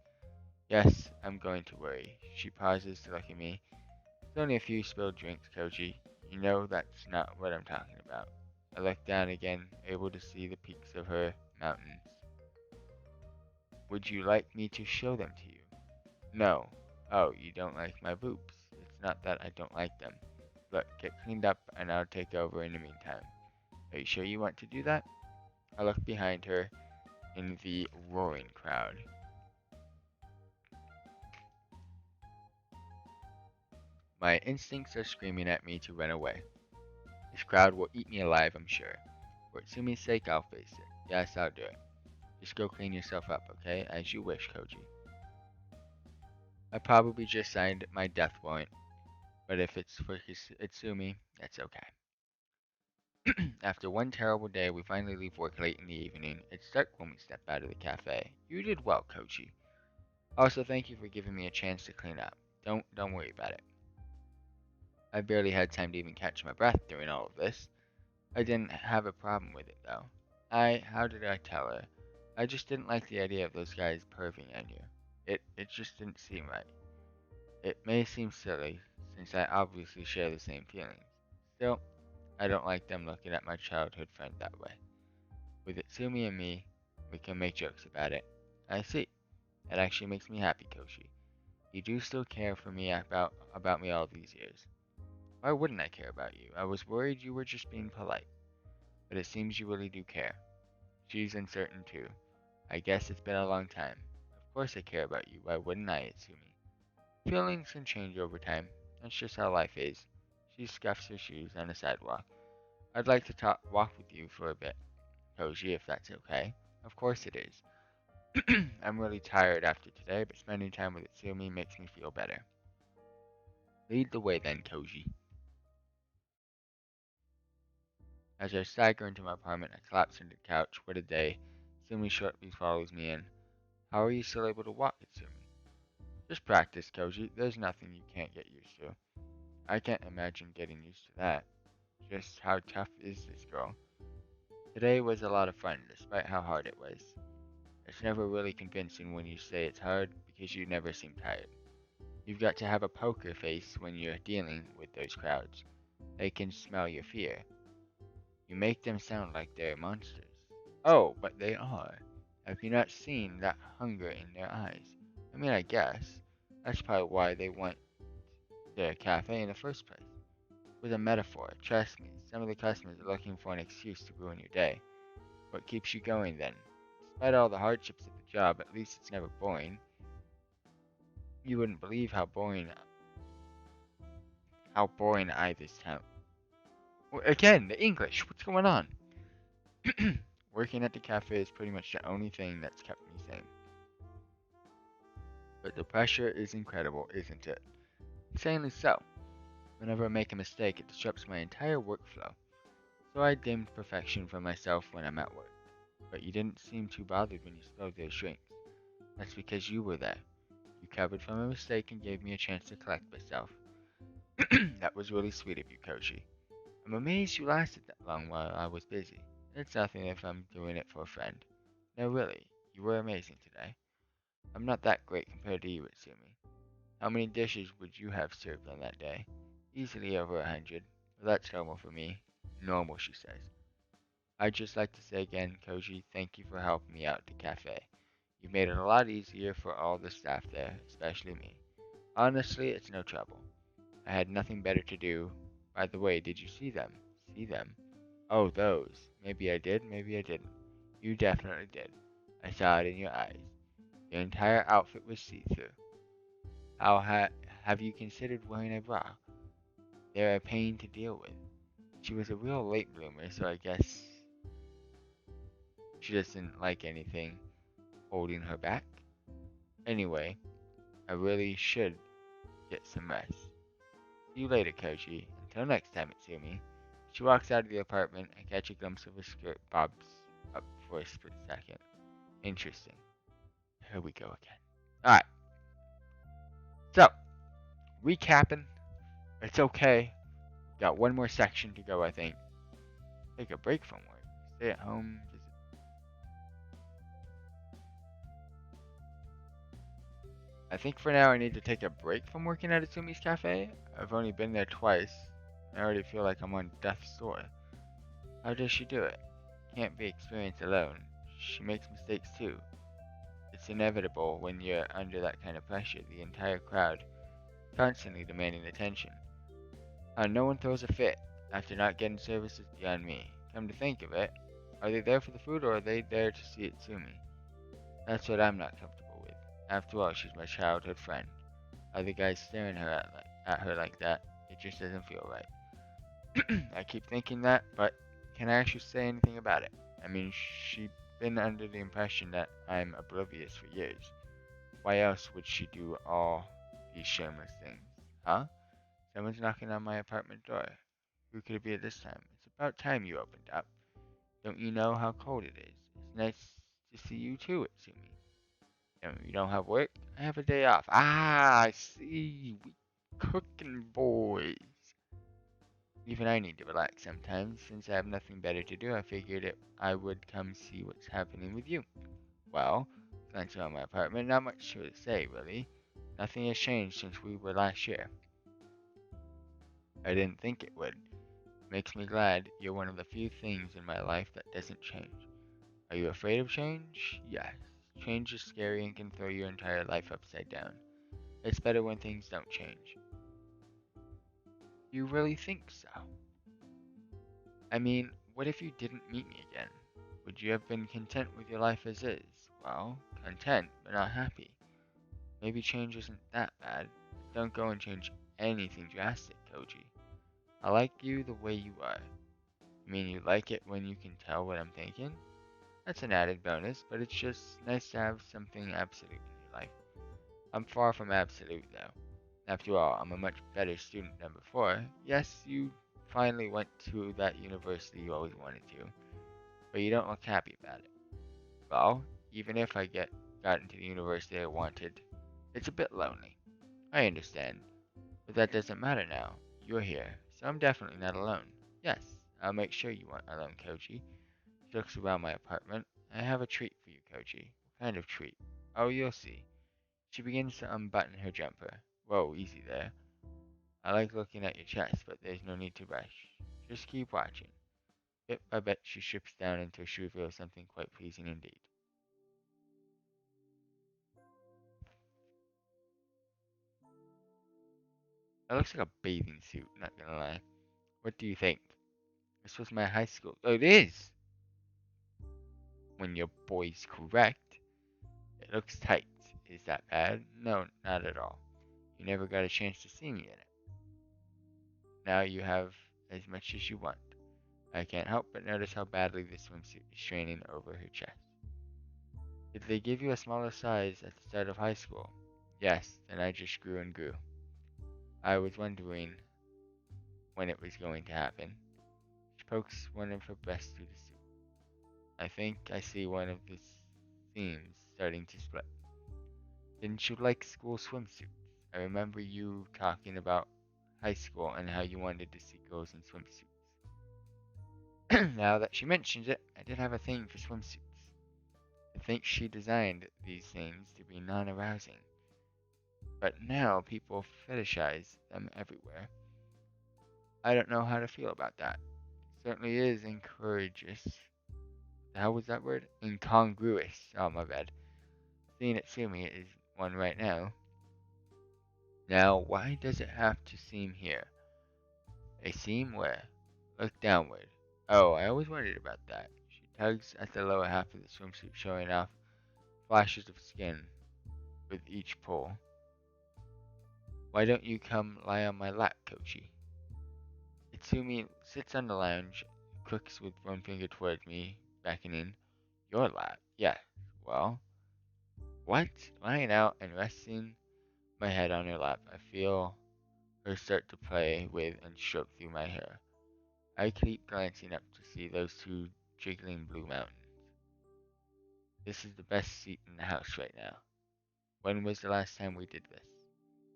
Yes, I'm going to worry. She pauses to look at me. It's only a few spilled drinks, Koji. You know that's not what I'm talking about. I look down again, able to see the peaks of her mountains. Would you like me to show them to you? No. Oh, you don't like my boobs. It's not that I don't like them. Look, get cleaned up and I'll take over in the meantime. Are you sure you want to do that? I look behind her in the roaring crowd. My instincts are screaming at me to run away. This crowd will eat me alive, I'm sure. For Itsumi's sake, I'll face it. Yes, I'll do it. Just go clean yourself up, okay? As you wish, Koji. I probably just signed my death warrant, but if it's for Itsumi, that's okay. After one terrible day, we finally leave work late in the evening. It's dark when we step out of the cafe. You did well, Koji. Also, thank you for giving me a chance to clean up. Don't worry about it. I barely had time to even catch my breath during all of this. I didn't have a problem with it, though. How did I tell her? I just didn't like the idea of those guys perving on you. It just didn't seem right. It may seem silly, since I obviously share the same feelings. Still, I don't like them looking at my childhood friend that way. With Itsumi and me, we can make jokes about it. I see. That actually makes me happy, Koshi. You do still care for me about me all these years. Why wouldn't I care about you? I was worried you were just being polite. But it seems you really do care. She's uncertain too. I guess it's been a long time. Of course I care about you. Why wouldn't I, Itsumi? Feelings can change over time. That's just how life is. She scuffs her shoes on the sidewalk. I'd like to walk with you for a bit, Koji, if that's okay. Of course it is. I'm really tired after today, but spending time with Itsumi makes me feel better. Lead the way then, Koji. As I stagger into my apartment, I collapse into the couch. What a day. Itsumi shortly follows me in. How are you still able to walk, Itsumi? Just practice, Koji. There's nothing you can't get used to. I can't imagine getting used to that. Just how tough is this girl? Today was a lot of fun, despite how hard it was. It's never really convincing when you say it's hard because you never seem tired. You've got to have a poker face when you're dealing with those crowds. They can smell your fear. You make them sound like they're monsters. Oh, but they are. Have you not seen that hunger in their eyes? I mean, I guess. That's probably why they went the cafe in the first place. It was a metaphor, trust me. Some of the customers are looking for an excuse to ruin your day. What keeps you going then? Despite all the hardships of the job, at least it's never boring. You wouldn't believe how boring I this town. Again, the English. What's going on? Working at the cafe is pretty much the only thing that's kept me sane. But the pressure is incredible, isn't it? Insanely so. Whenever I make a mistake, it disrupts my entire workflow. So I dimmed perfection for myself when I'm at work. But you didn't seem too bothered when you spilled those drinks. That's because you were there. You covered from a mistake and gave me a chance to collect myself. That was really sweet of you, Koji. I'm amazed you lasted that long while I was busy. It's nothing if I'm doing it for a friend. No, really, you were amazing today. I'm not that great compared to you, Itsumi. How many dishes would you have served on that day? Easily over 100. Well, that's normal for me. Normal, she says. I'd just like to say again, Koji, thank you for helping me out at the cafe. You've made it a lot easier for all the staff there, especially me. Honestly, it's no trouble. I had nothing better to do. By the way, did you see them? See them? Oh, those. Maybe I did, maybe I didn't. You definitely did. I saw it in your eyes. Your entire outfit was see-through. Have you considered wearing a bra? They're a pain to deal with. She was a real late bloomer, so I guess she doesn't like anything holding her back. Anyway, I really should get some rest. See you later, Koji. Until next time, Itsumi. She walks out of the apartment. I catch a glimpse of her skirt bobs up for a split second. Interesting. Here we go again. Alright, so, recapping. It's okay. Got one more section to go, I think. Take a break from work. Stay at home. I think for now I need to take a break from working at Itsumi's Cafe. I've only been there twice. I already feel like I'm on death's door. How does she do it? Can't be experienced alone. She makes mistakes too. It's inevitable when you're under that kind of pressure. The entire crowd constantly demanding attention. No one throws a fit after not getting services beyond me. Come to think of it, are they there for the food or are they there to see Itsumi? That's what I'm not comfortable with. After all, she's my childhood friend. Other guys staring at her like that, it just doesn't feel right. I keep thinking that, but can I actually say anything about it? I mean, she's been under the impression that I'm oblivious for years. Why else would she do all these shameless things? Huh? Someone's knocking on my apartment door. Who could it be at this time? It's about time you opened up. Don't you know how cold it is? It's nice to see you too, Itsumi. You don't have work? I have a day off. Ah, I see. We cooking boys. Even I need to relax sometimes. Since I have nothing better to do, I figured I would come see what's happening with you. Well, glancing around my apartment, not much to say, really. Nothing has changed since we were last year. I didn't think it would. Makes me glad you're one of the few things in my life that doesn't change. Are you afraid of change? Yes. Change is scary and can throw your entire life upside down. It's better when things don't change. You really think so? I mean, what if you didn't meet me again? Would you have been content with your life as is? Well, content, but not happy. Maybe change isn't that bad. Don't go and change anything drastic, Koji. I like you the way you are. You mean you like it when you can tell what I'm thinking? That's an added bonus, but it's just nice to have something absolute in your life. I'm far from absolute, though. After all, I'm a much better student than before. Yes, you finally went to that university you always wanted to, but you don't look happy about it. Well, even if I got into the university I wanted, it's a bit lonely. I understand, but that doesn't matter now. You're here, so I'm definitely not alone. Yes, I'll make sure you aren't alone, Koji. She looks around my apartment. I have a treat for you, Koji. What kind of treat? Oh, you'll see. She begins to unbutton her jumper. Whoa, easy there. I like looking at your chest, but there's no need to rush. Just keep watching. Bit by bit, she strips down until she reveals something quite pleasing indeed. It looks like a bathing suit, not gonna lie. What do you think? This was my high school. Oh, it is! When your boy's correct. It looks tight. Is that bad? No, not at all. You never got a chance to see me in it. Now you have as much as you want. I can't help but notice how badly the swimsuit is straining over her chest. Did they give you a smaller size at the start of high school? Yes, then I just grew and grew. I was wondering when it was going to happen. She pokes one of her breasts through the suit. I think I see one of the seams starting to split. Didn't you like school swimsuits? I remember you talking about high school and how you wanted to see girls in swimsuits. Now that she mentions it, I did have a thing for swimsuits. I think she designed these things to be non-arousing. But now people fetishize them everywhere. I don't know how to feel about that. It certainly is encourageous. How was that word? Incongruous. Oh, my bad. Seeing it Sumi is one right now. Now, why does it have to seem here? A seam where? Look downward. Oh, I always wondered about that. She tugs at the lower half of the swimsuit, showing off flashes of skin with each pull. Why don't you come lie on my lap, Kochi? Itsumi sits on the lounge, clicks with one finger towards me, beckoning. Your lap? Yes. Well, what? Lying out and resting my head on her lap, I feel her start to play with and stroke through my hair. I keep glancing up to see those two jiggling blue mountains. This is the best seat in the house right now. When was the last time we did this?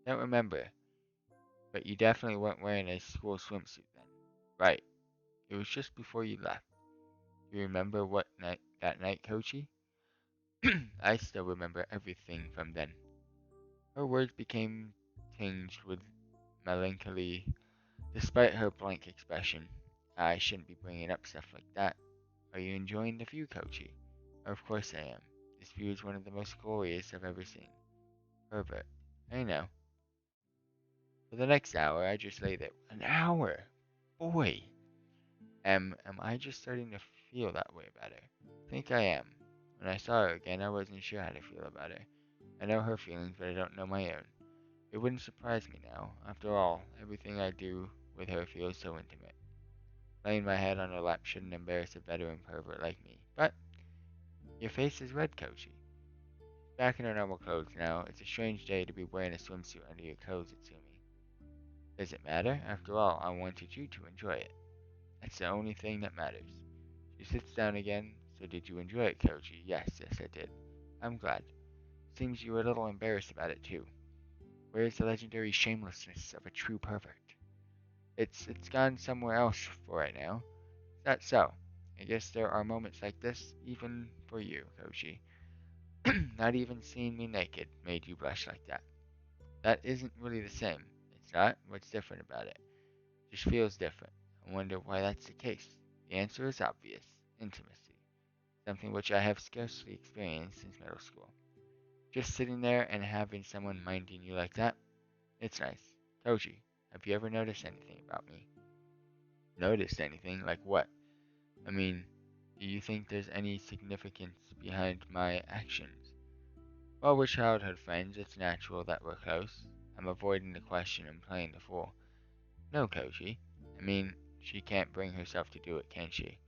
Don't remember, but you definitely weren't wearing a school swimsuit then. Right. It was just before you left. You remember that night, Kochi? I still remember everything from then. Her words became tinged with melancholy, despite her blank expression. I shouldn't be bringing up stuff like that. Are you enjoying the view, Kochi? Of course I am. This view is one of the most glorious I've ever seen. Herbert, I know. For the next hour, I just lay there. An hour? Boy! Am I just starting to feel that way about her? I think I am. When I saw her again, I wasn't sure how to feel about her. I know her feelings, but I don't know my own. It wouldn't surprise me now. After all, everything I do with her feels so intimate. Laying my head on her lap shouldn't embarrass a veteran pervert like me. But your face is red, Kochi. Back in her normal clothes now. It's a strange day to be wearing a swimsuit under your clothes, Itsumi. Does it matter? After all, I wanted you to enjoy it. That's the only thing that matters. She sits down again. So did you enjoy it, Kochi? Yes, I did. I'm glad. Seems you were a little embarrassed about it too. Where's the legendary shamelessness of a true pervert? It's gone somewhere else for right now. Is that so? I guess there are moments like this, even for you, Kochi. Not even seeing me naked made you blush like that. That isn't really the same. It's not? What's different about it? Just feels different. I wonder why that's the case. The answer is obvious. Intimacy. Something which I have scarcely experienced since middle school. Just sitting there and having someone minding you like that, it's nice. Koji, have you ever noticed anything about me? Noticed anything? Like what? I mean, do you think there's any significance behind my actions? Well, we're childhood friends. It's natural that we're close. I'm avoiding the question and playing the fool. No, Koji. I mean, she can't bring herself to do it, can she?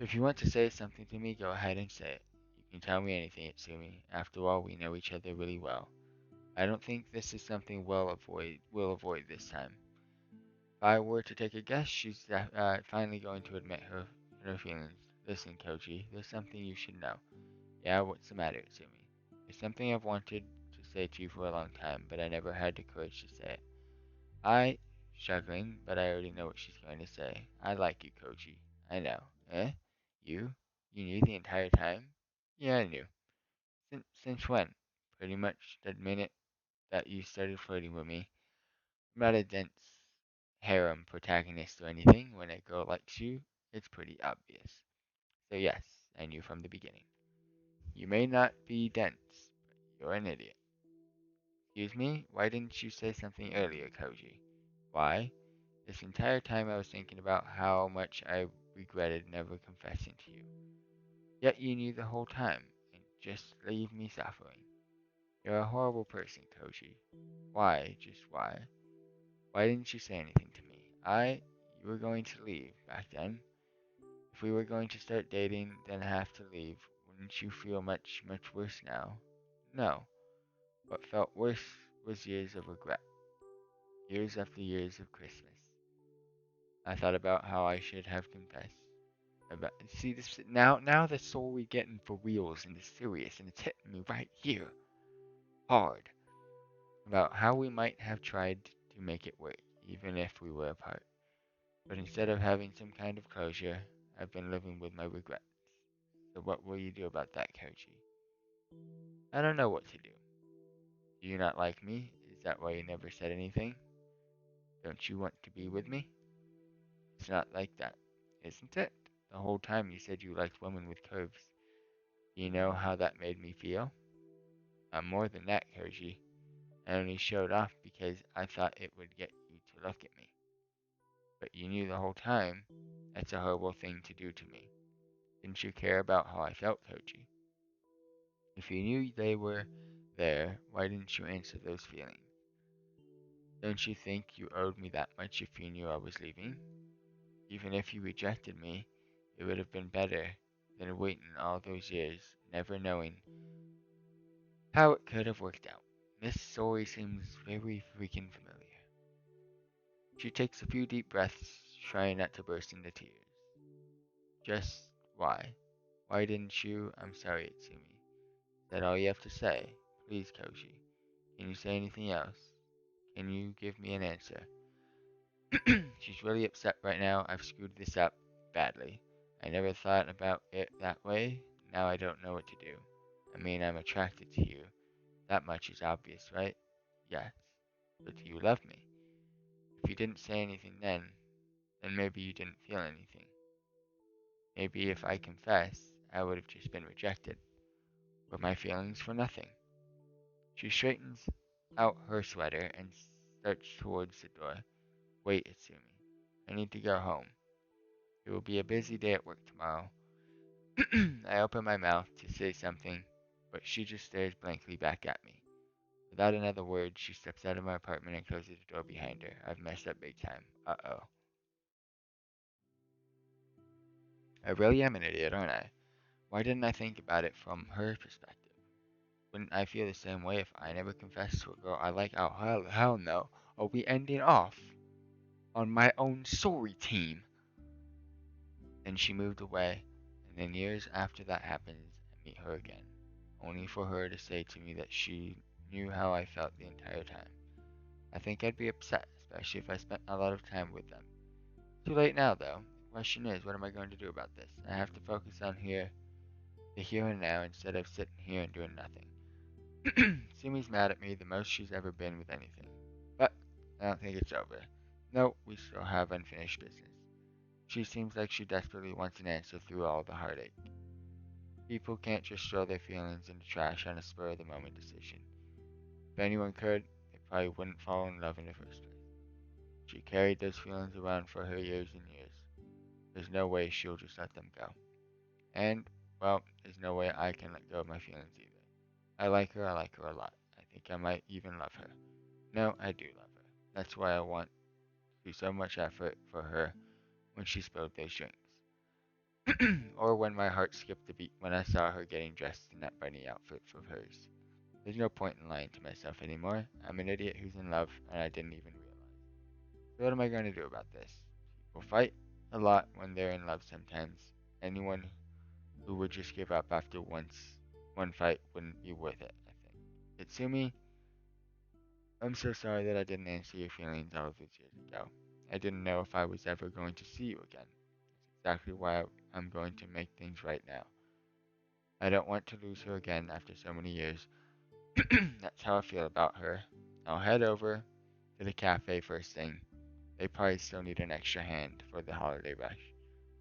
If you want to say something to me, go ahead and say it. You can tell me anything, Itsumi. After all, we know each other really well. I don't think this is something we'll avoid this time. If I were to take a guess, she's finally going to admit her feelings. Listen, Koji, there's something you should know. Yeah, what's the matter, Itsumi? There's something I've wanted to say to you for a long time, but I never had the courage to say it. Struggling, but I already know what she's going to say. I like you, Koji. I know. Eh? You? You knew the entire time? Yeah, I knew. Since when? Pretty much the minute that you started flirting with me. I'm not a dense harem protagonist or anything. When a girl likes you, it's pretty obvious. So yes, I knew from the beginning. You may not be dense, but you're an idiot. Excuse me? Why didn't you say something earlier, Koji? Why? This entire time I was thinking about how much I regretted never confessing to you. Yet you knew the whole time, and just leave me suffering. You're a horrible person, Koji. Why? Just why? Why didn't you say anything to me? You were going to leave back then. If we were going to start dating, then have to leave, wouldn't you feel much, much worse now? No. What felt worse was years of regret. Years after years of Christmas. I thought about how I should have confessed. See this now the story getting for reals and it's serious and it's hitting me right here hard about how we might have tried to make it work even if we were apart. But instead of having some kind of closure, I've been living with my regrets. So what will you do about that, Koji? I don't know what to do. Do you not like me? Is that why you never said anything? Don't you want to be with me? It's not like that, isn't it? The whole time you said you liked women with curves. Do you know how that made me feel? I'm more than that, Koji. I only showed off because I thought it would get you to look at me. But you knew the whole time. That's a horrible thing to do to me. Didn't you care about how I felt, Koji? If you knew they were there, why didn't you answer those feelings? Don't you think you owed me that much if you knew I was leaving? Even if you rejected me, it would have been better than waiting all those years, never knowing how it could have worked out. This story seems very freaking familiar. She takes a few deep breaths, trying not to burst into tears. Just why? Why didn't you? I'm sorry, Itsumi. Is that all you have to say? Please, Koji. Can you say anything else? Can you give me an answer? She's really upset right now. I've screwed this up badly. I never thought about it that way. Now I don't know what to do. I mean, I'm attracted to you. That much is obvious, right? Yes. But do you love me? If you didn't say anything then maybe you didn't feel anything. Maybe if I confessed, I would have just been rejected. Were my feelings for nothing? She straightens out her sweater and starts towards the door. Wait, Itsumi. I need to go home. It will be a busy day at work tomorrow. I open my mouth to say something, but she just stares blankly back at me. Without another word, she steps out of my apartment and closes the door behind her. I've messed up big time. Uh-oh. I really am an idiot, aren't I? Why didn't I think about it from her perspective? Wouldn't I feel the same way if I never confessed to a girl I like? Oh, hell no. Are we ending off on my own sorry team? Then she moved away, and then years after that happens, I meet her again, only for her to say to me that she knew how I felt the entire time. I think I'd be upset, especially if I spent a lot of time with them. Too late now, though. The question is, what am I going to do about this? I have to focus on the here and now, instead of sitting here and doing nothing. Sumi's mad at me the most she's ever been with anything. But I don't think it's over. No, we still have unfinished business. She seems like she desperately wants an answer through all the heartache. People can't just throw their feelings in the trash on a spur-of-the-moment decision. If anyone could, they probably wouldn't fall in love in the first place. She carried those feelings around for her years and years. There's no way she'll just let them go. And, well, there's no way I can let go of my feelings either. I like her a lot. I think I might even love her. No, I do love her. That's why I want to do so much effort for her when she spilled those drinks. Or when my heart skipped a beat when I saw her getting dressed in that bunny outfit of hers. There's no point in lying to myself anymore. I'm an idiot who's in love, and I didn't even realize. So what am I going to do about this? People fight a lot when they're in love sometimes. Anyone who would just give up after one fight wouldn't be worth it, I think. Itsumi, I'm so sorry that I didn't answer your feelings all of these years ago. I didn't know if I was ever going to see you again. That's exactly why I'm going to make things right now. I don't want to lose her again after so many years. That's how I feel about her. I'll head over to the cafe first thing. They probably still need an extra hand for the holiday rush.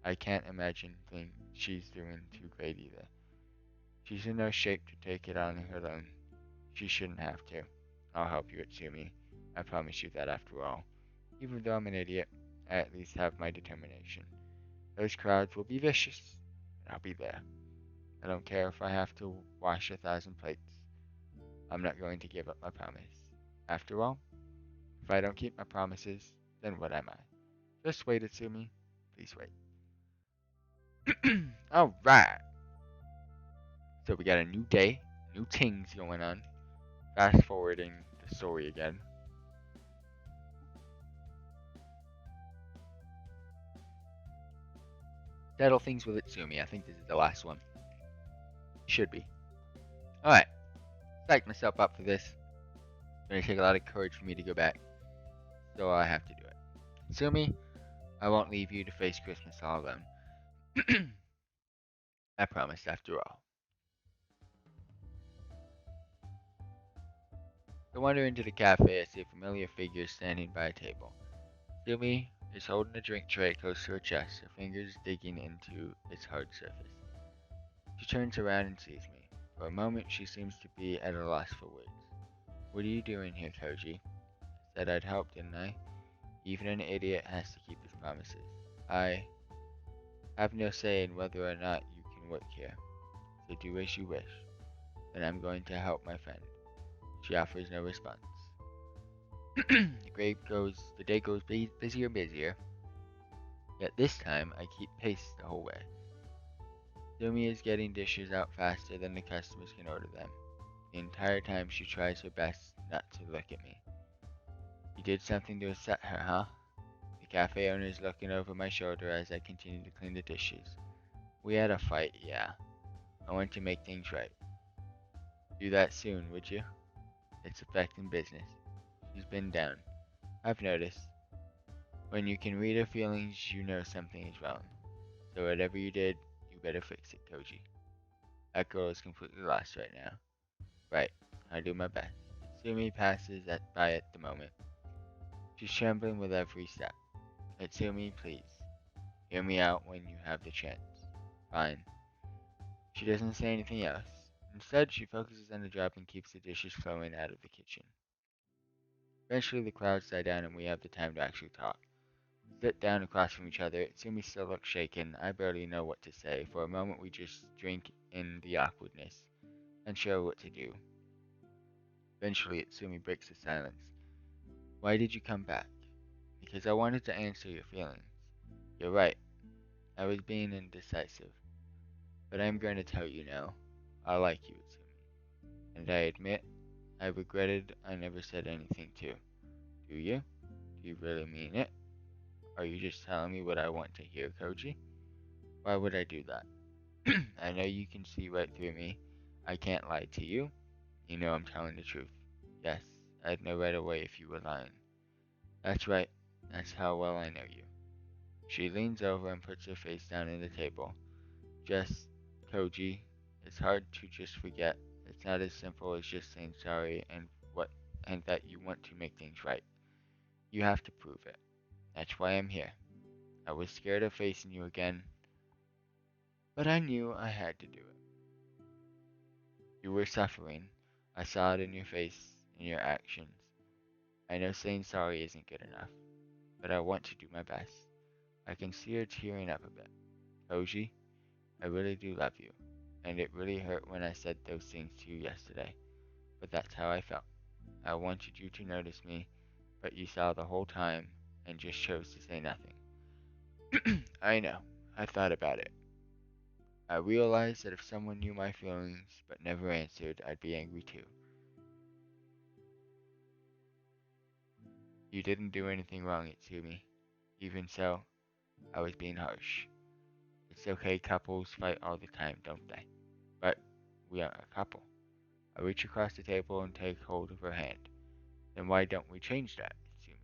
I can't imagine she's doing too great either. She's in no shape to take it on her own. She shouldn't have to. I'll help you, Itsumi. I promise you that after all. Even though I'm an idiot, I at least have my determination. Those crowds will be vicious, and I'll be there. I don't care if I have to wash 1,000 plates. I'm not going to give up my promise. After all, if I don't keep my promises, then what am I? Just wait, Itsumi. Please wait. Alright. So we got a new day, new things going on. Fast forwarding the story again. Settle things with Itsumi. I think this is the last one. Should be. Alright. Psyched myself up for this. It's going to take a lot of courage for me to go back. So I have to do it. Itsumi, I won't leave you to face Christmas all alone. I promise, after all. I wander into the cafe. I see a familiar figure standing by a table. Itsumi is holding a drink tray close to her chest, her fingers digging into its hard surface. She turns around and sees me. For a moment, she seems to be at a loss for words. What are you doing here, Koji? I said I'd help, didn't I? Even an idiot has to keep his promises. I have no say in whether or not you can work here, so do as you wish. Then I'm going to help my friend. She offers no response. The day goes busier and busier. Yet this time, I keep pace the whole way. Sumi is getting dishes out faster than the customers can order them. The entire time she tries her best not to look at me. You did something to upset her, huh? The cafe owner is looking over my shoulder as I continue to clean the dishes. We had a fight, yeah. I want to make things right. Do that soon, would you? It's affecting business. She's been down. I've noticed. When you can read her feelings, you know something is wrong. So whatever you did, you better fix it, Koji. That girl is completely lost right now. Right, I do my best. Sumi passes by at the moment. She's trembling with every step. Sumi, please, hear me out when you have the chance. Fine. She doesn't say anything else. Instead, she focuses on the job and keeps the dishes flowing out of the kitchen. Eventually, the crowds die down and we have the time to actually talk. We sit down across from each other. Sumi still looks shaken. I barely know what to say. For a moment, we just drink in the awkwardness, unsure what to do. Eventually, Sumi breaks the silence. Why did you come back? Because I wanted to answer your feelings. You're right. I was being indecisive. But I'm going to tell you now. I like you, Sumi. And I admit, I regretted I never said anything too. Do you? Do you really mean it? Are you just telling me what I want to hear, Koji? Why would I do that? I know you can see right through me. I can't lie to you. You know I'm telling the truth. Yes, I'd know right away if you were lying. That's right. That's how well I know you. She leans over and puts her face down on the table. Just, Koji, it's hard to just forget. It's not as simple as just saying sorry and that you want to make things right. You have to prove it. That's why I'm here. I was scared of facing you again, but I knew I had to do it. You were suffering. I saw it in your face, in your actions. I know saying sorry isn't good enough, but I want to do my best. I can see her tearing up a bit. Koji, I really do love you, and it really hurt when I said those things to you yesterday, but that's how I felt. I wanted you to notice me, but you saw the whole time and just chose to say nothing. I know. I thought about it. I realized that if someone knew my feelings but never answered, I'd be angry too. You didn't do anything wrong, Itsumi. Even so, I was being harsh. It's okay, couples fight all the time, don't they? But we are a couple. I reach across the table and take hold of her hand. Then why don't we change that, Itsumi?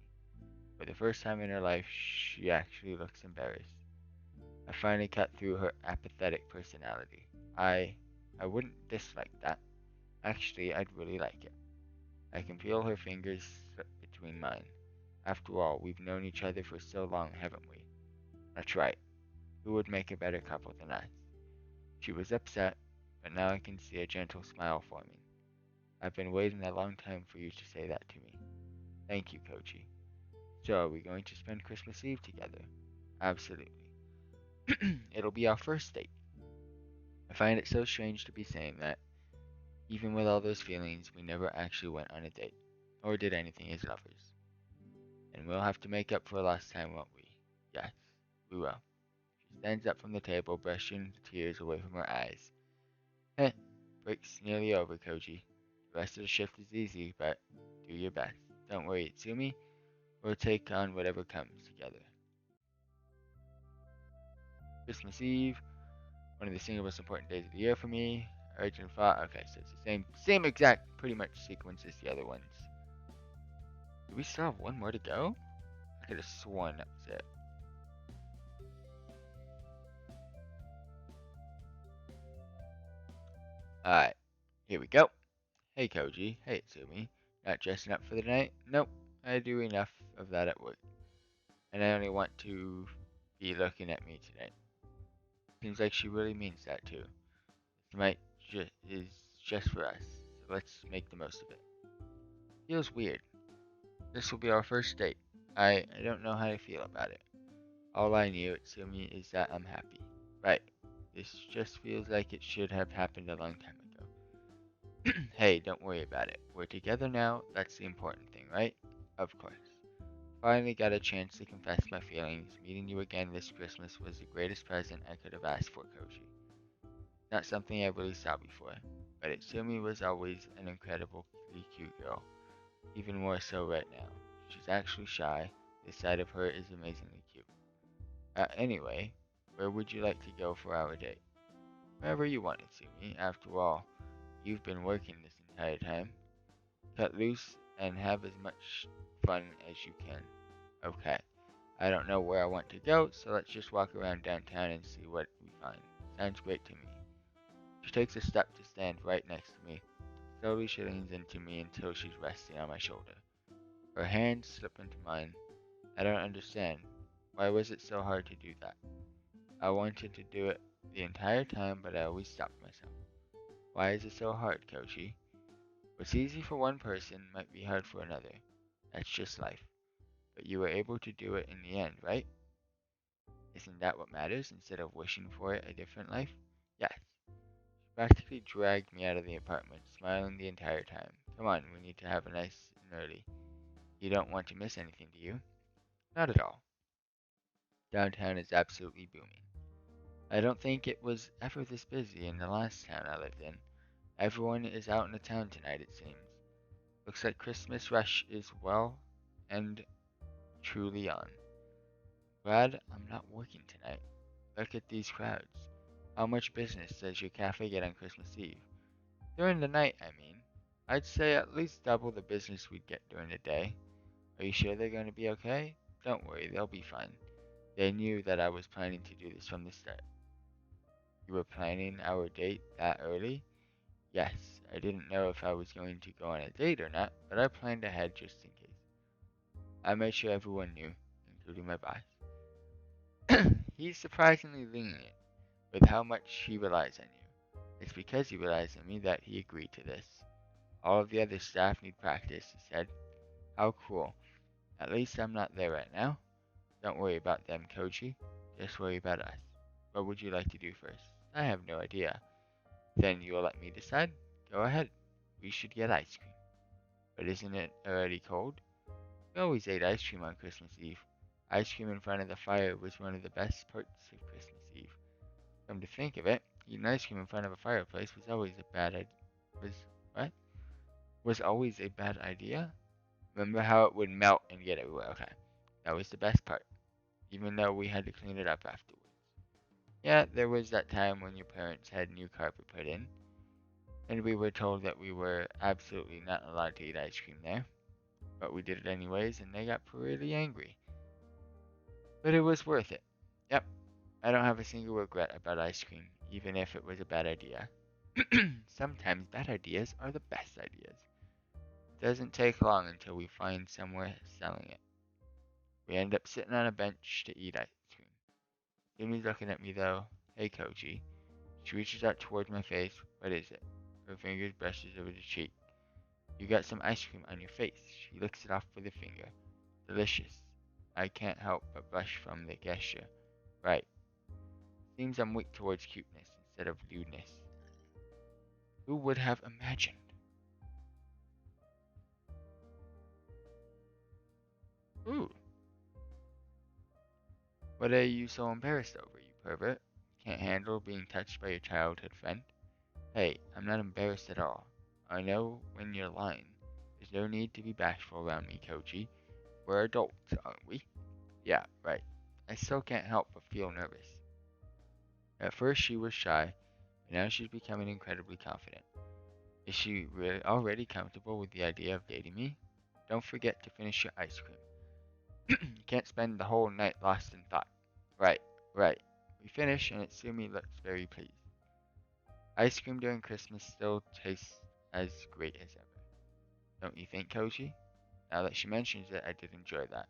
For the first time in her life, she actually looks embarrassed. I finally cut through her apathetic personality. I I wouldn't dislike that. Actually, I'd really like it. I can feel her fingers slip between mine. After all, we've known each other for so long, haven't we? That's right. Who would make a better couple than us? She was upset, but now I can see a gentle smile forming. I've been waiting a long time for you to say that to me. Thank you, Kochi. So, are we going to spend Christmas Eve together? Absolutely. It'll be our first date. I find it so strange to be saying that. Even with all those feelings, we never actually went on a date, or did anything as lovers. And we'll have to make up for lost time, won't we? Yes, we will. She stands up from the table, brushing the tears away from her eyes. Heh, break's nearly over, Koji. The rest of the shift is easy, but do your best. Don't worry, Itsumi. We'll take on whatever comes together. Christmas Eve, one of the single most important days of the year for me. Urgent thought. Okay, so it's the same exact, pretty much sequence as the other ones. Do we still have one more to go? I could have sworn that was it. Alright, here we go. Hey Koji, hey Itsumi. Not dressing up for the night? Nope, I do enough of that at work. And I only want to be looking at me tonight. Seems like she really means that too. This night is just for us, so let's make the most of it. Feels weird. This will be our first date. I don't know how to feel about it. All I knew, Itsumi, is that I'm happy. Right. This just feels like it should have happened a long time ago. Hey, don't worry about it. We're together now, that's the important thing, right? Of course. Finally got a chance to confess my feelings. Meeting you again this Christmas was the greatest present I could have asked for, Koji. Not something I really saw before, but Itsumi was always an incredibly cute girl. Even more so right now. She's actually shy. This side of her is amazingly cute. Anyway, where would you like to go for our date? Wherever you want, Itsumi. After all, you've been working this entire time. Cut loose and have as much fun as you can. Okay. I don't know where I want to go, so let's just walk around downtown and see what we find. Sounds great to me. She takes a step to stand right next to me. Slowly she leans into me until she's resting on my shoulder. Her hands slip into mine. I don't understand. Why was it so hard to do that? I wanted to do it the entire time, but I always stopped myself. Why is it so hard, Kochi? What's easy for one person might be hard for another. That's just life. But you were able to do it in the end, right? Isn't that what matters instead of wishing for it a different life? Yes. She practically dragged me out of the apartment, smiling the entire time. Come on, we need to have a nice and early. You don't want to miss anything, do you? Not at all. Downtown is absolutely booming. I don't think it was ever this busy in the last town I lived in. Everyone is out in the town tonight, it seems. Looks like Christmas rush is well and truly on. Glad I'm not working tonight. Look at these crowds. How much business does your cafe get on Christmas Eve? During the night, I mean. I'd say at least double the business we'd get during the day. Are you sure they're going to be okay? Don't worry, they'll be fine. They knew that I was planning to do this from the start. You were planning our date that early? Yes, I didn't know if I was going to go on a date or not, but I planned ahead just in case. I made sure everyone knew, including my boss. He's surprisingly lenient with how much he relies on you. It's because he relies on me that he agreed to this. All of the other staff need practice, he said. How cool. At least I'm not there right now. Don't worry about them, Koji. Just worry about us. What would you like to do first? I have no idea. Then you'll let me decide? Go ahead. We should get ice cream. But isn't it already cold? We always ate ice cream on Christmas Eve. Ice cream in front of the fire was one of the best parts of Christmas Eve. Come to think of it, eating ice cream in front of a fireplace was always a bad idea. Was what? Was always a bad idea? Remember how it would melt and get everywhere? Okay. That was the best part, even though we had to clean it up afterwards. Yeah, there was that time when your parents had new carpet put in, and we were told that we were absolutely not allowed to eat ice cream there. But we did it anyways, and they got pretty angry. But it was worth it. Yep, I don't have a single regret about ice cream, even if it was a bad idea. Sometimes bad ideas are the best ideas. It doesn't take long until we find somewhere selling it. We end up sitting on a bench to eat ice cream. Yumi's looking at me though. Hey, Koji. She reaches out towards my face. What is it? Her fingers brushes over the cheek. You got some ice cream on your face. She licks it off with a finger. Delicious. I can't help but blush from the gesture. Right. Seems I'm weak towards cuteness instead of lewdness. Who would have imagined? Ooh. What are you so embarrassed over, you pervert? Can't handle being touched by your childhood friend? Hey, I'm not embarrassed at all. I know when you're lying. There's no need to be bashful around me, Koji. We're adults, aren't we? Yeah, right. I still can't help but feel nervous. At first she was shy, but now she's becoming incredibly confident. Is she really already comfortable with the idea of dating me? Don't forget to finish your ice cream. You can't spend the whole night lost in thought. Right, right. We finish and Itsumi looks very pleased. Ice cream during Christmas still tastes as great as ever. Don't you think, Koji? Now that she mentions it, I did enjoy that.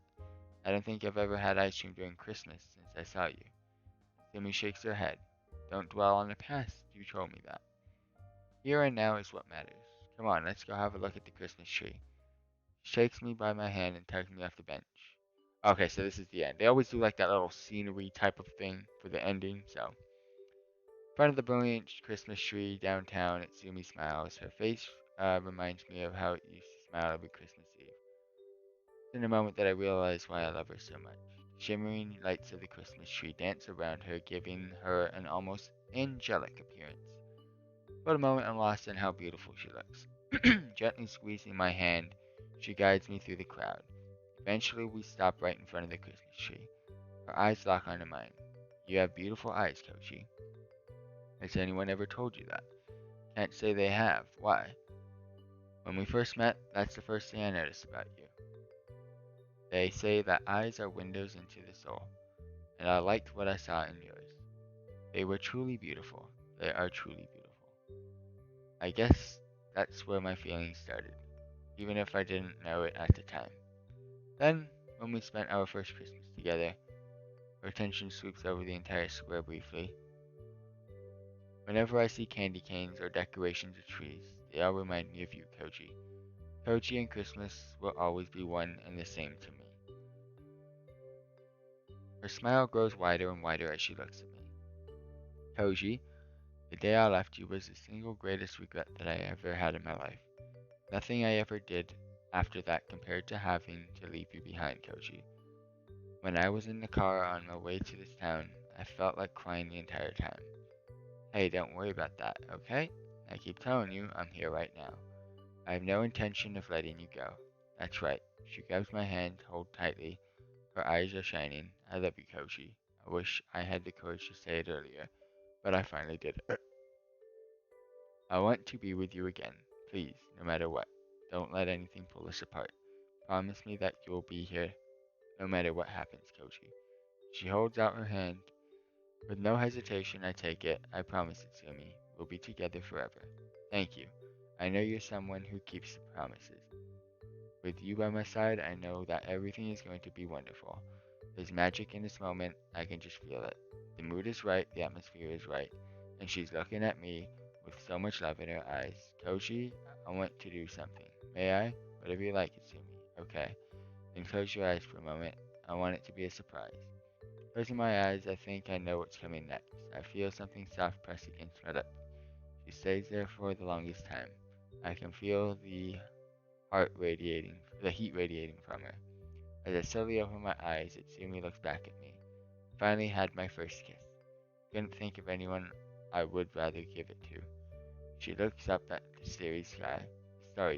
I don't think I've ever had ice cream during Christmas since I saw you. Itsumi shakes her head. Don't dwell on the past, you told me that. Here and now is what matters. Come on, let's go have a look at the Christmas tree. She shakes me by my hand and tugs me off the bench. Okay, so this is the end. They always do like that little scenery type of thing for the ending, so. In front of the brilliant Christmas tree downtown, Itsumi smiles. Her face reminds me of how it used to smile every Christmas Eve. It's in a moment that I realize why I love her so much. The shimmering lights of the Christmas tree dance around her, giving her an almost angelic appearance. For a moment, I'm lost in how beautiful she looks. Gently squeezing my hand, she guides me through the crowd. Eventually, we stop right in front of the Christmas tree. Her eyes lock onto mine. You have beautiful eyes, Kochi. Has anyone ever told you that? Can't say they have. Why? When we first met, that's the first thing I noticed about you. They say that eyes are windows into the soul, and I liked what I saw in yours. They were truly beautiful. They are truly beautiful. I guess that's where my feelings started, even if I didn't know it at the time. Then, when we spent our first Christmas together, her attention sweeps over the entire square briefly. Whenever I see candy canes or decorations of trees, they all remind me of you, Koji. Koji and Christmas will always be one and the same to me. Her smile grows wider and wider as she looks at me. Koji, the day I left you was the single greatest regret that I ever had in my life. Nothing I ever did after that compared to having to leave you behind, Koji. When I was in the car on my way to this town, I felt like crying the entire time. Hey, don't worry about that, okay? I keep telling you, I'm here right now. I have no intention of letting you go. That's right. She grabs my hand, hold tightly. Her eyes are shining. I love you, Koji. I wish I had the courage to say it earlier, but I finally did it. I want to be with you again. Please, no matter what. Don't let anything pull us apart. Promise me that you'll be here no matter what happens, Koji. She holds out her hand. With no hesitation, I take it. I promise it, Sumi. We'll be together forever. Thank you. I know you're someone who keeps promises. With you by my side, I know that everything is going to be wonderful. There's magic in this moment. I can just feel it. The mood is right, the atmosphere is right, and she's looking at me with so much love in her eyes. Koji, I want to do something. May I? Whatever you like, Itsumi. Okay. Then close your eyes for a moment. I want it to be a surprise. Closing my eyes, I think I know what's coming next. I feel something soft press against my lip. She stays there for the longest time. I can feel the heat radiating from her. As I slowly open my eyes, Itsumi looks back at me. Finally had my first kiss. Couldn't think of anyone I would rather give it to. She looks up at the starry sky. I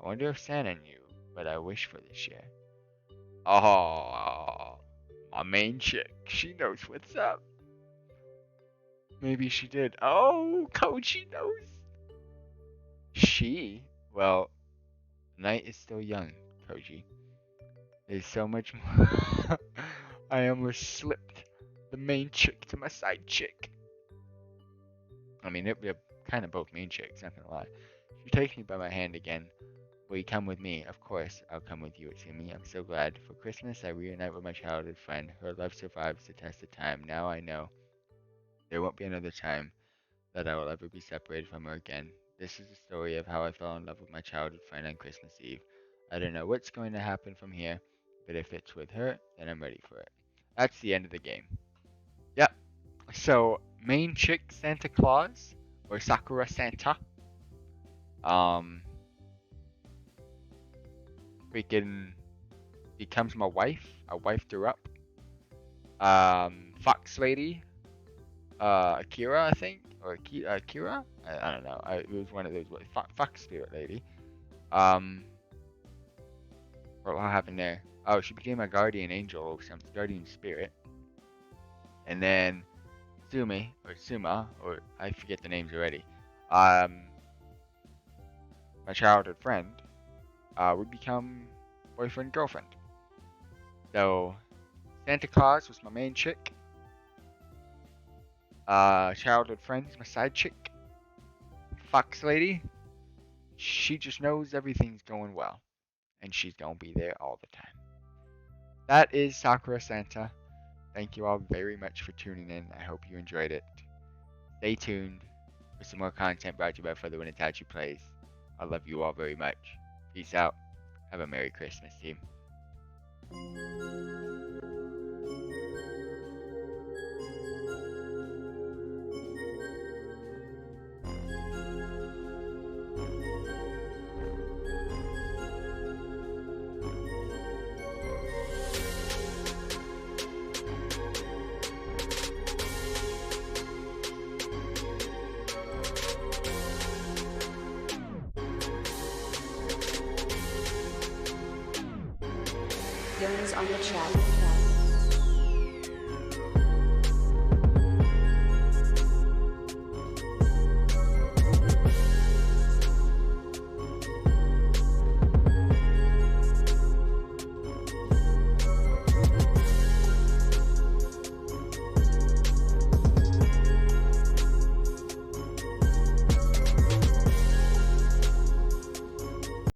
wonder if Santa knew what I wish for this year. Oh, my main chick. She knows what's up. Maybe she did. Oh, Koji knows. Well, the night is still young, Koji. There's so much more. I almost slipped the main chick to my side chick. I mean, we're kind of both main chicks, not gonna lie. She takes me by my hand again. Will you come with me? Of course, I'll come with you, Itsumi. I'm so glad. For Christmas, I reunite with my childhood friend. Her love survives the test of time. Now I know there won't be another time that I will ever be separated from her again. This is the story of how I fell in love with my childhood friend on Christmas Eve. I don't know what's going to happen from here, but if it's with her, then I'm ready for it. That's the end of the game. Yep. So, main chick Santa Claus, or Sakura Santa, freaking becomes my wife. I wifed her up. Fox Lady, Akira, I think, or Akira. I don't know. It was one of those. Fox Spirit Lady. What happened there? Oh, she became a guardian angel or some guardian spirit. And then Sumi or Suma, or I forget the names already. My childhood friend, would become boyfriend girlfriend. So Santa Claus was my main chick. Childhood friend's my side chick. Fox Lady, she just knows everything's going well, and she's gonna be there all the time. That is Sakura Santa. Thank you all very much for tuning in. I hope you enjoyed it. Stay tuned for some more content brought to you by FTWitachiPlays. I love you all very much. Peace out. Have a Merry Christmas, team. on the chat.